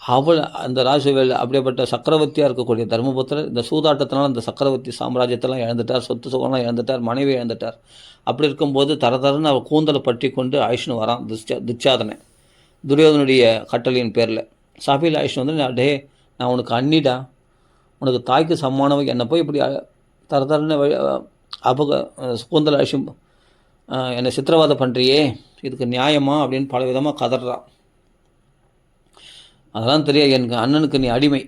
அவள் அந்த ராஜசூய அப்படியேப்பட்ட சக்கரவர்த்தியாக இருக்கக்கூடிய தர்மபுத்திரர் இந்த சூதாட்டத்தினால் அந்த சக்கரவர்த்தி சாம்ராஜ்யத்தெல்லாம் இழந்துட்டார், சொத்து சுகம்லாம் இழந்துட்டார், மனைவி இழந்துட்டார். அப்படி இருக்கும்போது தரன்னு அவள் கூந்தலை பற்றி கொண்டு ஆயுஷ்னு வரான் துச்சாதனை துரியோதனுடைய கட்டளையின் பேரில். சபையில் ஆயுஷ்னு வந்து டே நான் உனக்கு அண்ணிடா, உனக்கு தாய்க்கு சம்மானவை, என்னை போய் இப்படி தரன்னு கூந்தல் ஆயுஷம் என்னை சித்திரவாதம் பண்ணுறியே, இதுக்கு நியாயமா அப்படின்னு பல விதமாக கதறான். அதெல்லாம் தெரியாது, எனக்கு அண்ணனுக்கு நீ அடிமை,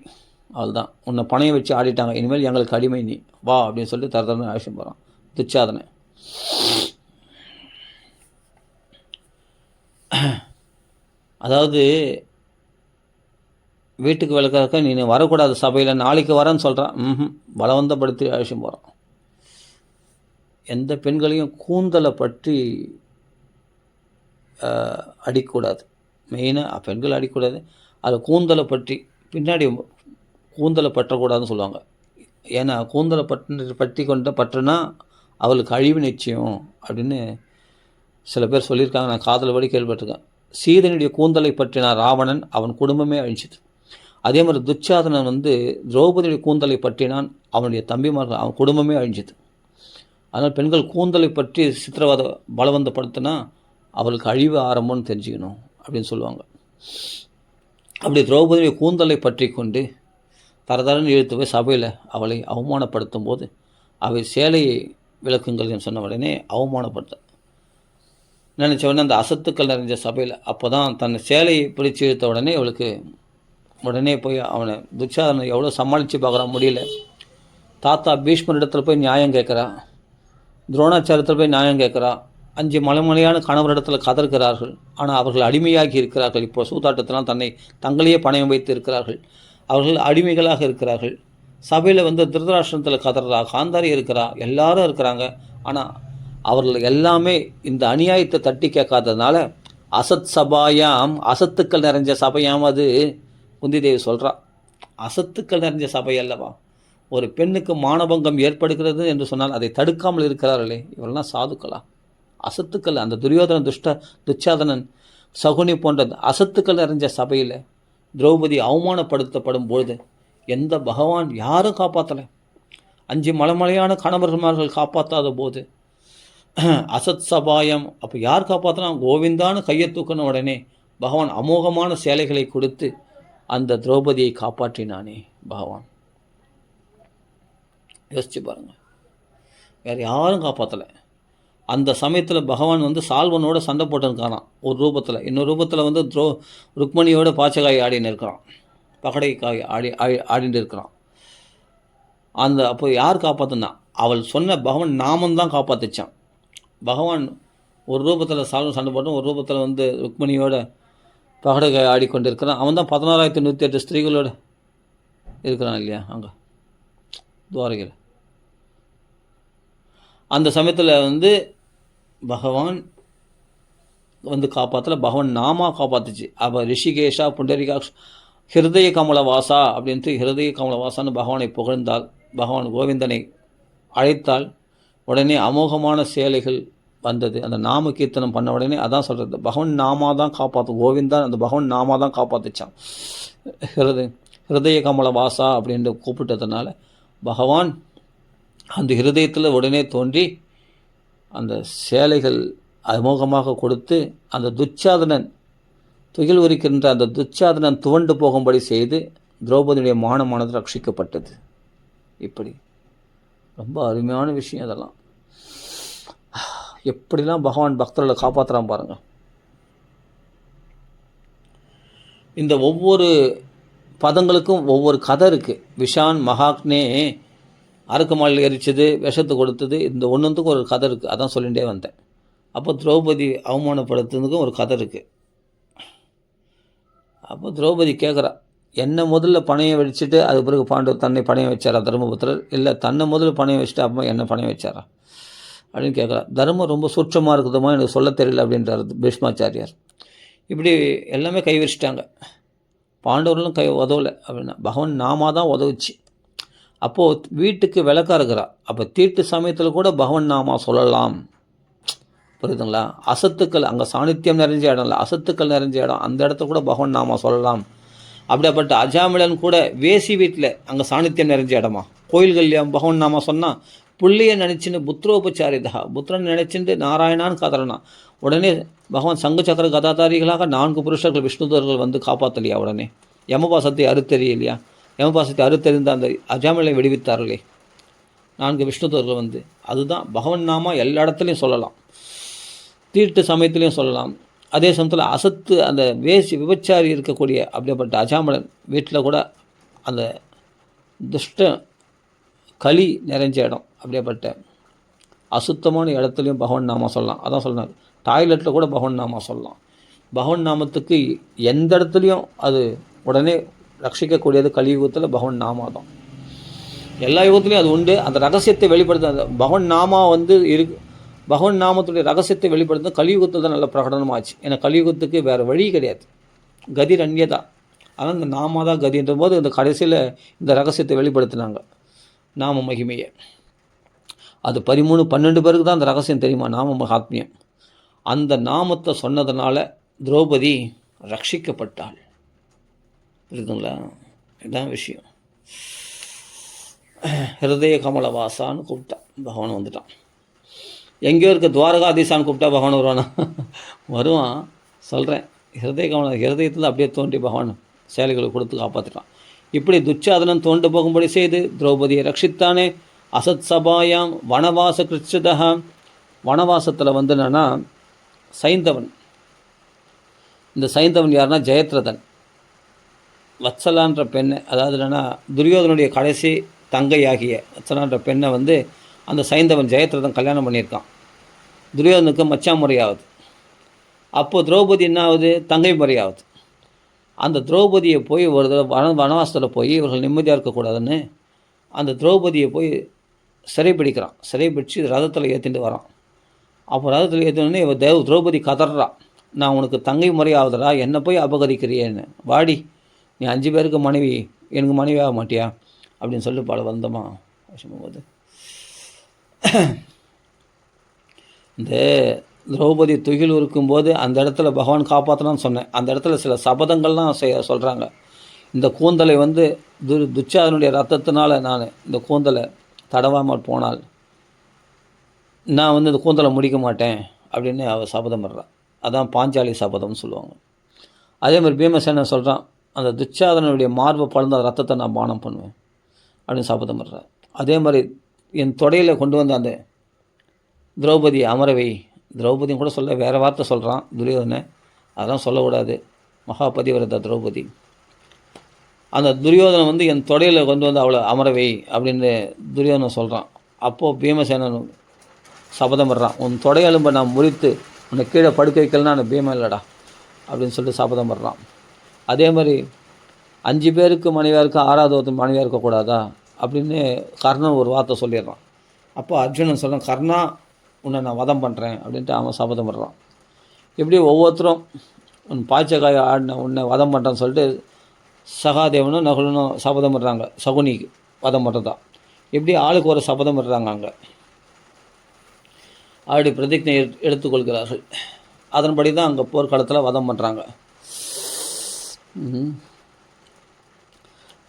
அவள் தான் உன்னை பணையை வச்சு ஆடிட்டாங்க, இனிமேல் எங்களுக்கு அடிமை நீ வா அப்படின்னு சொல்லி தரன்னு ஆயுஷம் போகிறான் துச்சாதனை. அதாவது வீட்டுக்கு விளக்காக்க நீ வரக்கூடாது சபையில், நாளைக்கு வரேன்னு சொல்கிறான். பலவந்தப்படுத்தி ஆயுஷம் போகிறான். எந்த பெண்களையும் கூந்தலை பற்றி அடிக்கக்கூடாது, மெயினாக பெண்கள் அடிக்கக்கூடாது. அது கூந்தலை பற்றி பின்னாடி கூந்தலை பற்றக்கூடாதுன்னு சொல்லுவாங்க. ஏன்னா கூந்தலை பற்றி கொண்ட பற்றுனா அவளுக்கு அழிவு நிச்சயம் அப்படின்னு சில பேர் சொல்லியிருக்காங்க. நான் காதல் வழி கேள்விப்பட்டிருக்கேன். சீதனுடைய கூந்தலை பற்றினா ராவணன், அவன் குடும்பமே அழிஞ்சிது. அதே மாதிரி துச்சாதனன் வந்து திரௌபதியுடைய கூந்தலை பற்றினான், அவனுடைய தம்பிமார்கள், அவன் குடும்பமே அழிஞ்சிது. அதனால் பெண்கள் கூந்தலை பற்றி சித்திரவதை பலவந்தப்படுத்தினா அவளுக்கு அழிவு ஆரம்பம்னு தெரிஞ்சுக்கணும் அப்படின்னு சொல்லுவாங்க. அப்படி திரௌபதியுடைய கூந்தலை பற்றி கொண்டு தரதரன்னு இழுத்து போய் சபையில் அவளை அவமானப்படுத்தும் போது அவை சேலையை விளக்குங்கள் என்று சொன்ன உடனே அவமானப்படுத்த நினச்ச உடனே அந்த அசத்துக்கள் நிறைஞ்ச சபையில் அப்போ தான் தன் சேலையை பிடிச்சி இழுத்த உடனே அவளுக்கு உடனே போய் அவனை துச்சாதனை எவ்வளோ சமாளித்து பார்க்குறான், முடியல. தாத்தா பீஷ்மர் இடத்துல போய் நியாயம் கேட்குறா, துரோணாச்சாரத்தில் போய் நியாயம் கேட்குறா, 5 மலைமலையான கணவரிடத்தில் கதறுகிறார்கள். ஆனால் அவர்கள் அடிமையாகி இருக்கிறார்கள். இப்போ சூதாட்டத்தினால் தங்களையே பணயம் வைத்து இருக்கிறார்கள். அவர்கள் அடிமைகளாக இருக்கிறார்கள். சபையில் வந்து திருதராஷ்டிரத்தில் கதறா, காந்தாரி இருக்கிறா, எல்லாரும் இருக்கிறாங்க. ஆனால் அவர்கள் எல்லாமே இந்த அநியாயத்தை தட்டி கேட்காததுனால அசத் சபாயாம், அசத்துக்கள் நிறைஞ்ச சபையாம் அது குந்தி தேவி சொல்கிறா. அசத்துக்கள் நிறைஞ்ச சபை அல்லவா. ஒரு பெண்ணுக்கு மானபங்கம் ஏற்படுகிறது என்று சொன்னால் அதை தடுக்காமல் இருக்கிறார்களே, இவரெல்லாம் சாதுக்களா? அசத்துக்கள், அந்த துரியோதனன் துச்சாதனன் சகுனி போன்ற அசத்துக்கள் நிறைஞ்ச சபையில் திரௌபதி அவமானப்படுத்தப்படும் பொழுது எந்த பகவான் யாரும் காப்பாற்றலை. 5 மலைமலையான கணவர்மார்கள் காப்பாற்றாத போது அசத் சபாயம் அப்போ யார் காப்பாற்றினா? கோவிந்தான்னு கையை தூக்கின உடனே பகவான் அமோகமான சேலைகளை கொடுத்து அந்த திரௌபதியை காப்பாற்றினானே பகவான். யோசிச்சு பாருங்கள், வேறு யாரும் காப்பாற்றலை. அந்த சமயத்தில் பகவான் வந்து சால்வனோட சண்டை போட்டுருக்கானான் ஒரு ரூபத்தில். இன்னொரு ரூபத்தில் வந்து ருக்மணியோட பாச்சகாய் ஆடின்னு இருக்கிறான், பகடைக்காய் ஆடிட்டு இருக்கிறான். அப்போ யார் காப்பாற்றுனா? அவள் சொன்ன பகவான் நாமந்தான் காப்பாற்றிச்சான். பகவான் ஒரு ரூபத்தில் சால்வன் சண்டை போட்டு ஒரு ரூபத்தில் வந்து ருக்மணியோட பகடைக்காய் ஆடிக்கொண்டு இருக்கிறான். அவன் தான் 16,108 ஸ்திரீகளோடு இருக்கிறான் இல்லையா அங்கே துவாரகையில். அந்த சமயத்தில் வந்து பகவான் வந்து காப்பாற்றல, பகவான் நாமா காப்பாற்றுச்சு. அப்போ ரிஷிகேஷா புண்டரிகாஷ் ஹிருதய கமல வாசா அப்படின்ட்டு ஹிருதய கமல வாசான்னு பகவானை புகழ்ந்தால், பகவான் கோவிந்தனை அழைத்தால் உடனே அமோகமான சேலைகள் வந்தது. அந்த நாம கீர்த்தனம் பண்ண உடனே அதான் சொல்கிறது, பகவான் நாமா தான் காப்பாற்றும். கோவிந்தான் அந்த பகவான் நாமா தான் காப்பாற்றிச்சான். ஹிருதய கமல வாசா அப்படின்ட்டு கூப்பிட்டதுனால பகவான் அந்த ஹிருதயத்தில் உடனே தோன்றி அந்த சேலைகள் அமோகமாக கொடுத்து அந்த துச்சாதனன் துகில் உரிக்கின்ற அந்த துச்சாதனன் துவண்டு போகும்படி செய்து திரௌபதியுடைய மானமானது ரட்சிக்கப்பட்டது. இப்படி ரொம்ப அருமையான விஷயம். அதெல்லாம் எப்படிலாம் பகவான் பக்தர்களை காப்பாற்றுறான் பாருங்கள். இந்த ஒவ்வொரு பதங்களுக்கும் ஒவ்வொரு கதை இருக்குது. விஷான் மகாக்னே அரக்குமால் எரிச்சது, விஷத்தை கொடுத்தது, இந்த ஒன்றுத்துக்கும் ஒரு கதை இருக்குது. அதான் சொல்லிகிட்டே வந்தேன். அப்போ திரௌபதி அவமானப்படுத்துறதுக்கும் ஒரு கதை இருக்குது. அப்போ திரௌபதி கேட்குறா, என்னை முதல்ல பணையம் வச்சுட்டு அது பிறகு பாண்டவர் தன்னை பணையம் வச்சாரா தர்மபுத்திரர்? இல்லை, தன்னை முதல்ல பணையம் வச்சுட்டு அப்போ என்ன பணையம் வச்சாரா அப்படின்னு கேட்குறா. தர்மம் ரொம்ப சூட்சமாக இருக்குதுமா, எனக்கு சொல்ல தெரியல அப்படின்றார் பீஷ்மாச்சாரியார். இப்படி எல்லாமே கை வச்சிட்டாங்க. பாண்டவர்களும் கை உதவலை அப்படின்னா பகவான் நாம தான் உதவுச்சு. அப்போது வீட்டுக்கு விளக்கா இருக்கிறா. அப்போ தீட்டு சமயத்தில் கூட பகவான் நாமா சொல்லலாம். புரியுதுங்களா? அசத்துக்கள் அங்கே சாணித்தியம் நிறைஞ்ச இடம் இல்லை, அசத்துக்கள் நிறைஞ்ச இடம், அந்த இடத்துல கூட பகவான் நாமா சொல்லலாம். அப்படியாப்பட்ட அஜாமிளன் கூட வேசி வீட்டில் அங்கே சாணித்தியம் நிறைஞ்ச இடமா கோயில்கள்லையும் பகவான் நாமா சொன்னால் புள்ளியை நினச்சின்னு புத்திரோபச்சாரிதா புத்திரன் நினச்சிட்டு நாராயணான்னு கதறனா உடனே பகவான் சங்கு சக்கர கதாதாரிகளாக 4 புருஷர்கள் விஷ்ணுதர்கள் வந்து காப்பாற்றலையா? உடனே யமபாசத்தை அறுத்தெறியலையா? யமபாசத்தை அறுத்தெறிந்த அந்த அஜாமிளை விடுவித்தார்களே 4 விஷ்ணுதர்கள் வந்து. அதுதான் பகவான் நாமா எல்லா இடத்துலையும் சொல்லலாம், தீட்டு சமயத்துலேயும் சொல்லலாம். அதே சமயத்தில் அசத்து அந்த வேசி விபச்சாரி இருக்கக்கூடிய அப்படிப்பட்ட அஜாமலன் வீட்டில் கூட அந்த துஷ்ட களி நிறைஞ்ச இடம், அப்படியேப்பட்ட அசுத்தமான இடத்துலையும் பகவான் நாமா சொல்லலாம். அதான் சொன்னார், டாய்லெட்டில் கூட பகவான் நாமா சொல்லலாம். பகவான் நாமத்துக்கு எந்த இடத்துலையும் அது உடனே ரட்சிக்கக்கூடியது. கலியுகத்தில் பகவான் நாமா தான், எல்லா யுகத்துலேயும் அது உண்டு. அந்த ரகசியத்தை வெளிப்படுத்த பகவான் நாமா வந்து பகவான் நாமத்துடைய ரகசியத்தை வெளிப்படுத்த கலியுகத்தில் தான் நல்ல பிரகடனமாச்சு. ஏன்னா கலியுகத்துக்கு வேறு வழி கிடையாது. கதிர் அந்நியதா, ஆனால் இந்த நாம தான் கதின்ற போது இந்த கடைசியில் இந்த ரகசியத்தை வெளிப்படுத்தினாங்க, நாம மகிமையை. அது 12 பேருக்கு தான் அந்த ரகசியம் தெரியுமா, நாம மகாத்மியம். அந்த நாமத்தை சொன்னதுனால திரௌபதி ரட்சிக்கப்பட்டாள். புரியுதுங்களா? இதுதான் விஷயம். ஹிருதய கமலவாசான்னு கூப்பிட்டான், பகவான் வந்துட்டான். எங்கேயோ இருக்க துவாரகாதீசான்னு கூப்பிட்டா பகவான் வருவானா? வருவான், சொல்கிறேன். ஹிருதயத்தில் அப்படியே தோன்றி பகவான் சேலைகளை கொடுத்து காப்பாற்றிட்டான். இப்படி துச்சாதனன் தோண்டு போகும்படி செய்து திரௌபதியை ரட்சித்தானே. அசத் சபாயாம் வனவாச கிருச்சிதா. வனவாசத்தில் வந்து என்னன்னா சைந்தவன். இந்த சைந்தவன் யாருன்னா ஜெயத்ரதன். வத்சலான்ற பெண்ணை, அதாவது என்னென்னா துரியோதனுடைய கடைசி தங்கையாகிய வத்சலான்ற பெண்ணை வந்து அந்த சைந்தவன் ஜெயத்ரதன் கல்யாணம் பண்ணியிருக்கான். துரியோதனுக்கு மச்சான் முறையாகுது. அப்போது திரௌபதி என்ன ஆகுது, தங்கை முறையாகுது. அந்த திரௌபதியை போய் ஒரு தடவை வனவாசத்தில் போய் இவர்கள் நிம்மதியாக இருக்கக்கூடாதுன்னு அந்த திரௌபதியை போய் சிறைப்பிடிக்கிறான். சிறைப்பிடிச்சு ரதத்தில் ஏற்றிட்டு வரான். அப்போ ரதத்தில் ஏற்றினோடனே இவ திரௌபதி கதறான், நான் உனக்கு தங்கை முறையாகுதுடா, என்னை போய் அபகரிக்கிறியேன்னு, வாடி நீ 5 பேருக்கு மனைவி, எனக்கு மனைவி ஆக மாட்டியா அப்படின்னு சொல்லி பல வந்தமா விஷயமாகுது. இந்த திரௌபதி துகில் இருக்கும்போது அந்த இடத்துல பகவான் காப்பாற்றலான்னு சொன்னேன். அந்த இடத்துல சில சபதங்கள்லாம் சொல்கிறாங்க. இந்த கூந்தலை வந்து துச்சாதனுடைய ரத்தத்தினால நான் இந்த கூந்தலை தடவாமல் போனால் நான் வந்து இந்த கூந்தலை முடிக்க மாட்டேன் அப்படின்னு அவள் சபதம் பண்ணுறான். அதான் பாஞ்சாலி சபதம்னு சொல்லுவாங்க. அதே மாதிரி பீமசேனன் சொல்கிறான், அந்த துச்சாதனுடைய மார்பை பழந்த ரத்தத்தை நான் பானம் பண்ணுவேன் அப்படின்னு சபதம் பண்ணுறான். அதே மாதிரி என் தொடையில் கொண்டு வந்த அந்த திரௌபதி அமரவை, திரௌபதியும் கூட சொல்ல வேறு வார்த்தை சொல்கிறான் துரியோதனை, அதெல்லாம் சொல்லக்கூடாது, மகாபதிவிரத திரௌபதி. அந்த துரியோதனை வந்து என் தொடையில் கொண்டு வந்து அவளை அமரவை அப்படின்னு துரியோதனை சொல்கிறான். அப்போது பீமசேனன் சபதம் பண்ணுறான், உன் தொடையெலும்பை நான் முறித்து உன்னை கீழே படுக்க வைக்கலன்னா நான் பீமம் இல்லைடா அப்படின்னு சொல்லிட்டு சபதம் பண்ணுறான். அதே மாதிரி 5 பேருக்கு மனைவியாக இருக்க, 6வது ஒருத்தர் மனைவியாக இருக்கக்கூடாதா அப்படின்னு கர்ணன் ஒரு வார்த்தை சொல்லிடுறான். அப்போ அர்ஜுனன் சொல்கிறான், கர்ணா உன்னை நான் வதம் பண்ணுறேன் அப்படின்ட்டு அவன் சபதம் பண்ணுறான். இப்படி ஒவ்வொருத்தரும் உன் பாய்ச்சக்காய் ஆடின உன்னை வதம் பண்ணுறேன்னு சொல்லிட்டு சகாதேவனும் நகுலனும் சபதம் பண்ணுறாங்க, சகுனிக்கு வதம் பண்ணுறதா. இப்படி ஆளுக்கு ஒரு சபதம் பண்ணுறாங்க. அங்கே அப்படி பிரதிஜை எடுத்துக்கொள்கிறார்கள். அதன்படி தான் அங்கே போர்க்களத்தில் வதம் பண்ணுறாங்க.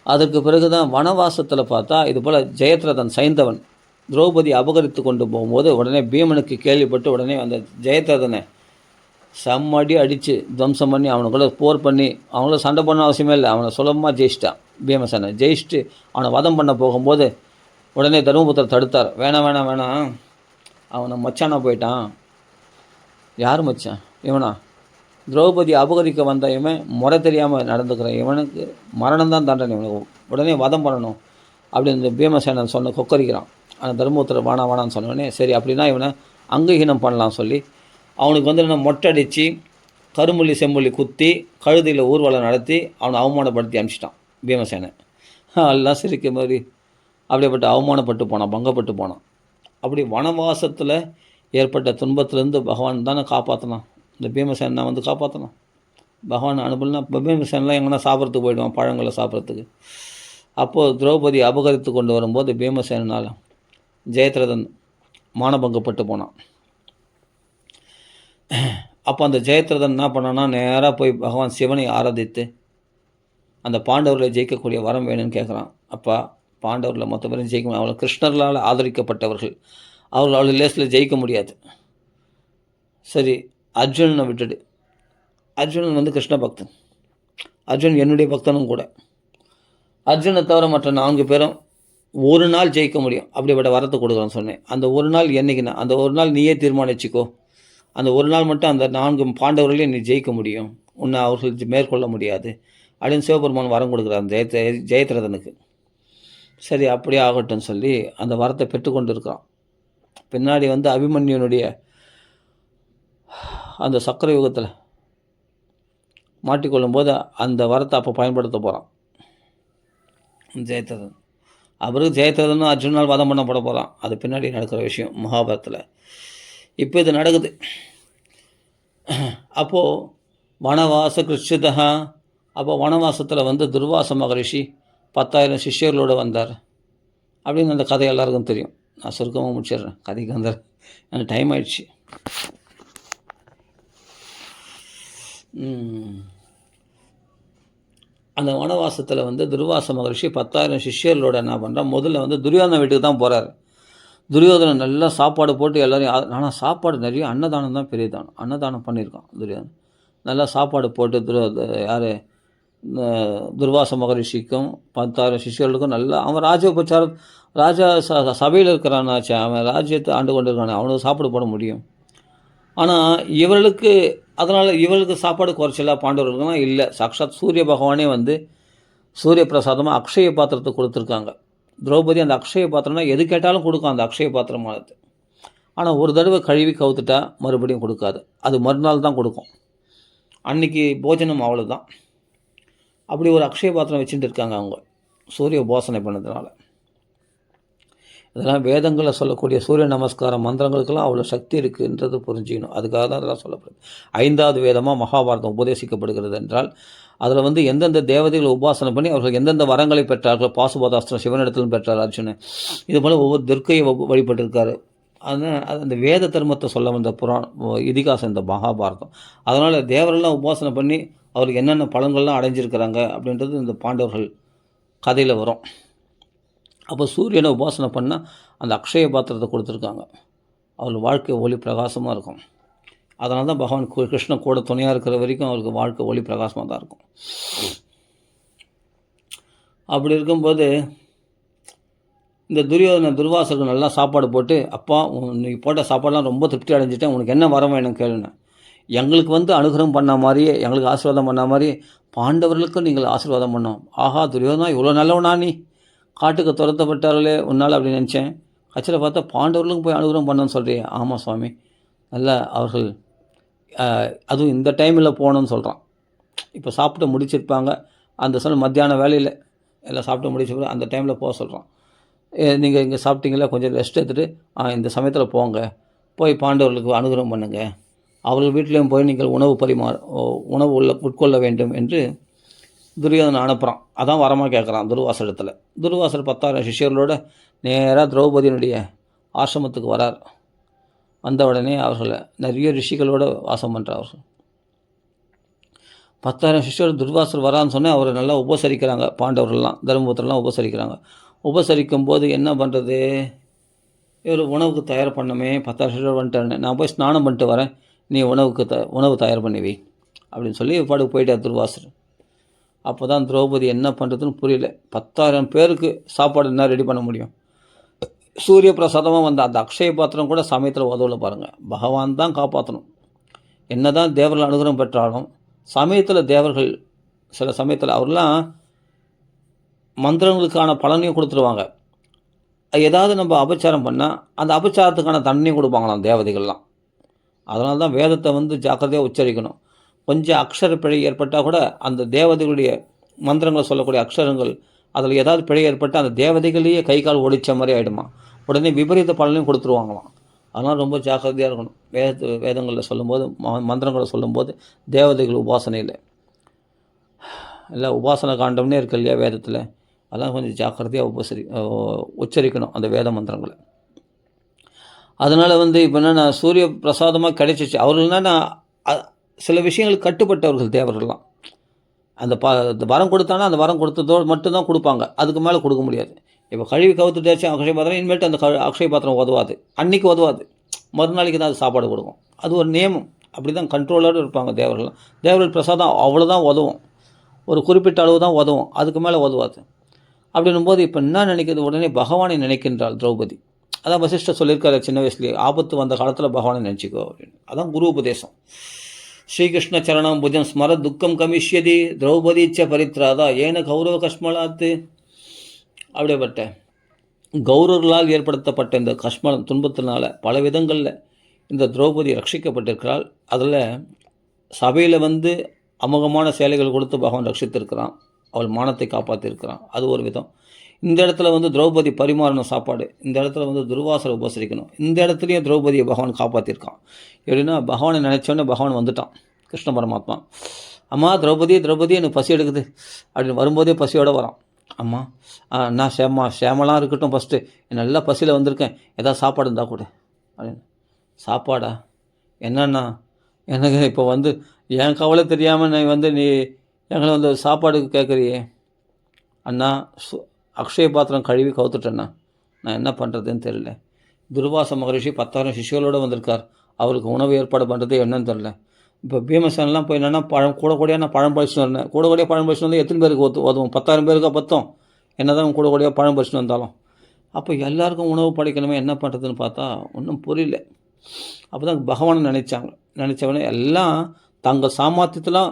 அதற்கு பிறகு தான் வனவாசத்தில் பார்த்தா இது போல் ஜெயத்ரதன் சைந்தவன் திரௌபதி அபகரித்து கொண்டு போகும்போது உடனே பீமனுக்கு கேள்விப்பட்டு உடனே அந்த ஜெயத்ரதனை செம்மடி அடித்து துவம்சம் பண்ணி அவனுக்குள்ள போர் பண்ணி அவங்கள சண்டை பண்ண அவசியமே இல்லை, அவனை சுலபமாக ஜெயிச்சிட்டான். பீமசேனை ஜெயிச்சுட்டு அவனை வதம் பண்ண போகும்போது உடனே தர்மபுத்திரர் தடுத்தார். வேணாம் வேணாம் வேணாம், அவனை மச்சானா போயிட்டான். யார் மச்சான்? இவனா? திரௌபதி அபகரிக்க வந்த இவன் முறை தெரியாமல் நடந்துக்கிறேன், இவனுக்கு மரணம் தான் தண்டனை, இவனுக்கு உடனே வதம் பண்ணணும் அப்படின்னு பீமசேனன் சொன்ன கொக்கரிக்கிறான். ஆனால் தர்மபுத்திரர் வானான்னு சொன்னோடனே சரி அப்படின்னா இவனை அங்கஹீனம் பண்ணலாம் சொல்லி அவனுக்கு வந்து என்ன மொட்டை அடித்து கருமுள்ளி செம்புள்ளி குத்தி கழுதியில் ஊர்வலம் நடத்தி அவனை அவமானப்படுத்தி அனுப்பிச்சிட்டான் பீமசேனை. எல்லாம் சிரிக்க மாதிரி அப்படியேப்பட்ட அவமானப்பட்டு போனான், பங்கப்பட்டு போனான். அப்படி வனவாசத்தில் ஏற்பட்ட துன்பத்திலேருந்து பகவான் தானே காப்பாற்றினான். இந்த பீமசேனை வந்து காப்பாற்றினான் பகவான். அனுப்பலாம் பீமசேனெலாம் எங்கன்னா சாப்பிட்றதுக்கு போயிடுவான், பழங்களை சாப்பிட்றதுக்கு. அப்போது திரௌபதி அபகரித்து கொண்டு வரும்போது பீமசேனால் ஜெயத்ரதன் மானபங்கப்பட்டு போனான். அப்போ அந்த ஜெயத்ரதன் என்ன பண்ணான்னா நேராக போய் பகவான் சிவனை ஆராதித்து அந்த பாண்டவர்களை ஜெயிக்கக்கூடிய வரம் வேணும்னு கேட்குறான். அப்பா பாண்டவரில் மொத்த பேரும் ஜெயிக்க முடியும், அவர்கள் கிருஷ்ணர்களால் ஆதரிக்கப்பட்டவர்கள், அவர்கள் லேஸில் ஜெயிக்க முடியாது. சரி அர்ஜுனனை விட்டுடு. அர்ஜுனன் வந்து கிருஷ்ண பக்தன், அர்ஜுன் என்னுடைய பக்தனும் கூட. அர்ஜுனை தவிர மற்ற 4 பேரும் ஒரு நாள் ஜெயிக்க முடியும், அப்படிப்பட்ட வரத்தை கொடுக்குறேன்னு சொன்னேன். அந்த ஒரு நாள் என்றைக்குன்னா அந்த ஒரு நாள் நீயே தீர்மானிச்சிக்கோ, அந்த ஒரு நாள் மட்டும் அந்த 4 பாண்டவர்களையும் நீ ஜெயிக்க முடியும், உன்னை அவர்கள் மேற்கொள்ள முடியாது அப்படின்னு சிவபெருமான் வரம் கொடுக்குறான் ஜெயத்ரதனுக்கு. சரி அப்படியே ஆகட்டும்னு சொல்லி அந்த வரத்தை பெற்றுக்கொண்டு இருக்கிறான். பின்னாடி வந்து அபிமன்யுனுடைய அந்த சக்கர யுகத்தில் மாட்டிக்கொள்ளும் போது அந்த வரத்தை அப்போ பயன்படுத்த போகிறான் ஜெயத்ரதன். அப்புறம் ஜெயத்ரதனும் அர்ஜுனால் வதம் பண்ணப்பட போகிறான். அது பின்னாடி நடக்கிற விஷயம் மகாபாரத்தில். இப்போ இது நடக்குது. அப்போது வனவாச கிருஷ்ணதா அப்போ வனவாசத்தில் வந்து துர்வாச மகரிஷி 10,000 சிஷ்யர்களோடு வந்தார் அப்படின்னு அந்த கதை எல்லாருக்கும் தெரியும். நான் சுருக்கமாக முடிச்சிடுறேன், கதைக்கு வந்தார், எனக்கு டைம் ஆயிடுச்சு. அந்த வனவாசத்தில் வந்து துர்வாச மகரிஷி 10,000 சிஷ்யர்களோட என்ன பண்ணுறான், முதல்ல வந்து துரியோதன வீட்டுக்கு தான் போகிறார். துரியோதனன் நல்லா சாப்பாடு போட்டு எல்லோரையும், ஆனால் சாப்பாடு நிறைய அன்னதானம் தான் பெரிய தானம், அன்னதானம் பண்ணியிருக்கான் துரியோதனன். நல்லா சாப்பாடு போட்டு யார் துர்வாச மகரிஷிக்கும் 10,000 சிஷ்யர்களுக்கும் நல்லா, அவன் ராஜோபச்சாரம், ராஜா சபையில் இருக்கிறானாச்சு, அவன் ராஜ்யத்தை ஆண்டு கொண்டு இருக்கானே, அவனுக்கு சாப்பாடு போட முடியும். ஆனால் இவர்களுக்கு, அதனால் இவர்களுக்கு சாப்பாடு குறைச்சலா பாண்டவர்களுக்குலாம் இல்லை. சாக்ஷாத் சூரிய பகவானே வந்து சூரிய பிரசாதமாக அக்ஷய பாத்திரத்தை கொடுத்துருக்காங்க. திரௌபதி அந்த அக்ஷய பாத்திரம்னா எது கேட்டாலும் கொடுக்கும், அந்த அக்ஷய பாத்திரமானது. ஆனால் ஒரு தடவை கழுவி கவுத்துட்டா மறுபடியும் கொடுக்காது, அது மறுநாள் தான் கொடுக்கும். அன்றைக்கி போஜனம் அவ்வளோதான். அப்படி ஒரு அக்ஷய பாத்திரம் வச்சுட்டு இருக்காங்க அவங்க, சூரிய உபாசனை பண்ணதுனால. இதெல்லாம் வேதங்களில் சொல்லக்கூடிய சூரிய நமஸ்காரம் மந்திரங்களுக்கெல்லாம் அவ்வளோ சக்தி இருக்குன்றது புரிஞ்சிக்கணும். அதுக்காக தான் அதெல்லாம் சொல்லப்படுது. 5வது வேதமாக மகாபாரதம் உபதேசிக்கப்படுகிறது என்றால், அதில் வந்து எந்தெந்த தேவதைகளை உபாசனை பண்ணி அவர்கள் எந்தெந்த வரங்களை பெற்றார்கள், பாசுபதாஸ்திரம் சிவனிடத்திலும் பெற்றார் அர்ஜுனன், இது போல் ஒவ்வொரு துர்க்கையை வழிபட்டிருக்காரு. அந்த வேத தர்மத்தை சொல்ல வந்த இதிகாசம் இந்த மகாபாரதம். அதனால் தேவரெல்லாம் உபாசனை பண்ணி அவருக்கு என்னென்ன பலன்கள்லாம் அடைஞ்சிருக்கிறாங்க அப்படின்றது இந்த பாண்டவர்கள் கதையில் வரும். அப்போ சூரியனை உபாசனை பண்ணால் அந்த அக்ஷய பாத்திரத்தை கொடுத்துருக்காங்க, அவருக்கு வாழ்க்கை ஒளி பிரகாசமாக இருக்கும். அதனால தான் பகவான் கிருஷ்ணன் கூட துணையாக இருக்கிற வரைக்கும் அவருக்கு வாழ்க்கை ஒளி பிரகாசமாக தான் இருக்கும். அப்படி இருக்கும்போது இந்த துர்வாசருக்கு நல்லா சாப்பாடு போட்டு, அப்பா நீ போட்ட சாப்பாடெலாம் ரொம்ப திருப்தி அடைஞ்சிட்டேன், உனக்கு என்ன வர வேணும் கேளுன்னு. எங்களுக்கு வந்து அனுகிரகம் பண்ண மாதிரியே, எங்களுக்கு ஆசீர்வாதம் பண்ண மாதிரி பாண்டவர்களுக்கும் நீங்கள் ஆசீர்வாதம் பண்ணோம். ஆஹா துரியோதனா, இவ்வளோ நல்லவனா நீ, காட்டுக்கு துரத்தப்பட்டார்களே உன்னால் அப்படி நினச்சேன், கட்சியில் பார்த்தா பாண்டவர்களுக்கும் போய் அனுகிரகம் பண்ணணும்னு சொல்கிறேன். ஆமாம் சுவாமி, நல்லா அவர்கள் அதுவும் இந்த டைமில் போகணுன்னு சொல்கிறான். இப்போ சாப்பிட்டு முடிச்சிருப்பாங்க, அந்த மத்தியான வேலையில் எல்லாம் சாப்பிட்டு முடிச்சு அந்த டைமில் போக சொல்கிறான். நீங்கள் இங்கே சாப்பிட்டீங்களா, கொஞ்சம் ரெஸ்ட் எடுத்துகிட்டு இந்த சமயத்தில் போங்க, போய் பாண்டவர்களுக்கு அனுகிரகம் பண்ணுங்கள், அவர்கள் வீட்டிலையும் போய் நீங்கள் உணவு உட்கொள்ள வேண்டும் என்று துரியோதனை அனுப்புகிறான். அதான் வரமாக கேட்குறான் துர்வாசரிடத்தில். துர்வாசர் 10,000 சிஷ்யர்களோட நேராக திரௌபதியினுடைய ஆசிரமத்துக்கு வரார். வந்த உடனே அவர்களை நிறைய ரிஷிகளோடு வாசம் பண்ணுறார்கள். 10,000 சிஷ்யர்கள் துர்வாசர் வரான்னு சொன்னால் அவரை நல்லா உபசரிக்கிறாங்க. பாண்டவர்கள்லாம் தர்மபுத்திரலாம் உபசரிக்கிறாங்க. உபசரிக்கும் போது என்ன பண்ணுறது, இவர் உணவுக்கு தயார் பண்ணமே, 10,000 சிஷ்யர்கள் வந்துட்டாருன்னு, நான் போய் ஸ்நானம் பண்ணிட்டு வரேன், நீ உணவு தயார் பண்ணி வை அப்படின்னு சொல்லி பாட்டுக்கு போயிட்டார் துர்வாசர். அப்போ தான் திரௌபதி என்ன பண்ணுறதுன்னு புரியல. 10,000 பேருக்கு சாப்பாடு என்ன ரெடி பண்ண முடியும்? சூரிய பிரசாதமாக வந்த அந்த அக்ஷய பாத்திரம் கூட சமயத்தில் உதவல பாருங்கள். பகவான் தான் காப்பாற்றணும். என்ன தான் தேவர்கள் அனுகிரகம் பெற்றாலும் சமயத்தில் தேவர்கள் சில சமயத்தில் அவர்லாம் மந்திரங்களுக்கான பலனையும் கொடுத்துருவாங்க. ஏதாவது நம்ம அபச்சாரம் பண்ணால் அந்த அபச்சாரத்துக்கான தண்டனையும் கொடுப்பாங்களாம் தேவதைகள்லாம். அதனால தான் வேதத்தை வந்து ஜாக்கிரதையாக உச்சரிக்கணும். கொஞ்சம் அக்ஷர பிழை ஏற்பட்டால் கூட அந்த தேவதைகளுடைய மந்திரங்களை சொல்லக்கூடிய அக்ஷரங்கள் அதில் ஏதாவது பிழை ஏற்பட்டால் அந்த தேவதைகளையே கை கால் ஒடிச்ச மாதிரி ஆகிடுமா, உடனே விபரீத பலனையும் கொடுத்துருவாங்களாம். அதனால் ரொம்ப ஜாக்கிரதையாக இருக்கணும். வேதங்களில் சொல்லும்போது, மந்திரங்களை சொல்லும்போது, தேவதைகள் உபாசனையில் இல்லை உபாசனை காண்டம்னே இருக்கு இல்லையா வேதத்தில், அதெல்லாம் கொஞ்சம் ஜாக்கிரதையாக உச்சரிக்கணும் அந்த வேத மந்திரங்களை. அதனால் வந்து இப்போ என்னென்னா சூரிய பிரசாதமாக கிடைச்சிச்சு. அவர்கள்னா சில விஷயங்களுக்கு கட்டுப்பட்டவர்கள் தேவர்கள்லாம். அந்த வரம் கொடுத்தானா அந்த வரம் கொடுத்ததோடு மட்டும்தான் கொடுப்பாங்க, அதுக்கு மேலே கொடுக்க முடியாது. இப்போ கழுவி கவுத்துட்டாச்சும் அக்ஷய பாத்திரம், இனிமேட்டு அந்த அக்ஷய பாத்திரம் உதவாது, அன்றைக்கி உதவாது, மறுநாளைக்கு தான் அது சாப்பாடு கொடுக்கும். அது ஒரு நியமம். அப்படி தான் கண்ட்ரோலோடு இருப்பாங்க தேவர்கள்லாம். தேவர்கள் பிரசாதம் அவ்வளோதான் உதவும், ஒரு குறிப்பிட்ட அளவு தான் உதவும், அதுக்கு மேலே உதவாது. அப்படின்னும் போது இப்போ என்ன நினைக்கிறது, உடனே பகவானை நினைக்கின்றாள் திரௌபதி. அதான் வசிஷ்டர் சொல்லியிருக்காரு சின்ன வயசுலேயே, ஆபத்து வந்த காலத்தில் பகவானை நினச்சிக்கோ அப்படின்னு. அதான் குரு உபதேசம். ஸ்ரீகிருஷ்ண சரணம் புஜம் ஸ்மர துக்கம் கமிஷ்யதி திரௌபதிச்ச பரித்ராதா ஏன கௌரவ கஷ்மலாத்து. அப்படிப்பட்ட கௌரவர்களால் ஏற்படுத்தப்பட்ட இந்த கஷ்மலம் துன்பத்தினால பல விதங்களில் இந்த திரௌபதி ரட்சிக்கப்பட்டிருக்கிறாள். அதில் சபையில் வந்து அமோகமான சேலைகள் கொடுத்து பகவான் ரட்சித்திருக்கிறான், அவள் மானத்தை காப்பாற்றிருக்கிறான், அது ஒரு விதம். இந்த இடத்துல வந்து திரௌபதி பரிமாறணும் சாப்பாடு, இந்த இடத்துல வந்து துர்வாசரை உபசரிக்கணும், இந்த இடத்துலையும் திரௌபதியை பகவான் காப்பாற்றிருக்கான். எப்படின்னா பகவானை நினச்சோன்னே பகவான் வந்துட்டான், கிருஷ்ண பரமாத்மா. அம்மா திரௌபதி திரௌபதி எனக்கு பசி எடுக்குது அப்படின்னு வரும்போதே பசியோடு வரான். அம்மா நான் சேமெல்லாம் இருக்கட்டும், ஃபஸ்ட்டு நல்லா பசியில் வந்திருக்கேன், ஏதாவது சாப்பாடு இருந்தால் கூட அப்படின்னு. சாப்பாடா என்னன்னா, எனக்கு இப்போ வந்து என் கவலை தெரியாமல் நீ எங்களை வந்து சாப்பாடுக்கு கேட்குறியே அண்ணா. அக்ஷய பாத்திரம் கழுவி கவுத்துட்டேண்ணா, நான் என்ன பண்ணுறதுன்னு தெரியல. துர்வாச மகரிஷி 10,000 சிஷ்யர்களோடு வந்திருக்கார், அவருக்கு உணவு ஏற்பாடு பண்ணுறது என்னன்னு தெரில. இப்போ பீமசேனெலாம் போய் என்னென்னா கூட நான் பழம் பறிச்சுட்டு வந்தேன். கூட பழம் பறிச்சுட்டு வந்து எத்தனை பேருக்கு உதவும்? 10,000 பேருக்கா பத்தும்? என்ன தான் கூட பழம் பறிச்சுட்டு வந்தாலும். அப்போ எல்லாருக்கும் உணவு படைக்கணுமே, என்ன பண்ணுறதுன்னு பார்த்தா ஒன்றும் புரியல. அப்போ தான் பகவானை நினச்சவனே எல்லாம் தங்கள் சாமர்த்தியத்தெலாம்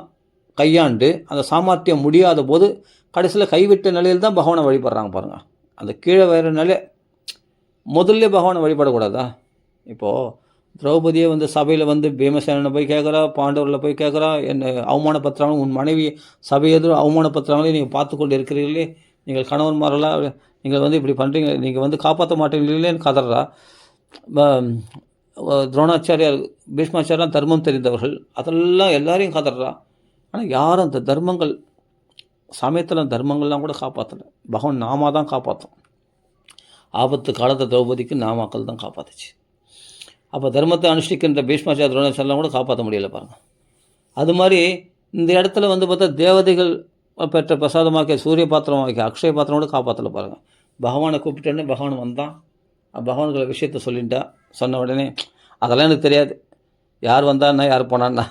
கையாண்டு அந்த சாமர்த்தியம் முடியாத போது கடைசியில் கைவிட்ட நிலையில் தான் பகவானை வழிபடுறாங்க பாருங்கள். அந்த கீழே வேறு நிலை முதல்ல பகவானை வழிபடக்கூடாதா? இப்போது திரௌபதியை வந்து சபையில் வந்து பீமசேனனை போய் கேட்குறா, பாண்டவரில் போய் கேட்குறா, என்னை அவமானப்படுத்துகிறாங்க, உன் மனைவி சபை எதிரும் அவமானப்படுத்துகிறாங்களே, நீங்கள் பார்த்து கொண்டு இருக்கிறீர்களே, நீங்கள் கணவன்மாரெல்லாம் நீங்கள் வந்து இப்படி பண்ணுறீங்க, நீங்கள் வந்து காப்பாற்ற மாட்டீங்களேன்னு கதறா. துரோணாச்சாரியார் பீஷ்மாச்சாரியெலாம் தர்மம் தெரிந்தவர்கள், அதெல்லாம் எல்லாரையும் கதறா. ஆனால் யாரும் அந்த தர்மங்கள் சமயத்தில் தர்மங்கள்லாம் கூட காப்பாற்றலை. பகவான் நாம தான் காப்பாற்றோம். ஆபத்து காலத்தை திரௌபதிக்கு நாமாக்கள் தான் காப்பாற்றுச்சு. அப்போ தர்மத்தை அனுஷ்டிக்கின்ற பீஷ்மாச்சாரிய துரோணாச்சாரியெலாம் கூட காப்பாற்ற முடியலை பாருங்கள். அது மாதிரி இந்த இடத்துல வந்து பார்த்தா தேவதைகள் பெற்ற பிரசாதமாக்கிய சூரிய பாத்திரமாக்கிய அக்ஷய பாத்திரம் கூட காப்பாற்றலை பாருங்கள். பகவானை கூப்பிட்டோடனே பகவான் வந்தான், பகவான்களை விஷயத்தை சொன்ன உடனே அதெல்லாம் எனக்கு தெரியாது, யார் வந்தான்னா யார் போனான்னா.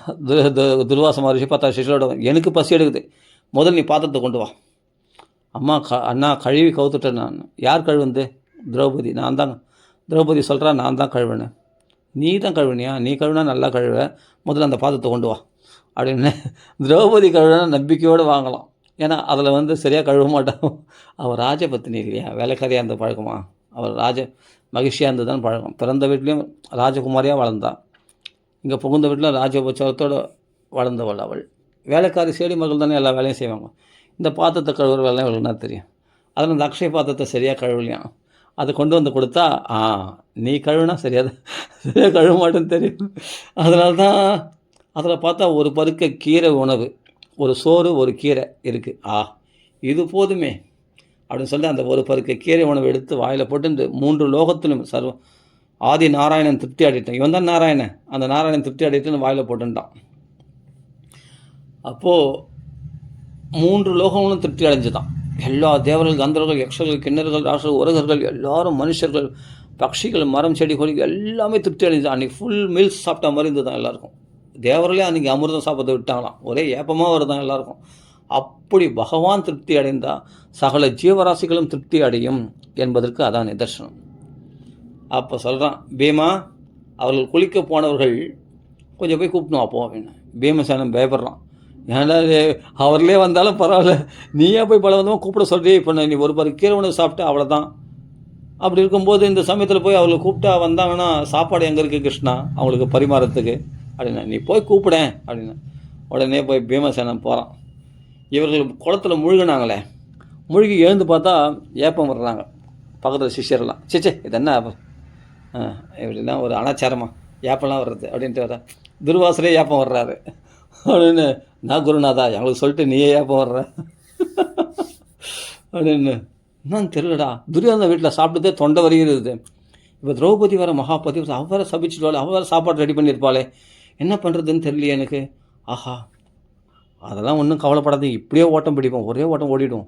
துர்வாச மகரிஷி 10,000 சிஷ்யரோட எனக்கு பசி எடுக்குது, முதல் நீ பாத்திரத்தை கொண்டு வா. அம்மா அண்ணா கழுவி கவுத்துட்டேன் நான். யார் கழுவுந்து? திரௌபதி. நான் தான். திரௌபதி சொல்கிறா, நான் தான் கழுவினேன். நீ தான் கழுவினியா? நீ கழுவினா நல்லா கழுவ, முதல்ல அந்த பாத்திரத்தை கொண்டு வா அப்படின்னு. திரௌபதி கழுவினா நம்பிக்கையோடு வாங்கலாம், ஏன்னா அதில் வந்து சரியாக கழுவ மாட்டான். அவள் ராஜபத்தினி இல்லையா, வேலைக்காரியாக இருந்த பழக்கமா? அவர் மகிழ்ச்சியாக இருந்தது தான் பழக்கம். பிறந்த வீட்லேயும் ராஜகுமாரியாக வளர்ந்தான், இங்கே புகுந்த வீட்டில் ராஜோபச்சாரத்தோடு வளர்ந்தவள் அவள். வேலைக்காரி சேடி மகள் தானே எல்லா வேலையும் செய்வாங்க. இந்த பாத்திரத்தை கழுவுற வேலையும் இவளுக்குனா தெரியும். அதில் இந்த அக்ஷய பாத்திரத்தை சரியாக கழுவலையாம். அதை கொண்டு வந்து கொடுத்தா, நீ கழுவுனா சரியாக கழுவ மாட்டேன்னு தெரியும். அதனால தான் அதில் பார்த்தா ஒரு பருக்க கீரை உணவு, ஒரு சோறு, ஒரு கீரை இருக்குது. இது போதுமே அப்படின்னு சொல்லி அந்த ஒரு பருக்க கீரை உணவு எடுத்து வாயில் போட்டு இந்த 3 லோகத்திலும் ஆதி நாராயணன் திருப்தி ஆடிட்டான். இவன் தான் நாராயணன், அந்த நாராயணன் திருப்தி ஆடிட்டுன்னு வாயில் போட்டுட்டான். அப்போது 3 லோகங்களும் திருப்தி அடைஞ்சுதான். எல்லா தேவர்கள், கந்தர்கள், யக்ஷர்கள், கிண்ணர்கள், ராசர்கள், உரகர்கள், எல்லாரும் மனுஷர்கள், பட்சிகள், மரம், செடி, கொடி எல்லாமே திருப்தி அடைஞ்சுதான். அன்றைக்கி ஃபுல் மீல்ஸ் சாப்பிட்ட மாதிரி இருந்தது தான் எல்லாருக்கும். தேவர்களே அன்றைக்கி அமிர்தம் சாப்பிட்டு விட்டாங்களாம், ஒரே ஏப்பமாக வருதான் எல்லாருக்கும். அப்படி பகவான் திருப்தி அடைந்தால் சகல ஜீவராசிகளும் திருப்தி அடையும் என்பதற்கு அதான் நிதர்சனம். அப்போ சொல்கிறான், பீமா அவர்கள் குளிக்க போனவர்கள் கொஞ்சம் போய் கூப்பிடணும் அப்போ அப்படின்னு. பீமசேனன் பயப்படுறான், ஏன்னா அவர்களே வந்தாலும் பரவாயில்ல, நீயே போய் பலவந்தமாக கூப்பிட சொல்கிறே, இப்போ நீ ஒரு பாரு கீரை உணவு சாப்பிட்டு அவ்வளோதான். அப்படி இருக்கும்போது இந்த சமயத்தில் போய் அவங்களை கூப்பிட்டா வந்தாங்கன்னா சாப்பாடு எங்கே இருக்குது கிருஷ்ணா அவங்களுக்கு பரிமாறத்துக்கு அப்படின்னா, நீ போய் கூப்பிடேன் அப்படின்னு. உடனே போய் பீமசேனன் போகிறான். இவர்கள் குளத்தில் முழுகினாங்களே, முழுகி எழுந்து பார்த்தா ஏப்பம் வர்றாங்க பக்கத்தில் சிஷ்யரெல்லாம். சிச்சே இது என்ன இப்படிலாம் ஒரு அனாச்சாரமாக ஏப்பம்லாம் வர்றது அப்படின்ட்டு வர. துர்வாசரே ஏப்பம் வர்றாரு அப்படின்னு. நான் குருநாதா எங்களுக்கு சொல்லிட்டு நீயே ஏப்பம் வர்ற அப்படின்னு. என்னன்னு தெரியலடா, துரியோதன வீட்டில் சாப்பிட்டுதே தொண்டை வருகிறது. இப்போ திரௌபதி வர மகாபதி அவரை சபிச்சுடுவாள், அவரை சாப்பாடு ரெடி பண்ணியிருப்பாளே, என்ன பண்ணுறதுன்னு தெரியலையே எனக்கு. அதெல்லாம் ஒன்றும் கவலைப்படாது, இப்படியே ஓட்டம் பிடிப்போம், ஒரே ஓட்டம் ஓடிடும்.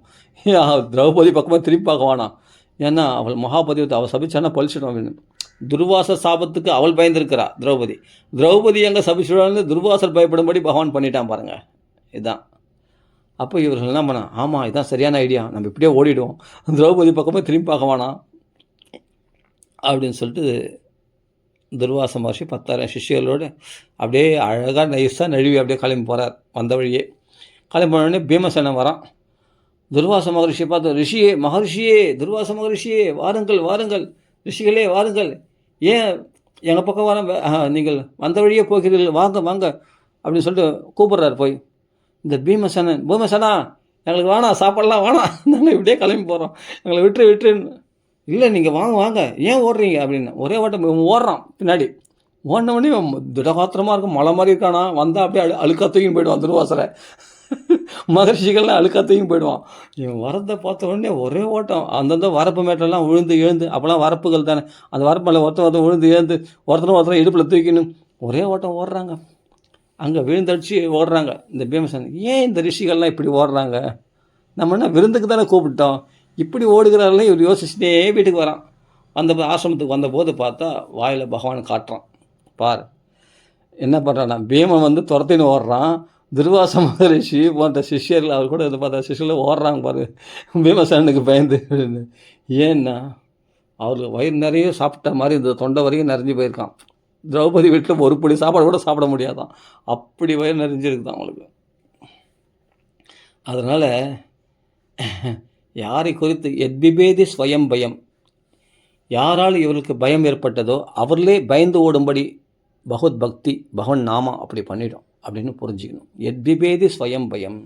திரௌபதி பக்கமாக திரும்பி பார்க்க வேணாம், ஏன்னா அவள் மகாபதி அவள் சபிச்சானா பழிச்சிடும் அப்படின்னு. துர்வாச சாபத்துக்கு அவள் பயந்துருக்கிறா திரௌபதி எங்கே சபிச்சுடான்னு துர்வாசர் பயப்படும்படி பகவான் பண்ணிட்டான் பாருங்கள். இதுதான். அப்போ இவர்கள் என்ன பண்ணா, ஆமாம் இதுதான் சரியான ஐடியா, நம்ம இப்படியே ஓடிடுவோம், திரௌபதி பக்கமாக திரும்பி பார்க்க வேணாம் அப்படின்னு சொல்லிட்டு துர்வாச மகர்ஷி 10,000 சிஷ்யர்களோடு அப்படியே அழகாக நைஸாக நழுவி அப்படியே கிளம்பி போகிறார். வந்த வழியே கிளம்பி போனோடனே பீமசேனன் வரான். துர்வாச மகரிஷியை பார்த்து, மகரிஷியே துர்வாச மகரிஷியே வாருங்கள் வாருங்கள், ரிஷிகளே வாருங்கள், ஏன் எங்கள் பக்கம் வர நீங்கள் வந்த வழியே போகிறீர்கள், வாங்க வாங்க அப்படின்னு சொல்லிட்டு கூப்பிட்றாரு. போய் இந்த பீமசேனா எங்களுக்கு வேணாம், சாப்பாடலாம் வேணாம், நாங்கள் இப்படியே கிளம்பி போகிறோம், எங்களை விட்டுருன்னு. இல்லை நீங்கள் வாங்க வாங்க, ஏன் ஓடுறீங்க அப்படின்னு ஒரே ஓட்டம் ஓடுறான் பின்னாடி. ஓடினவொடனே திடகாத்திரமாக இருக்கும், மலை மாதிரி இருக்கானா, வந்தால் அப்படியே அழுக்காத்தையும் போயிடுவான் துர்வாசரை. மகர்ஷிகள்லாம் அழுக்காத்தையும் போயிடுவான். இவன் வரதை பார்த்த உடனே ஒரே ஓட்டம். அந்தந்த வரப்பு மேட்டெல்லாம் விழுந்து எழுந்து, அப்போலாம் வரப்புகள் தானே, அந்த வரப்பில் ஒருத்தன் விழுந்து எழுந்து ஒருத்தரும் இடுப்பில் தூக்கின்னு ஒரே ஓட்டம் ஓடுறாங்க. அங்கே விழுந்தடிச்சு ஓடுறாங்க. இந்த பீமசேன் ஏன் இந்த ரிஷிகள்லாம் இப்படி ஓடுறாங்க? நம்ம என்ன விருந்துக்கு தானே கூப்பிட்டோம், இப்படி ஓடுகிறார்களே இவர் யோசிச்சுட்டே வீட்டுக்கு வரான். அந்த ஆசிரமத்துக்கு வந்தபோது பார்த்தா வாயில் பகவான் காட்டுறான். பார் என்ன பண்ணுறான்னா, பீமன் துரத்தின்னு ஓடுறான். துர்வாச மகரிஷி போன்ற சிஷ்யர்கள் அவர் கூட பார்த்தா சிஷ்யர்கள் ஓடுறாங்க பாரு பீமசேனுக்கு பயந்து. ஏன்னா அவருக்கு வயிறு நிறைய சாப்பிட்ட மாதிரி இந்த தொண்டை வரையும் நிறைஞ்சு போயிருக்கான். திரௌபதி வீட்டில் ஒரு படி சாப்பாடு கூட சாப்பிட முடியாதான், அப்படி வயிறு நிறைஞ்சிருக்குதான் அவங்களுக்கு. அதனால் யாரை குறித்து எத்பிபேதி ஸ்வயம் பயம், யாரால் இவர்களுக்கு பயம் ஏற்பட்டதோ அவர்களே பயந்து ஓடும்படி பகவத் பக்தி பகவன் நாமா அப்படி பண்ணிடும் அப்படின்னு புரிஞ்சுக்கணும். எத்பிபேதி ஸ்வயம் பயம்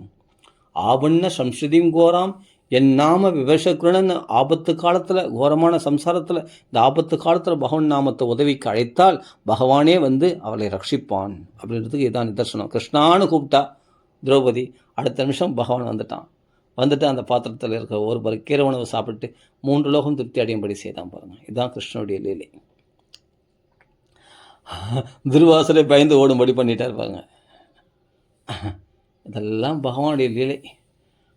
ஆவண்ண சம்ஸ்ருதிம் கோராம் என் நாம விவசகுரணன். ஆபத்து காலத்தில், கோரமான சம்சாரத்தில், இந்த ஆபத்து காலத்தில் பகவன் நாமத்தை உதவிக்கு அழைத்தால் பகவானே அவளை ரட்சிப்பான் அப்படின்றதுக்கு இதான் நிதர்சனம். கிருஷ்ணான்னு கூப்பிட்டா திரௌபதி, அடுத்த நிமிஷம் பகவான் வந்துட்டு அந்த பாத்திரத்தில் இருக்க ஒரு கீரை உணவு சாப்பிட்டு 3 லோகம் திருப்தி அடையும்படி செய்தான் பாருங்கள். இதுதான் கிருஷ்ணனுடைய லீலை. துர்வாசரை பயந்து ஓடும்படி பண்ணிட்டார் பாருங்க. இதெல்லாம் பகவானுடைய லீலை.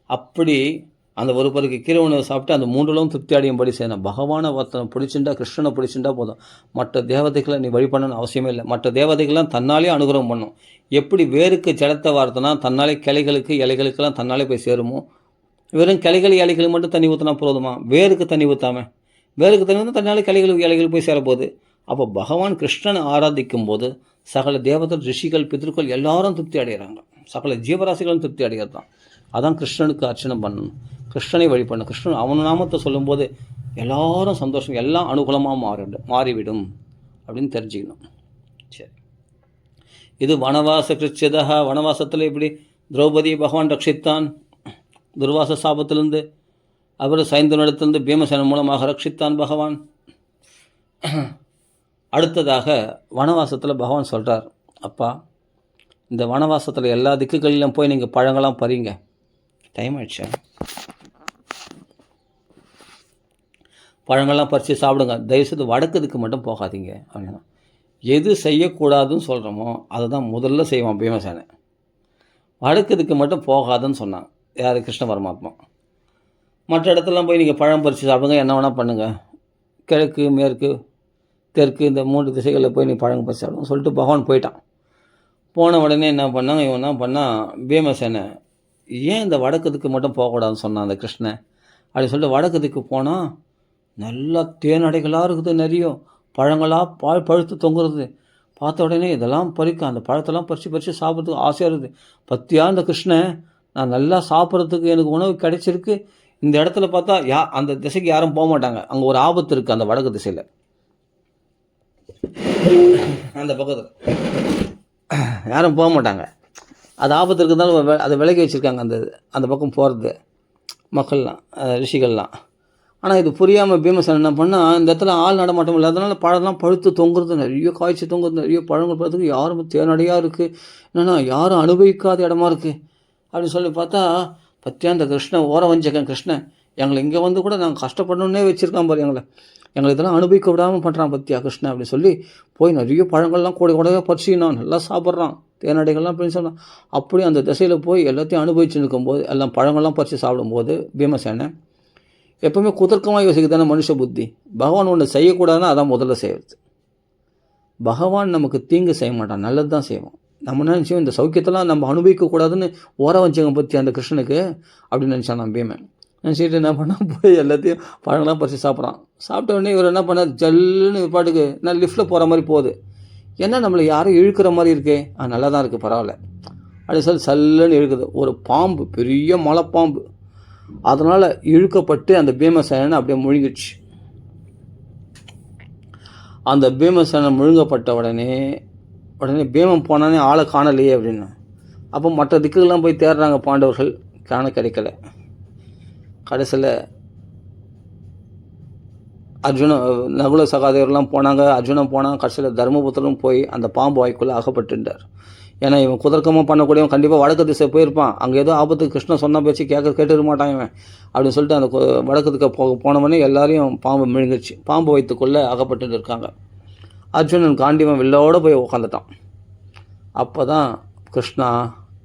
அப்படி அந்த ஒரு பருக்கு கீரை உணவு சாப்பிட்டு அந்த 3 லோகம் திருப்தி அடையும்படி செய்யணும். பகவானை ஒருத்தனை பிடிச்சிண்டா, கிருஷ்ணனை பிடிச்சிண்டா போதும். மற்ற தேவதைகளை நீ வழிபடணும்னு அவசியமே இல்லை. மற்ற தேவதைகள்லாம் தன்னாலே அனுகிரகம் பண்ணும். எப்படி வேருக்கு ஜலத்தை வார்த்தனா தன்னாலே கிளைகளுக்கு இலைகளுக்கெல்லாம் தன்னாலே போய் சேருமோ, வெறும் கிளைகள் இலைகளுக்கு மட்டும் தண்ணி ஊற்றினா போதுமா? வேருக்கு தண்ணி ஊற்றாமல், வேருக்கு தண்ணி ஊற்றினா தன்னாலே கிளைகளுக்கு இலைகள் போய் சேரப்போகுது. அப்போ பகவான் கிருஷ்ணனை ஆராதிக்கும் போது சகல தேவதர், ரிஷிகள், பித்ருக்கள் எல்லாரும் திருப்தி அடைகிறாங்க. சகல ஜீவராசிகளும் திருப்தி அடைகிறது தான். அதான் கிருஷ்ணனுக்கு அர்ச்சனை பண்ணணும், கிருஷ்ணனை வழிபடணும். கிருஷ்ணன் அவன் நாமத்தை சொல்லும்போது எல்லாரும் சந்தோஷம், எல்லாம் அனுகூலமாக மாறிவிடும் அப்படின்னு தெரிஞ்சுக்கணும். சரி, இது வனவாச கிருச்சியதா. வனவாசத்தில் இப்படி திரௌபதி பகவான் ரட்சித்தான் துர்வாச சாபத்திலிருந்து. அவர் சைந்தனிடத்திலிருந்து பீமசேனன் மூலமாக ரட்சித்தான் பகவான். அடுத்ததாக வனவாசத்தில் பகவான் சொல்கிறார், அப்பா இந்த வனவாசத்தில் எல்லா திக்குகளிலும் போய் நீங்கள் பழங்கள்லாம் பறிங்க. டைம் ஆயிடுச்சா? பழங்கள்லாம் பறித்து சாப்பிடுங்க, தயவுசெய்து வடக்கு திக்கு மட்டும் போகாதீங்க அப்படின்னா. எது செய்யக்கூடாதுன்னு சொல்கிறோமோ அதை தான் முதல்ல செய்வான் பீமசேனை. வடக்கு திக்கு மட்டும் போகாதுன்னு சொன்னான் யார்? கிருஷ்ண பரமாத்மா. மற்ற இடத்துலலாம் போய் நீங்கள் பழம் பறித்து சாப்பிடுங்க, என்ன வேணால் பண்ணுங்கள், கிழக்கு மேற்கு தெற்கு இந்த 3 திசைகளில் போய் நீ பழம் பறித்து சாப்பிடுங்க சொல்லிட்டு பகவான் போயிட்டான். போன உடனே என்ன பண்ணாங்க, இவன் என்ன பண்ணால் பீமசேனை ஏன் இந்த வடக்குதுக்கு மட்டும் போகக்கூடாதுன்னு சொன்னான் அந்த கிருஷ்ணன் அப்படி சொல்லிட்டு வடக்குதுக்கு போனால் நல்லா தேனடைகளாக இருக்குது, நிறைய பழங்களாக பழுத்து தொங்குறது. பார்த்த உடனே இதெல்லாம் பறிக்க, அந்த பழத்தெல்லாம் பறித்து சாப்பிட்றதுக்கு ஆசையாக இருக்குது. பத்தியாக இந்த கிருஷ்ணன் நான் நல்லா சாப்பிட்றதுக்கு எனக்கு உணவு கிடைச்சிருக்கு. இந்த இடத்துல பார்த்தா அந்த திசைக்கு யாரும் போக மாட்டாங்க, அங்கே ஒரு ஆபத்து இருக்குது அந்த வடக்கு திசையில். அந்த பக்கத்தில் யாரும் போக மாட்டாங்க, அது ஆபத்து இருக்கிறதால அதை விலகி வச்சுருக்காங்க அந்த பக்கம் போகிறது மக்கள்லாம், ரிஷிகள்லாம். ஆனால் இது புரியாமல் பீமசேனன் என்ன பண்ணால், இந்த இடத்துல ஆள் நடமாட்டம் இல்லை, அதனால் பழம்லாம் பழுத்து தொங்குறது, நிறைய காய்ச்சி தொங்குறது, நிறைய பழங்கள் பழத்துக்கு யாரும் தேனடையாக இருக்குது, என்னென்னா யாரும் அனுபவிக்காத இடமா இருக்குது அப்படின்னு சொல்லி பார்த்தா, பற்றியா இந்த கிருஷ்ணன் ஓர வஞ்சகன் கிருஷ்ணன் எங்களை இங்கே கூட நாங்கள் கஷ்டப்படணுன்னே வச்சுருக்கான் பாரு, எங்களை இதெல்லாம் அனுபவிக்க விடாமல் பண்ணுறான் பற்றியா கிருஷ்ணன் அப்படி சொல்லி போய் நிறைய பழங்கள்லாம் கூடவே பறிச்சினான், நல்லா சாப்பிட்றான், தேனடைகள்லாம் அப்படின்னு சொன்னான். அப்படி அந்த திசையில் போய் எல்லாத்தையும் அனுபவிச்சு இருக்கும்போது, எல்லாம் பழங்கள்லாம் பறித்து சாப்பிடும்போது பீமசேனன் எப்போவுமே குதர்க்கமாக யோசிக்குதானே மனுஷ புத்தி. பகவான் ஒன்று செய்யக்கூடாதுன்னா அதான் முதல்ல செய்வது. பகவான் நமக்கு தீங்கு செய்ய மாட்டான், நல்லது தான் செய்வோம். நம்ம நினச்சோம் இந்த சௌக்கியத்தெல்லாம் நம்ம அனுபவிக்கக்கூடாதுன்னு ஓர வஞ்சகம் பற்றி அந்த கிருஷ்ணனுக்கு அப்படின்னு நினச்சான் நான் பீமன். நினச்சிட்டு என்ன பண்ணால் போய் எல்லாத்தையும் பழங்கள்லாம் பறித்து சாப்பிட்றான். சாப்பிட்ட உடனே இவர் என்ன பண்ணார், ஜல்லுன்னு பாட்டுக்கு நான் லிஃப்ட்டில் போகிற மாதிரி போகுது. ஏன்னா நம்மளை யாரும் இழுக்கிற மாதிரி இருக்கே, நல்லா தான் இருக்குது பரவாயில்ல அப்படி சொல்லி சல்லுன்னு இழுக்குது. ஒரு பாம்பு, பெரிய மலைப்பாம்பு, அதனால் இழுக்கப்பட்டு அந்த பீமசேனன் அப்படியே முழுங்கிடுச்சு. அந்த பீமசேனன் முழுங்கப்பட்ட உடனே பீமன் போனானே ஆளை காணலையே அப்படின்னு. அப்போ மற்ற திக்குகள்லாம் போய் தேடுறாங்க பாண்டவர்கள், கிடைக்கல. கடைசியில் அர்ஜுனன் நகுல சகாதேவர்லாம் போனாங்க, அர்ஜுனன் போனான். கடைசியில் தர்மபுத்திரனும் போய் அந்த பாம்பு வாய்க்குள்ளே அகப்பட்டுட்டார். ஏன்னா இவன் குதர்க்கமாக பண்ணக்கூடியவன் கண்டிப்பாக வடக்கு திசை போயிருப்பான். அங்கே ஏதோ ஆபத்து கிருஷ்ணன் சொன்ன பேச்சு கேட்டுக்க மாட்டான் இவன் அப்படின்னு சொல்லிட்டு அந்த வடக்கு திக்க போனவொடனே எல்லாரையும் பாம்பு விழுங்குச்சு. பாம்பு வயிற்றுக்குள்ளே அகப்பட்டு இருக்காங்க. அர்ஜுனன் காண்டிவன் வில்லோடு போய் உட்காந்துட்டான். அப்போ தான் கிருஷ்ணா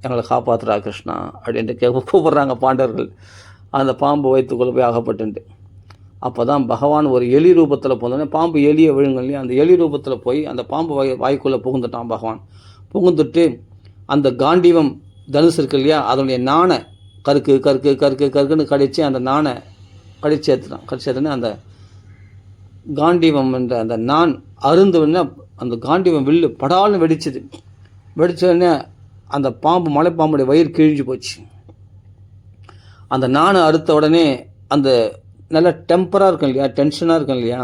எங்களை காப்பாற்றுறா கிருஷ்ணா அப்படின்ட்டு கூப்பிட்றாங்க பாண்டவர்கள். அந்த பாம்பு வயிற்றுக்குள்ளே போய் அகப்பட்டுன்ட்டு அப்போ தான் பகவான் ஒரு எலி ரூபத்தில் போனோடனே பாம்பு எலியை விழுங்க இல்லையா, அந்த எலி ரூபத்தில் போய் அந்த பாம்பு வாய்க்குள்ளே புகுந்துட்டான் பகவான். புகுந்துட்டு அந்த காண்டீவம் தனுசு இருக்கு இல்லையா, அதனுடைய நாணை கருக்கு கருக்கு கருக்கு கருக்குன்னு கடித்து அந்த நாணை கடிச்சு ஏற்றுனான். அந்த காண்டீவம் என்ற அந்த நான் அருந்துன்னா அந்த காண்டீவம் வில்லு படால்னு வெடிச்சோடனே அந்த பாம்பு மலைப்பாம்புடைய வயிறு கிழிஞ்சு போச்சு. அந்த நாணை அறுத்த உடனே அந்த நல்லா டெம்பராக இருக்கும் இல்லையா, டென்ஷனாக இருக்கும் இல்லையா,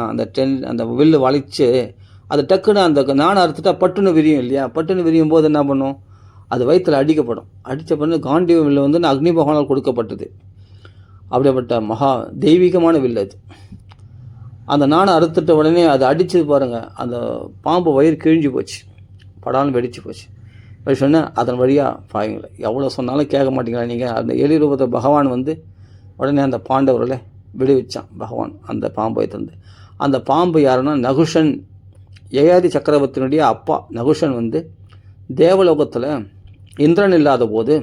அந்த வில்லு வளைச்சு அது டக்குன்னு அந்த நாணை அறுத்துட்டா பட்டுன்னு விரியும் இல்லையா. பட்டுன்னு விரியும் போது என்ன பண்ணும், அது வயிற்றில் அடிக்கப்படும். அடித்த பண்ணு காண்டீவ வில்லு வந்து அக்னி பகவானால் கொடுக்கப்பட்டது. அப்படிப்பட்ட மகா தெய்வீகமான வில்லு அது. அந்த நாணை அறுத்துட்ட உடனே அது அடித்தது பாருங்கள், அந்த பாம்பு வயிறு கிழிஞ்சு போச்சு, படாலும் வெடிச்சு போச்சு. சொன்னேன் அதன் வழியாக பாயுங்களே, எவ்வளோ சொன்னாலும் கேட்க மாட்டீங்களா நீங்கள். அந்த எலி ரூபத்தை பகவான் வந்து உடனே அந்த பாண்டவர்களை விடுவிச்சான் பகவான் அந்த பாம்பை தந்து. அந்த பாம்பு யாருன்னா நகுஷன், யயாதி சக்கரவர்த்தியினுடைய அப்பா. நகுஷன் வந்து தேவலோகத்தில் இந்திரன் இல்லாத போது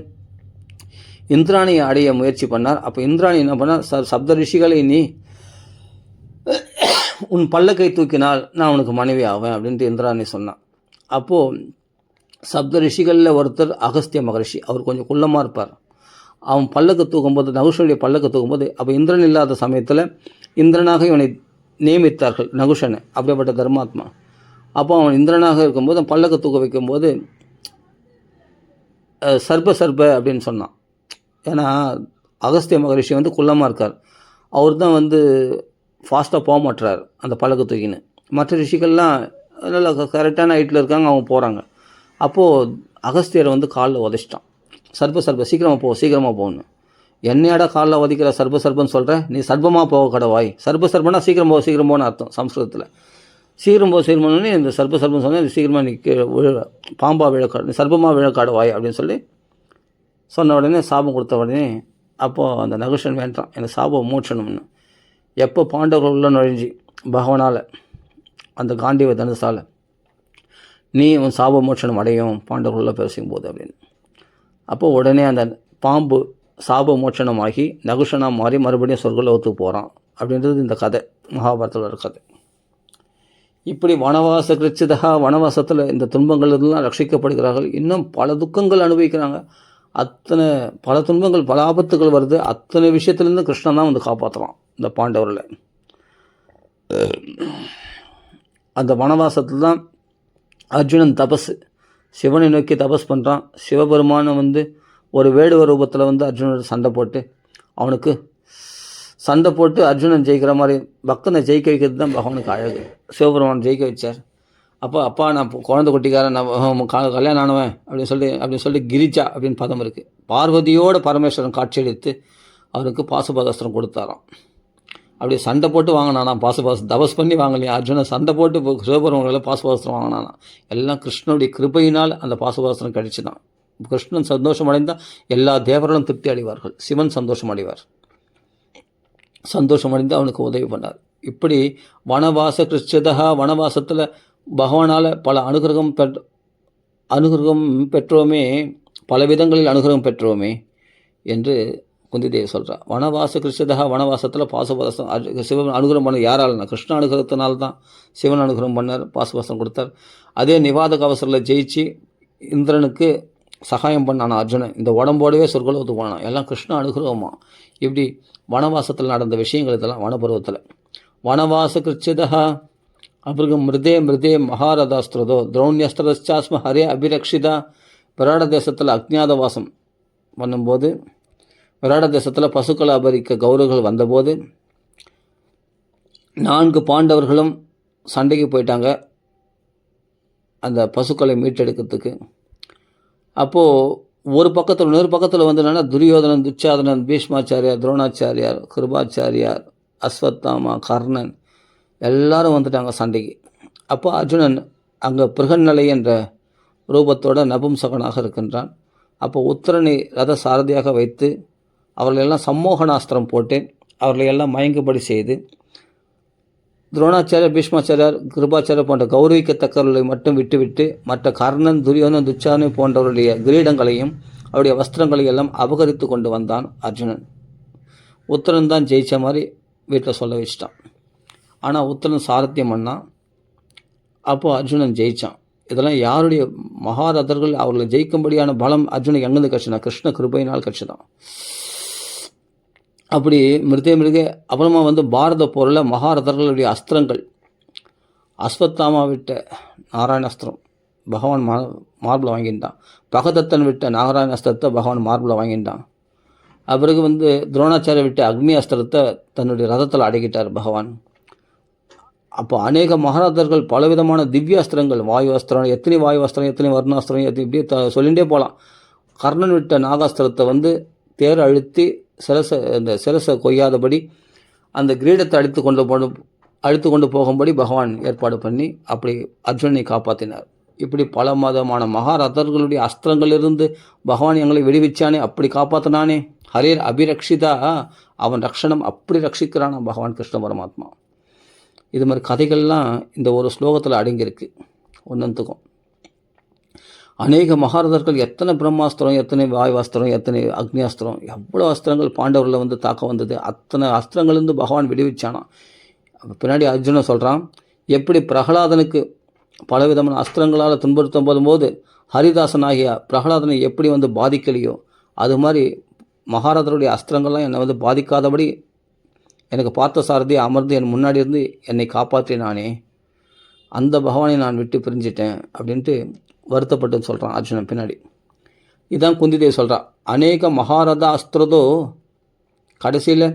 இந்திராணியை அடைய முயற்சி பண்ணார். அப்போ இந்திராணி என்ன பண்ணார், சப்த ரிஷிகளை நீ உன் பல்லக்கை தூக்கினால் நான் உனக்கு மனைவி ஆவேன் அப்படின்ட்டு இந்திராணி சொன்னான். அப்போது சப்த ரிஷிகளில் ஒருத்தர் அகஸ்திய மகரிஷி, அவர் கொஞ்சம் குள்ளமாக இருப்பார். அவன் பல்லக்கு தூக்கும்போது, நகுஷனுடைய பல்லக்கு தூக்கும்போது, அப்போ இந்திரன் இல்லாத சமயத்தில் இந்திரனாக இவனை நியமித்தார்கள் நகுஷனை, அப்படிப்பட்ட தர்மாத்மா. அப்போ அவன் இந்திரனாக இருக்கும்போது பல்லக்கு தூக்க வைக்கும்போது சர்ப அப்படின்னு சொன்னான். ஏன்னா அகஸ்திய மகரிஷி வந்து குள்ளமாக இருக்கார், அவர் தான் வந்து ஃபாஸ்ட்டாக போக மாட்டுறார் அந்த பல்லக்கு தூக்கின்னு. மற்ற ரிஷிகள்லாம் நல்லா கரெக்டான ஹைட்டில் இருக்காங்க, அவங்க போகிறாங்க. அப்போது அகஸ்தியரை வந்து காலில் உதைச்சிட்டான். சர்ப சீக்கிரமாக போகணும். என்னையாடா காலில் உதைக்கிற சர்பன்னு சொல்கிறேன், நீ சர்பமாக போக கடவாய். சர்பனா சீக்கிரம் போன்னு அர்த்தம் சம்ஸ்கிருதத்தில். சீக்கிரம் போகணுன்னே இந்த சர்பன்னு சொன்னால் சீக்கிரமாக நீ பாம்பா விழக்காடு, நீ சர்பமாக விழக்காடுவாய் அப்படின்னு சொல்லி சொன்ன உடனே சாபம் கொடுத்த உடனே அப்போது அந்த நகுஷன் வேண்டாம், எனக்கு சாபம் மூச்சணும்னு. எப்போ பாண்டவர்கள் உள்ள நுழைஞ்சி பகவானால் அந்த காண்டீவ தனுசால் நீ உன் சாப மோட்சணம் அடையும் பாண்டவர்கள பேசும் போது அப்படின்னு. அப்போ உடனே அந்த பாம்பு சாப மோட்சணமாகி நகுஷனாக மாறி மறுபடியும் சொர்க்கலோகத்துக்கு போகிறான் அப்படின்றது இந்த கதை, மகாபாரதத்தில் ஒரு கதை. இப்படி வனவாச கிருச்சிதா, வனவாசத்தில் இந்த துன்பங்கள்லாம் ரட்சிக்கப்படுகிறார்கள். இன்னும் பல துக்கங்கள் அனுபவிக்கிறாங்க. அத்தனை பல துன்பங்கள் பல ஆபத்துகள் வருது. அத்தனை விஷயத்துலேருந்து கிருஷ்ணன் தான் வந்து காப்பாற்றுறான் இந்த பாண்டவர்களை. அந்த வனவாசத்தில் தான் அர்ஜுனன் சிவனை நோக்கி தபஸ் பண்ணுறான். சிவபெருமானை வந்து ஒரு வேடுவ ரூபத்தில் வந்து அர்ஜுனன் சண்டை போட்டு அர்ஜுனன் ஜெயிக்கிற மாதிரி பக்தனை ஜெயிக்க வைக்கிறது தான் பகவானுக்கு அழகு. சிவபெருமான் ஜெயிக்க வச்சார். அப்பா நான் குழந்தை குட்டிக்காரன், நான் கல்யாணம் ஆனவன் அப்படின்னு சொல்லி கிரிஜா அப்படின்னு பதம் இருக்குது. பார்வதியோட பரமேஸ்வரன் காட்சியளித்து அவருக்கு பாசுபாதாஸ்திரம் கொடுத்தாராம். அப்படி சண்டை போட்டு வாங்கினானா தபஸ் பண்ணி வாங்கலையா அர்ஜுனன், சண்டை போட்டு சிவபெருமானில் பாசுபாதாஸ்திரம் வாங்கினானா. எல்லாம் கிருஷ்ணனுடைய கிருபையினால் அந்த பாசுபாதாஸ்திரம் கழிச்சுதான். கிருஷ்ணன் சந்தோஷம் அடைந்தால் எல்லா தேவர்களும் திருப்தி அடைவார்கள். சிவன் சந்தோஷம் அடைவார். சந்தோஷம் அடைந்து அவனுக்கு உதவி பண்ணார். இப்படி வனவாச கிருஷ்ணதா, வனவாசத்தில் பகவானால் பல அனுகிரகம் பெற்றோமே, பல விதங்களில் அனுகிரகம் பெற்றோமே என்று குந்திதேவி சொல்கிறார். வனவாச கிருஷ்ணதா, வனவாசத்தில் பாசுபாதம் சிவன் அனுகிரகம் பண்ண யாரால்னா கிருஷ்ண அனுகிரகத்தினால்தான் சிவன் அனுகிரகம் பண்ணார், பாசுபாதம் கொடுத்தார். அதே நிவாத கவசத்தில் ஜெயிச்சு இந்திரனுக்கு சகாயம் பண்ணான அர்ஜுனன் இந்த உடம்போடவே சொர்க்கலோகத்துக்கு போனான். எல்லாம் கிருஷ்ண அனுகிரகமா. இப்படி வனவாசத்தில் நடந்த விஷயங்கள் இதெல்லாம் வனபருவத்தில். வனவாச கிருச்சிதா அப்புறம் மிருதே மகாரதாஸ்திரதோ திரௌண்யஸ்திரச்சாஸ்ம ஹரே அபிரக்ஷிதா. விராட தேசத்தில் அக்ஞாத வாசம் பண்ணும்போது, விராட தேசத்தில் பசுக்களை அபரிக்க கௌரவர்கள் வந்தபோது 4 பாண்டவர்களும் சண்டைக்கு போயிட்டாங்க அந்த பசுக்களை மீட்டெடுக்கிறதுக்கு. அப்போது ஒரு பக்கத்தில் இன்னொரு பக்கத்தில் வந்து என்னென்னா துரியோதனன், துச்சாதனன், பீஷ்மாச்சாரியார், துரோணாச்சாரியார், கிருபாச்சாரியார், அஸ்வத்தாமா, கர்ணன், எல்லாரும் வந்துட்டாங்க சண்டைக்கு. அப்போ அர்ஜுனன் அங்கே பிருகநிலை என்ற ரூபத்தோட நபும்சகனாக இருக்கின்றான். அப்போ உத்தரனை ரத சாரதியாக வைத்து அவர்களெல்லாம் சம்மோகனாஸ்திரம் போட்டு அவர்களை எல்லாம் மயங்குபடி செய்து துரோணாச்சாரியர், பீஷ்மாச்சாரியர், கிருபாச்சாரியர் போன்ற கௌரவிக்கத்தக்கவர்களை மட்டும் விட்டுவிட்டு மற்ற கர்ணன், துரியோதனன், துச்சாதனன் போன்றவருடைய கிரீடங்களையும் அவருடைய வஸ்திரங்களையும் எல்லாம் அபகரித்து கொண்டு வந்தான் அர்ஜுனன். உத்தரன் தான் ஜெயித்த மாதிரி வீட்டில் சொல்ல வச்சிட்டான். ஆனால் உத்தரன் சாரத்தியம் பண்ணான். அப்போது அர்ஜுனன் ஜெயித்தான். இதெல்லாம் யாருடைய மகாரதர்கள் அவர்களை ஜெயிக்கும்படியான பலம் அர்ஜுனுக்கு எங்கேருந்து கிடச்சினா? கிருஷ்ண கிருபையினால் கிடச்சி தான். அப்படி மிருக அப்புறமா பாரத போரில் மகாரதர்களுடைய அஸ்திரங்கள், அஸ்வத்தாமா விட்ட நாராயணாஸ்திரம் பகவான் மார்பில் வாங்கிட்டான். பகதத்தன் விட்ட நாராயணாஸ்திரத்தை பகவான் மார்பில் வாங்கிட்டான். பிறகு துரோணாச்சாரிய விட்ட அக்னி அஸ்திரத்தை தன்னுடைய ரதத்தில் அடக்கிட்டார் பகவான். அப்போ அநேக மகாரதர்கள் பலவிதமான திவ்ய அஸ்திரங்கள், வாயு அஸ்திரம், எத்தனை வாயு அஸ்திரம், எத்தனை வர்ணாஸ்திரம், இப்படியே சொல்லிகிட்டே போகலாம். கர்ணன் விட்ட நாகாஸ்திரத்தை தேர் அழுத்தி சிரசை கொய்யாதபடி அந்த கிரீடத்தை அழுத்து கொண்டு போகும்படி பகவான் ஏற்பாடு பண்ணி அப்படி அர்ஜுனனை காப்பாற்றினார். இப்படி பல மதமான மகாரதர்களுடைய அஸ்திரங்களிலிருந்து பகவான் எங்களை விடுவிச்சானே, அப்படி காப்பாற்றினானே. ஹரேர் அபிரக்ஷிதா, அவன் ரக்ஷணம் அப்படி ரட்சிக்கிறான் பகவான் கிருஷ்ண பரமாத்மா. இது மாதிரி கதைகள்லாம் இந்த ஒரு ஸ்லோகத்தில் அடங்கியிருக்கு. ஒன்றுத்துக்கும் அநேக மகாரதர்கள் எத்தனை பிரம்மாஸ்திரம், எத்தனை வாயுவாஸ்திரம், எத்தனை அக்னியாஸ்திரம், எவ்வளோ அஸ்திரங்கள் பாண்டவர்களில் தாக்க வந்தது. அத்தனை அஸ்திரங்கள்லேருந்து பகவான் விடுவிச்சானா. பின்னாடி அர்ஜுனன் சொல்கிறான், எப்படி பிரகலாதனுக்கு பலவிதமான அஸ்திரங்களால் துன்புறுத்தும் போது ஹரிதாசனாகிய பிரகலாதனை எப்படி பாதிக்கலையோ, அது மாதிரி மகாரதருடைய அஸ்திரங்கள்லாம் என்னை பாதிக்காதபடி எனக்கு பார்த்த சாரதி அமர்ந்து என் முன்னாடி இருந்து என்னை காப்பாற்றினானே, அந்த பகவானை நான் விட்டு பிரிஞ்சிட்டேன் அப்படின்ட்டு வருத்தப்பட்டுன்னு சொல்கிறான் அர்ஜுனன் பின்னாடி. இதான் குந்தி தேவி சொல்கிறான், அநேக மகாரத அஸ்திரதோ, கடைசியில்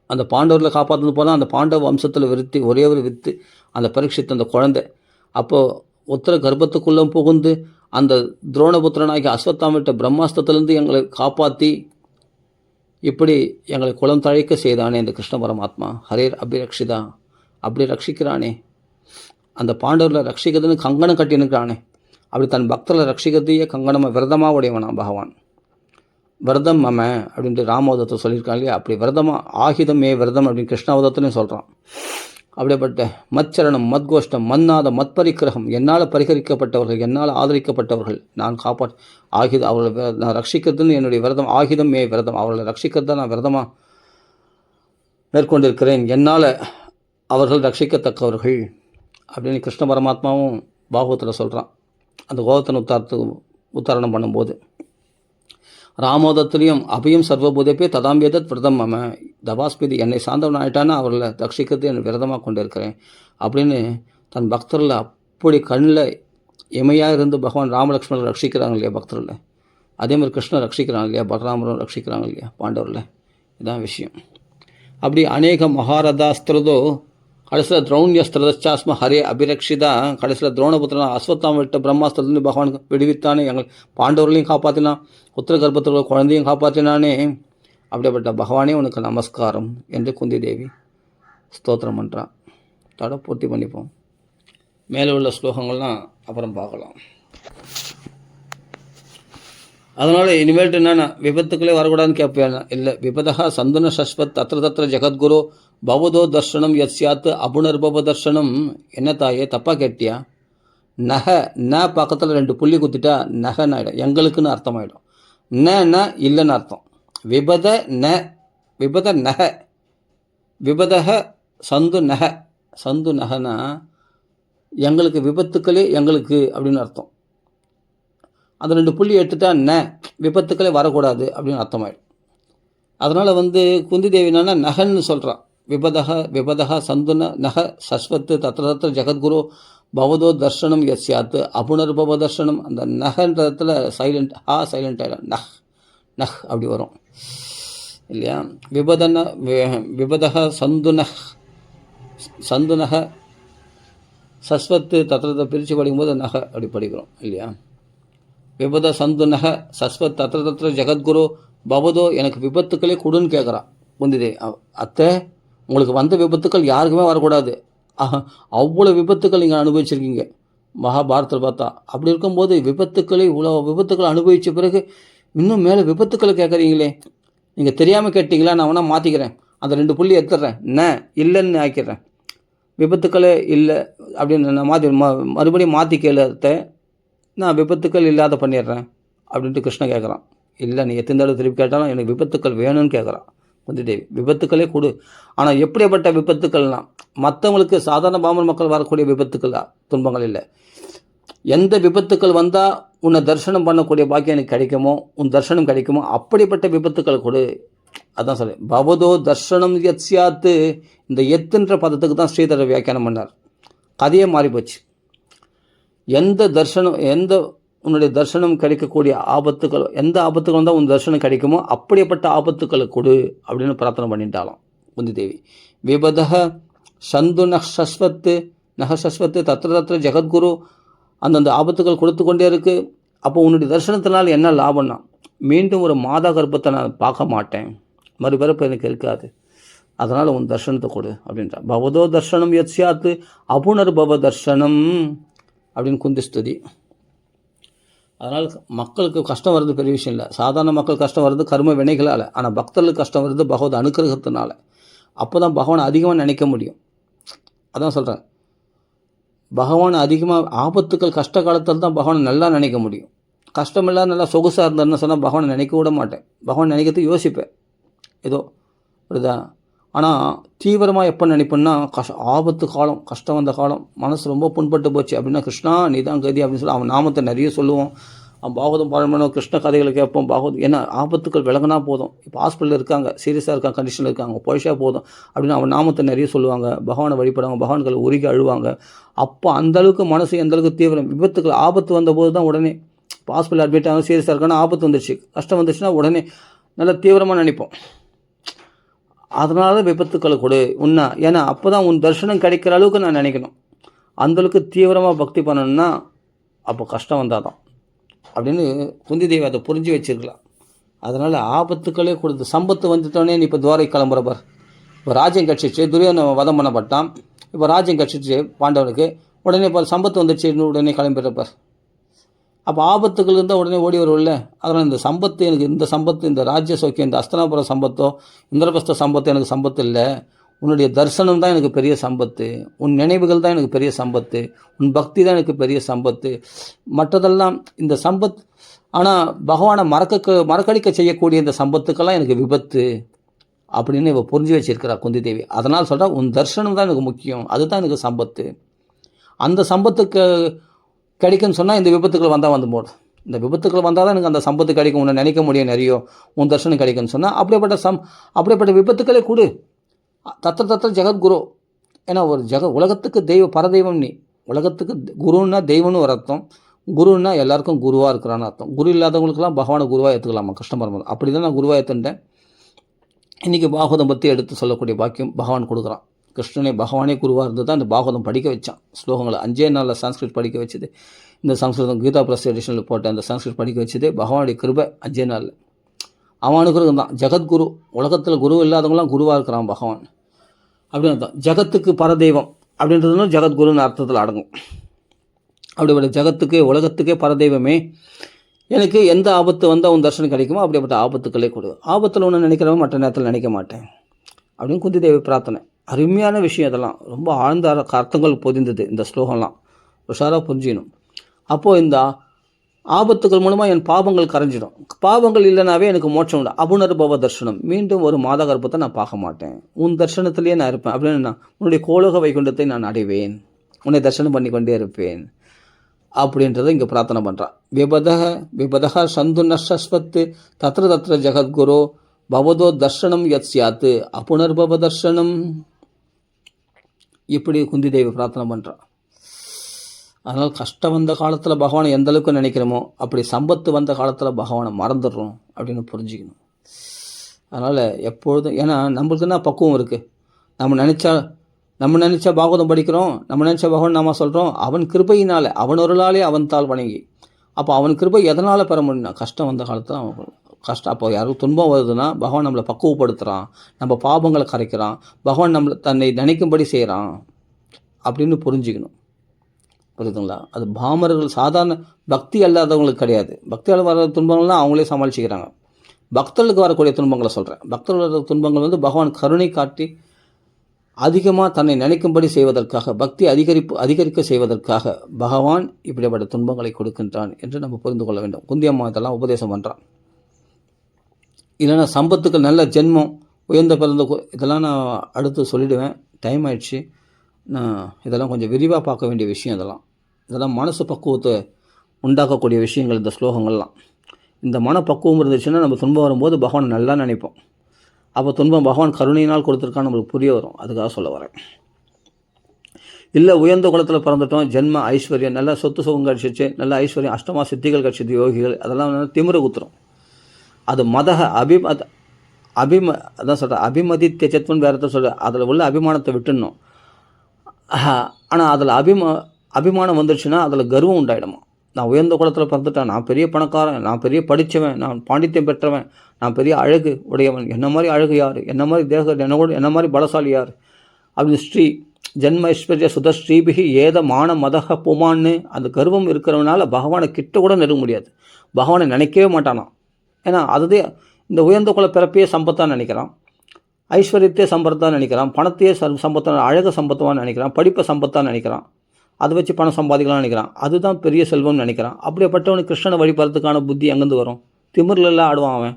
அந்த பாண்டவர்களை காப்பாற்று போனால் அந்த பாண்டவ வம்சத்தில் ஒரே ஒரு வித்து அந்த பரீட்சித்து அந்த குழந்தை. அப்போது உத்தர கர்ப்பத்துக்குள்ளே புகுந்து அந்த துரோணபுத்திரனாகி அஸ்வத்தாமிட்ட பிரம்மாஸ்திரத்திலேருந்து எங்களை காப்பாற்றி இப்படி எங்களை குலம் தழைக்க செய்தானே இந்த கிருஷ்ண பரமாத்மா. ஹரேர் அபிரக்ஷிதா, அப்படி ரட்சிக்கிறானே. அந்த பாண்டவர்களை ரட்சிக்கிறதுன்னு கங்கணம் கட்டினுக்கிறானே. அப்படி தன் பக்தர்களை ரட்சிக்கிறதையே கங்கணமாக விரதமாக உடையவனா பகவான். விரதம் மம அப்படின்ட்டு ராமவதத்தை சொல்லியிருக்காங்க இல்லையா, அப்படி விரதமாக ஆகிதமே விரதம் அப்படின்னு கிருஷ்ணாவதத்துலையும் சொல்கிறான். அப்படிப்பட்ட மச்சரணம், மத்கோஷ்டம், மன்னாத மத்பரிக்கிரகம், என்னால் பரிகரிக்கப்பட்டவர்கள், என்னால் ஆதரிக்கப்பட்டவர்கள் நான் ஆகித அவர்களை நான் ரட்சிக்கிறதுன்னு என்னுடைய விரதம். ஆகிதம் விரதம், அவர்களை ரட்சிக்கிறத நான் விரதமாக மேற்கொண்டிருக்கிறேன். என்னால் அவர்கள் ரட்சிக்கத்தக்கவர்கள் அப்படின்னு கிருஷ்ண பரமாத்மாவும் பாகவத்தில் சொல்கிறான். அந்த கோவத்தன் உத்தாரணம் பண்ணும்போது ராமோதத்திலையும் அபயம் சர்வபூதப்பே ததாம்பியதத் விரதம் மம தபாஸ்பீதி, என்னை சார்ந்தவன் ஆகிட்டானா அவர்களை ரட்சிக்கிறது என் விரதமாக கொண்டு இருக்கிறேன் அப்படின்னு தன் பக்தர்களை அப்படி கண்ணில் இமையாக இருந்து பகவான் ராமலக்ஷ்மணர் ரட்சிக்கிறாங்க இல்லையா பக்தர்களை, அதே மாதிரி கிருஷ்ணர் ரட்சிக்கிறாங்க இல்லையா, பலராமரும் ரட்சிக்கிறாங்க இல்லையா பாண்டவரில். இதுதான் விஷயம். அப்படி அநேக மகாரதாஸ்திரதோ, கடைசியில் திரௌண்யஸ்திரதாஸ்ம ஹரே அபிரக்ஷிதா, கடைசியில் துரோணபுத்திரன் அஸ்வத்தாம விட்ட பிரம்மாஸ்திரத்துலேருந்து பகவான் விடுவித்தானே, எங்கள் பாண்டவர்களையும் காப்பாற்றினான், உத்தர கர்ப்பத்தில் குழந்தையும் காப்பாற்றினானே. அப்படிப்பட்ட பகவானே உனக்கு நமஸ்காரம் என்று குந்தி தேவி ஸ்தோத்திரம் பண்ணுறான். தட பூர்த்தி பண்ணிப்போம். மேலே உள்ள ஸ்லோகங்கள்லாம் அப்புறம் பார்க்கலாம். அதனால் இனிமேல்ட்டு என்னென்ன விபத்துக்களே வரக்கூடாதுன்னு கேட்பேன். இல்லை, விபதா சந்துன சஸ்வத் தத்திர தத்திர ஜெகத்குரு பவதோ தர்ஷனம் யத் சியாத் அபுனர்பவ தர்ஷனம். என்ன தாயே தப்பாக கேட்டியா? நக ந பக்கத்தில் 2 புள்ளி குத்திட்டா நகன்னு ஆகிடும், எங்களுக்குன்னு அர்த்தமாயிடும். ந இல்லைன்னு அர்த்தம். விபத ந, விபத நக, விபதக சந்து நக. சந்து நகனா எங்களுக்கு விபத்துக்களே எங்களுக்கு அப்படின்னு அர்த்தம். அந்த 2 புள்ளி எடுத்துட்டா ந விபத்துக்களே வரக்கூடாது அப்படின்னு அர்த்தமாயிடும். அதனால் குந்தி தேவி என்னன்னா நகன்னு சொல்கிறான். விபதக சந்துன நக சஸ்வத்து தத்திர தத்திர ஜெகத்குரு பவதோ தர்ஷனம் யத் சியாத் அபுனர்பவ தர்ஷனம். அந்த நகன்றதுல சைலண்ட், சைலண்ட் ஆகிடும், நஹ் நஹ் அப்படி வரும் இல்லையா. விபதக சந்துனக சஸ்வத்து தத்திரத்தை பிரித்து படிக்கும்போது நக அப்படி படிக்கிறோம் இல்லையா. விபத சந்துனக சஸ்வத் தத்திர தத்திர ஜெகத்குரு பவதோ, எனக்கு விபத்துக்களே கொடுன்னு கேட்குறான் குந்தி தேவி. அத்தை உங்களுக்கு வந்த விபத்துக்கள் யாருக்குமே வரக்கூடாது. அவ்வளோ விபத்துக்கள் நீங்கள் அனுபவிச்சிருக்கீங்க மகாபாரதத்தில் பார்த்தா. அப்படி இருக்கும்போது இவ்வளோ விபத்துக்களை அனுபவித்த பிறகு இன்னும் மேலே விபத்துக்களை கேட்குறீங்களே. நீங்கள் தெரியாமல் கேட்டிங்களா, நான் வேணால் மாற்றிக்கிறேன், அந்த 2 புள்ளி எடுத்துடுறேன், இல்லைன்னு ஆக்கிடுறேன், விபத்துக்களே இல்லை அப்படின்னு நான் மறுபடியும் மாற்றி கேளுத்த, நான் விபத்துக்கள் இல்லாத பண்ணிடுறேன் அப்படின்ட்டு கிருஷ்ணன் கேட்குறான். இல்லை, நீ எத்தனை தடவை திருப்பி கேட்டாலும் எனக்கு விபத்துக்கள் வேணும்னு கேட்குறான் குந்தி தேவி. விபத்துக்களே கொடு. ஆனால் எப்படிப்பட்ட விபத்துக்கள்லாம் மற்றவங்களுக்கு சாதாரண பாமர மக்கள் வரக்கூடிய விபத்துக்கள் தான், துன்பங்கள் இல்லை. எந்த விபத்துக்கள் வந்தால் உன்னை தரிசனம் பண்ணக்கூடிய பாக்கியம் எனக்கு கிடைக்குமோ, உன் தரிசனம் கிடைக்குமோ அப்படிப்பட்ட விபத்துக்கள் கொடு. அதான் சொல்ல பவதோ தர்ஷனம் எத்யாத்து. இந்த எத்துன்ற பதத்துக்கு தான் ஸ்ரீதர வியாக்கியானம் பண்ணார். கதையே மாறி போச்சு. எந்த உன்னுடைய தரிசனம் கிடைக்கக்கூடிய ஆபத்துக்கள், எந்த ஆபத்துக்கள் வந்தால் உன் தரிசனம் கிடைக்குமோ அப்படிப்பட்ட ஆபத்துக்களை கொடு அப்படின்னு பிரார்த்தனை பண்ணிட்டாலும் குந்தி தேவி. விபதக சந்து நஷ்வத்து நகசஸ்வத்து தத்திர தத்திர ஜெகத்குரு. அந்தந்த ஆபத்துக்கள் கொடுத்து கொண்டே இருக்குது. அப்போ உன்னுடைய தரிசனத்தினால் என்ன லாபம்னா, மீண்டும் ஒரு மாதா கர்ப்பத்தை நான் பார்க்க மாட்டேன், மறுபிறப்பு எனக்கு இருக்காது, அதனால் உன் தர்ஷனத்தை கொடு அப்படின்றா. பவதோ தர்ஷனம் எத்யாத்து அபுனர்பவ தர்ஷனம் அப்படின்னு குந்தி ஸ்துதி. அதனால் மக்களுக்கு கஷ்டம் வருது பெரிய விஷயம் இல்லை. சாதாரண மக்கள் கஷ்டம் வருது கர்ம வினைகளால். ஆனால் பக்தர்களுக்கு கஷ்டம் வருது பகவத் அனுக்கிரகத்தினால. அப்போ தான் பகவானை அதிகமாக நினைக்க முடியும். அதான் சொல்கிறேன், பகவான் அதிகமாக ஆபத்துக்கள் கஷ்ட காலத்தில் தான் பகவானை நல்லா நினைக்க முடியும். கஷ்டமில்லாத நல்லா சொகுசாக இருந்தாருன்னு சொன்னால் பகவானை நினைக்க விட மாட்டேன். பகவான் நினைக்கிறது யோசிப்பேன் ஏதோ புரியுதா. ஆனால் தீவிரமாக எப்போ நினைப்பேன்னா ஆபத்து காலம், கஷ்டம் வந்த காலம், மனசு ரொம்ப புண்பட்டு போச்சு அப்படின்னா கிருஷ்ணா நீ தான் கதி அப்படின்னு சொல்லி அவன் நாமத்தை நிறைய சொல்லுவோம். அவன் பாகவதம் பாடணும், கிருஷ்ண கதைகளை கேட்போம். பாகவதம் ஏன்னா ஆபத்துக்கள் விலகினா போதும். இப்போ ஹாஸ்பிட்டலில் இருக்காங்க, சீரியஸாக இருக்காங்க, கண்டிஷனில் இருக்காங்க, பொய்ஷா போதும் அப்படின்னு அவன் நாமத்தை நிறைய சொல்லுவாங்க. பகவானை வழிபடுவாங்க, பகவான்களை உருகி அழுவாங்க. அப்போ அந்தளவுக்கு மனசு எந்தளவுக்கு தீவிரம். விபத்துக்கள் ஆபத்து வந்தபோது தான் உடனே இப்போ ஹாஸ்பிட்டல் அட்மிட் ஆகும், சீரியஸாக இருக்கானா, ஆபத்து வந்துடுச்சு, கஷ்டம் வந்துச்சுன்னா உடனே நல்லா தீவிரமாக நினைப்போம். அதனால விபத்துக்களை கொடு உன்னா. ஏன்னா அப்போ தான் உன் தரிசனம் கிடைக்கிற அளவுக்கு நான் நினைக்கணும். அந்தளவுக்கு தீவிரமாக பக்தி பண்ணணும்னா அப்போ கஷ்டம் வந்தால் தான் அப்படின்னு குந்தி தேவி அதை புரிஞ்சு வச்சிருக்கலாம். அதனால் ஆபத்துக்களே கொடுத்து சம்பத்து வந்துட்டோன்னே நீ இப்போ துவாரை கிளம்புறப்பார். இப்போ ராஜ்யம் கட்சிச்சு, துரியோதனன் வதம் பண்ணப்பட்டான். இப்போ ராஜ்யம் கட்சிச்சு பாண்டவனுக்கு, உடனே இப்போ சம்பத்து வந்துடுச்சு, உடனே கிளம்பிடுறப்பார். அப்போ ஆபத்துக்கள் இருந்தால் உடனே ஓடி வரும்ல. அதனால் இந்த சம்பத்து எனக்கு, இந்த சம்பத்து, இந்த ராஜ்ய சௌக்கியம், இந்த அஸ்தனாபுர சம்பத்தோ இந்திரபஸ்த சம்பத்தோ எனக்கு சம்பத்து இல்லை. உன்னுடைய தரிசனம் தான் எனக்கு பெரிய சம்பத்து, உன் நினைவுகள் தான் எனக்கு பெரிய சம்பத்து, உன் பக்தி தான் எனக்கு பெரிய சம்பத்து, மற்றதெல்லாம் இந்த சம்பத். ஆனால் பகவானை மறக்கடிக்க செய்யக்கூடிய இந்த சம்பத்துக்கெல்லாம் எனக்கு விபத்து அப்படின்னு இவ புரிஞ்சு வச்சிருக்கிறா குந்தி தேவி. அதனால் சொல்கிறா உன் தரிசனம் தான் எனக்கு முக்கியம், அதுதான் எனக்கு சம்பத்து. அந்த சம்பத்துக்கு கிடைக்குன்னு சொன்னால் இந்த விபத்துக்கள் வந்தால் வந்து போடும். இந்த விபத்துக்கள் வந்தால் தான் எனக்கு அந்த சம்பத்து கிடைக்கும், உன்னை நினைக்க முடியும் நிறைய, உன் தர்ஷனம் கிடைக்குன்னு சொன்னால் அப்படிப்பட்ட விபத்துக்களே கொடு. தத்திர ஜெகத்குரு. ஏன்னா ஒரு உலகத்துக்கு பரதெய்வம் நீ. உலகத்துக்கு குருன்னா தெய்வம்னு ஒரு அர்த்தம். குருன்னா எல்லாருக்கும் குருவாக இருக்கிறான்னு அர்த்தம். குரு இல்லாதவங்களுக்கெல்லாம் பகவானை குருவாக ஏற்றுக்கலாமா, கிருஷ்ண பரமாத்மா. அப்படி தான் நான் குருவாக ஏற்றுட்டேன். இன்றைக்கி பாகவதம் பற்றி எடுத்து சொல்லக்கூடிய பாக்கியம் பகவான் கொடுக்குறான். கிருஷ்ணனே பகவானே குருவாக இருந்து தான் இந்த பாகவதம் படிக்க வச்சான். ஸ்லோகங்களை 5 நாளில் சான்ஸ்கிரிட் படிக்க வச்சது. இந்த சம்ஸ்கிருதம் கீதா ப்ளஸ் எடிஷனில் போட்ட அந்த சான்ஸ்கிரிட் படிக்க வச்சதே பகவானுடைய கிருபை. 5 நாளில் அவன் அனுகிரகம் தான். ஜெகத்குரு, உலகத்தில் குரு இல்லாதவங்களாம் குருவாக இருக்கிறான் பகவான் அப்படின்னு அர்த்தம். ஜகத்துக்கு பரதெய்வம் அப்படின்றதுனால ஜெகத்குருன்னு அர்த்தத்தில் அடங்கும். அப்படிப்பட்ட ஜகத்துக்கு உலகத்துக்கே பரதெய்வமே, எனக்கு எந்த ஆபத்து வந்தால் உன் தரிசனம் கிடைக்குமோ அப்படிப்பட்ட ஆபத்துக்களே கொடு. ஆபத்தில் ஒன்று நினைக்கிறவன் மற்ற நேரத்தில் நினைக்க மாட்டேன் அப்படின்னு குந்தி தேவி பிரார்த்தனை. அருமையான விஷயம். இதெல்லாம் ரொம்ப ஆழ்ந்த அர்த்தங்கள் பொதிந்தது இந்த ஸ்லோகம்லாம். உஷாராக புரிஞ்சிக்கணும். அப்போது இந்த ஆபத்துக்கள் மூலமாக என் பாவங்கள் கரைஞ்சிடும். பாவங்கள் இல்லைனாவே எனக்கு மோட்சம் உண்டு. அபுனர்பவ தர்ஷனம். மீண்டும் ஒரு மாத கர்ப்பத்தை நான் பார்க்க மாட்டேன், உன் தர்ஷனத்திலேயே நான் இருப்பேன் அப்படின்னு. நான் உன்னுடைய கோலோக வைகுண்டத்தை நான் அடைவேன், உன்னை தர்ஷனம் பண்ணி கொண்டே இருப்பேன் அப்படின்றத இங்கே பிரார்த்தனை பண்ணுறான். விபதக சந்து நஷ்வத்து தத்திர ஜெகத்குரு பவதோ தர்ஷனம் யத் சியாத்து அபுனர்பவ தர்ஷனம். இப்படி குந்தி தேவி பிரார்த்தனை பண்ணுறான். அதனால் கஷ்டம் வந்த காலத்தில் பகவானை எந்த அளவுக்கு நினைக்கிறோமோ அப்படி சம்பத்து வந்த காலத்தில் பகவானை மறந்துடுறோம் அப்படின்னு புரிஞ்சுக்கணும். அதனால் எப்பொழுதும், ஏன்னா நம்மளுக்கு என்ன பக்குவம் இருக்குது, நம்ம நினச்சா பாகவதம் படிக்கிறோம், நம்ம நினச்சா பகவான் நாம சொல்கிறோம். அவன் கிருபையினால், அவன் ஒரு நாளே அவன் தாள் வணங்கி. அப்போ அவன் கிருபை எதனால் பெற முடியும்னா கஷ்டம் வந்த காலத்தில் அவன் கஷ்டம். அப்போ யாரும் துன்பம் வருதுன்னா பகவான் நம்மளை பக்குவப்படுத்துகிறான், நம்ம பாபங்களை கரைக்கிறான், பகவான் நம்மளை தன்னை நினைக்கும்படி செய்கிறான் அப்படின்னு புரிஞ்சுக்கணும். புரியுதுங்களா? அது பாமரர்கள் சாதாரண பக்தி அல்லாதவங்களுக்கு கிடையாது. பக்தியால் வர துன்பங்கள்லாம் அவங்களே சமாளிச்சுக்கிறாங்க. பக்தர்களுக்கு வரக்கூடிய துன்பங்களை சொல்கிறேன். பக்தர்கள் வர துன்பங்கள் வந்து பகவான் கருணை காட்டி அதிகமாக தன்னை நினைக்கும்படி செய்வதற்காக, பக்தி அதிகரிக்க செய்வதற்காக பகவான் இப்படிப்பட்ட துன்பங்களை கொடுக்கின்றான் என்று நம்ம புரிந்து கொள்ள வேண்டும். குந்தியம்மா இதெல்லாம் உபதேசம் பண்ணுறான். இல்லைன்னா சம்பத்துக்கு நல்ல ஜென்மம், உயர்ந்த பிறந்த இதெல்லாம் நான் அடுத்து சொல்லிவிடுவேன். டைம் ஆயிடுச்சு. நான் இதெல்லாம் கொஞ்சம் விரிவாக பார்க்க வேண்டிய விஷயம். இதெல்லாம் மனசு பக்குவத்தை உண்டாக்கக்கூடிய விஷயங்கள். இந்த ஸ்லோகங்கள்லாம் இந்த மனப்பக்குவம் இருந்துச்சுன்னா நம்ம துன்பம் வரும்போது பகவான் நல்லா நினைப்போம். அப்போ துன்பம் பகவான் கருணையினால் கொடுத்துருக்கான்னு நம்மளுக்கு புரிய வரும். அதுக்காக சொல்ல வரேன். இல்லை உயர்ந்த குலத்தில் பிறந்துட்டோம், ஜென்ம ஐஸ்வர்யம், நல்ல சொத்து சுகம் கிடச்சிச்சு, நல்ல ஐஸ்வர்யம், அஷ்டமா சித்திகள் கிடச்சிது, யோகிகள், அதெல்லாம் திமிர குத்துரும். அது மதக அதான் சொல்கிறேன், அபிமதித்திய சத்வன் வேறத்தை சொல்கிற, அதில் உள்ள அபிமானத்தை விட்டுடணும். ஆனால் அதில் அபிமானம் வந்துடுச்சுன்னா அதில் கர்வம் உண்டாயிடுமா. நான் உயர்ந்த குலத்தில் பிறந்துட்டேன், நான் பெரிய பணக்காரன், நான் பெரிய படித்தவன், நான் பாண்டித்யம் பெற்றவன், நான் பெரிய அழகு உடையவன், என்ன மாதிரி அழகு யார், என்ன மாதிரி தேக என்ன மாதிரி பலசாலி யார் அப்படி ஸ்ரீ ஜென்ம ஐஸ்வர்ய சுதஸ்ரீபிகி ஏத மான மதக புமான்னு அந்த கர்வம் இருக்கிறவனால பகவானை கிட்ட கூட நெருங்க முடியாது. பகவானை நினைக்கவே மாட்டானான். ஏன்னா அதுதே இந்த உயர்ந்த குல பிறப்பையே சம்பத்தான் நினைக்கிறான், ஐஸ்வர்யத்தையே சம்பத்தான் நினைக்கிறான், பணத்தையே சம்பத்தான், அழக சம்பத்தமாக நினைக்கிறான், படிப்பை சம்பத்தான் நினைக்கிறான், அதை வச்சு பணம் சம்பாதிக்கலாம்னு நினைக்கிறான். அதுதான் பெரிய செல்வம்னு நினைக்கிறான். அப்படியேப்பட்டவனுக்கு கிருஷ்ணனை வழிபடுறதுக்கான புத்தி எங்கேருந்து வரும்? திமிர்லாம் ஆடுவான் அவன்,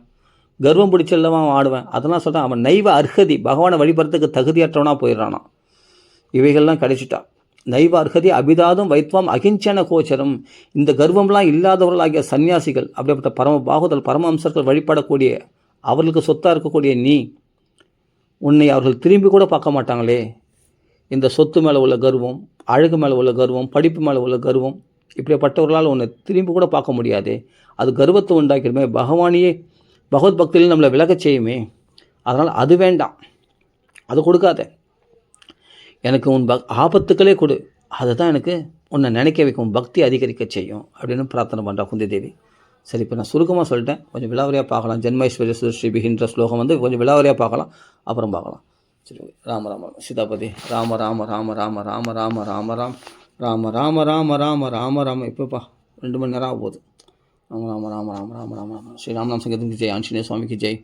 கர்வம் பிடிச்செல்லாம் அவன் ஆடுவேன். அதெல்லாம் சொல்கிறான், அவன் நைவ அர்ஹதி, பகவானை வழிபடுறதுக்கு தகுதியற்றவனாக போயிடுறானான். இவைகள்லாம் கிடைச்சிட்டான். நைவ அர்ஹதி அபிதாதும் வைத்வாம் அகிஞ்சன கோச்சரம். இந்த கர்வம்லாம் இல்லாதவர்களாகிய சன்னியாசிகள், அப்படிப்பட்ட பரம பாகுதல் பரமஹம்சர்கள் வழிபடக்கூடிய அவர்களுக்கு சொத்தாக இருக்கக்கூடிய நீ, உன்னை அவர்கள் திரும்பி கூட பார்க்க மாட்டாங்களே. இந்த சொத்து மேலே உள்ள கர்வம், அழகு மேலே உள்ள கர்வம், படிப்பு மேலே உள்ள கர்வம், இப்படிப்பட்டவர்களால் உன்னை திரும்பி கூட பார்க்க முடியாது. அது கர்வத்தை உண்டாக்கிடுமே, பகவானியே பகவத் பக்தியில் நம்மளை விலகச் செய்யுமே. அதனால் அது வேண்டாம், அது கொடுக்காத, எனக்கு உன் ஆபத்துக்களே கொடு, அதுதான் எனக்கு உன்னை நினைக்க வைக்கும், பக்தி அதிகரிக்க செய்யும் அப்படின்னு பிரார்த்தனை பண்ணுறா குந்தி தேவி. சரி, இப்போ நான் சுருக்கமாக சொல்லிட்டேன், கொஞ்சம் விலாவரியாக பார்க்கலாம். ஜென்மைஸ்வரிய சுதஸ்ரீபிகின்ற ஸ்லோகம் வந்து கொஞ்சம் விலாவரியாக பார்க்கலாம், அப்புறம் பார்க்கலாம். சரி, ராம ராம சீதாபதி ராம ராம ராம ராம ராம ராம ராம ராம் ராம ராம ராம ராம ராம ராம. இப்போப்பா 2 மணி நேரம் ஆக போகுது. ராம ராம ராம ராம ராம ராம ராம. ஸ்ரீ ராமநாம் சங்கீதம் की जय, आंजनेय स्वामी की जय,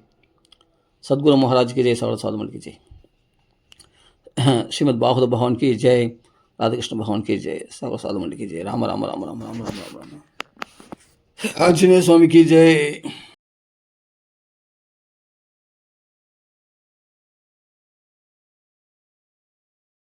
सदगुरु महाराज की जय, सर्व साधुमल की जय, श्रीमद् बाहुद भगवान की जय, राधाकृष्ण भगवान की जय, सर्व साधुमल की जय, राम राम राम राम राम राम राम राम, आंजनेय स्वामी की जय.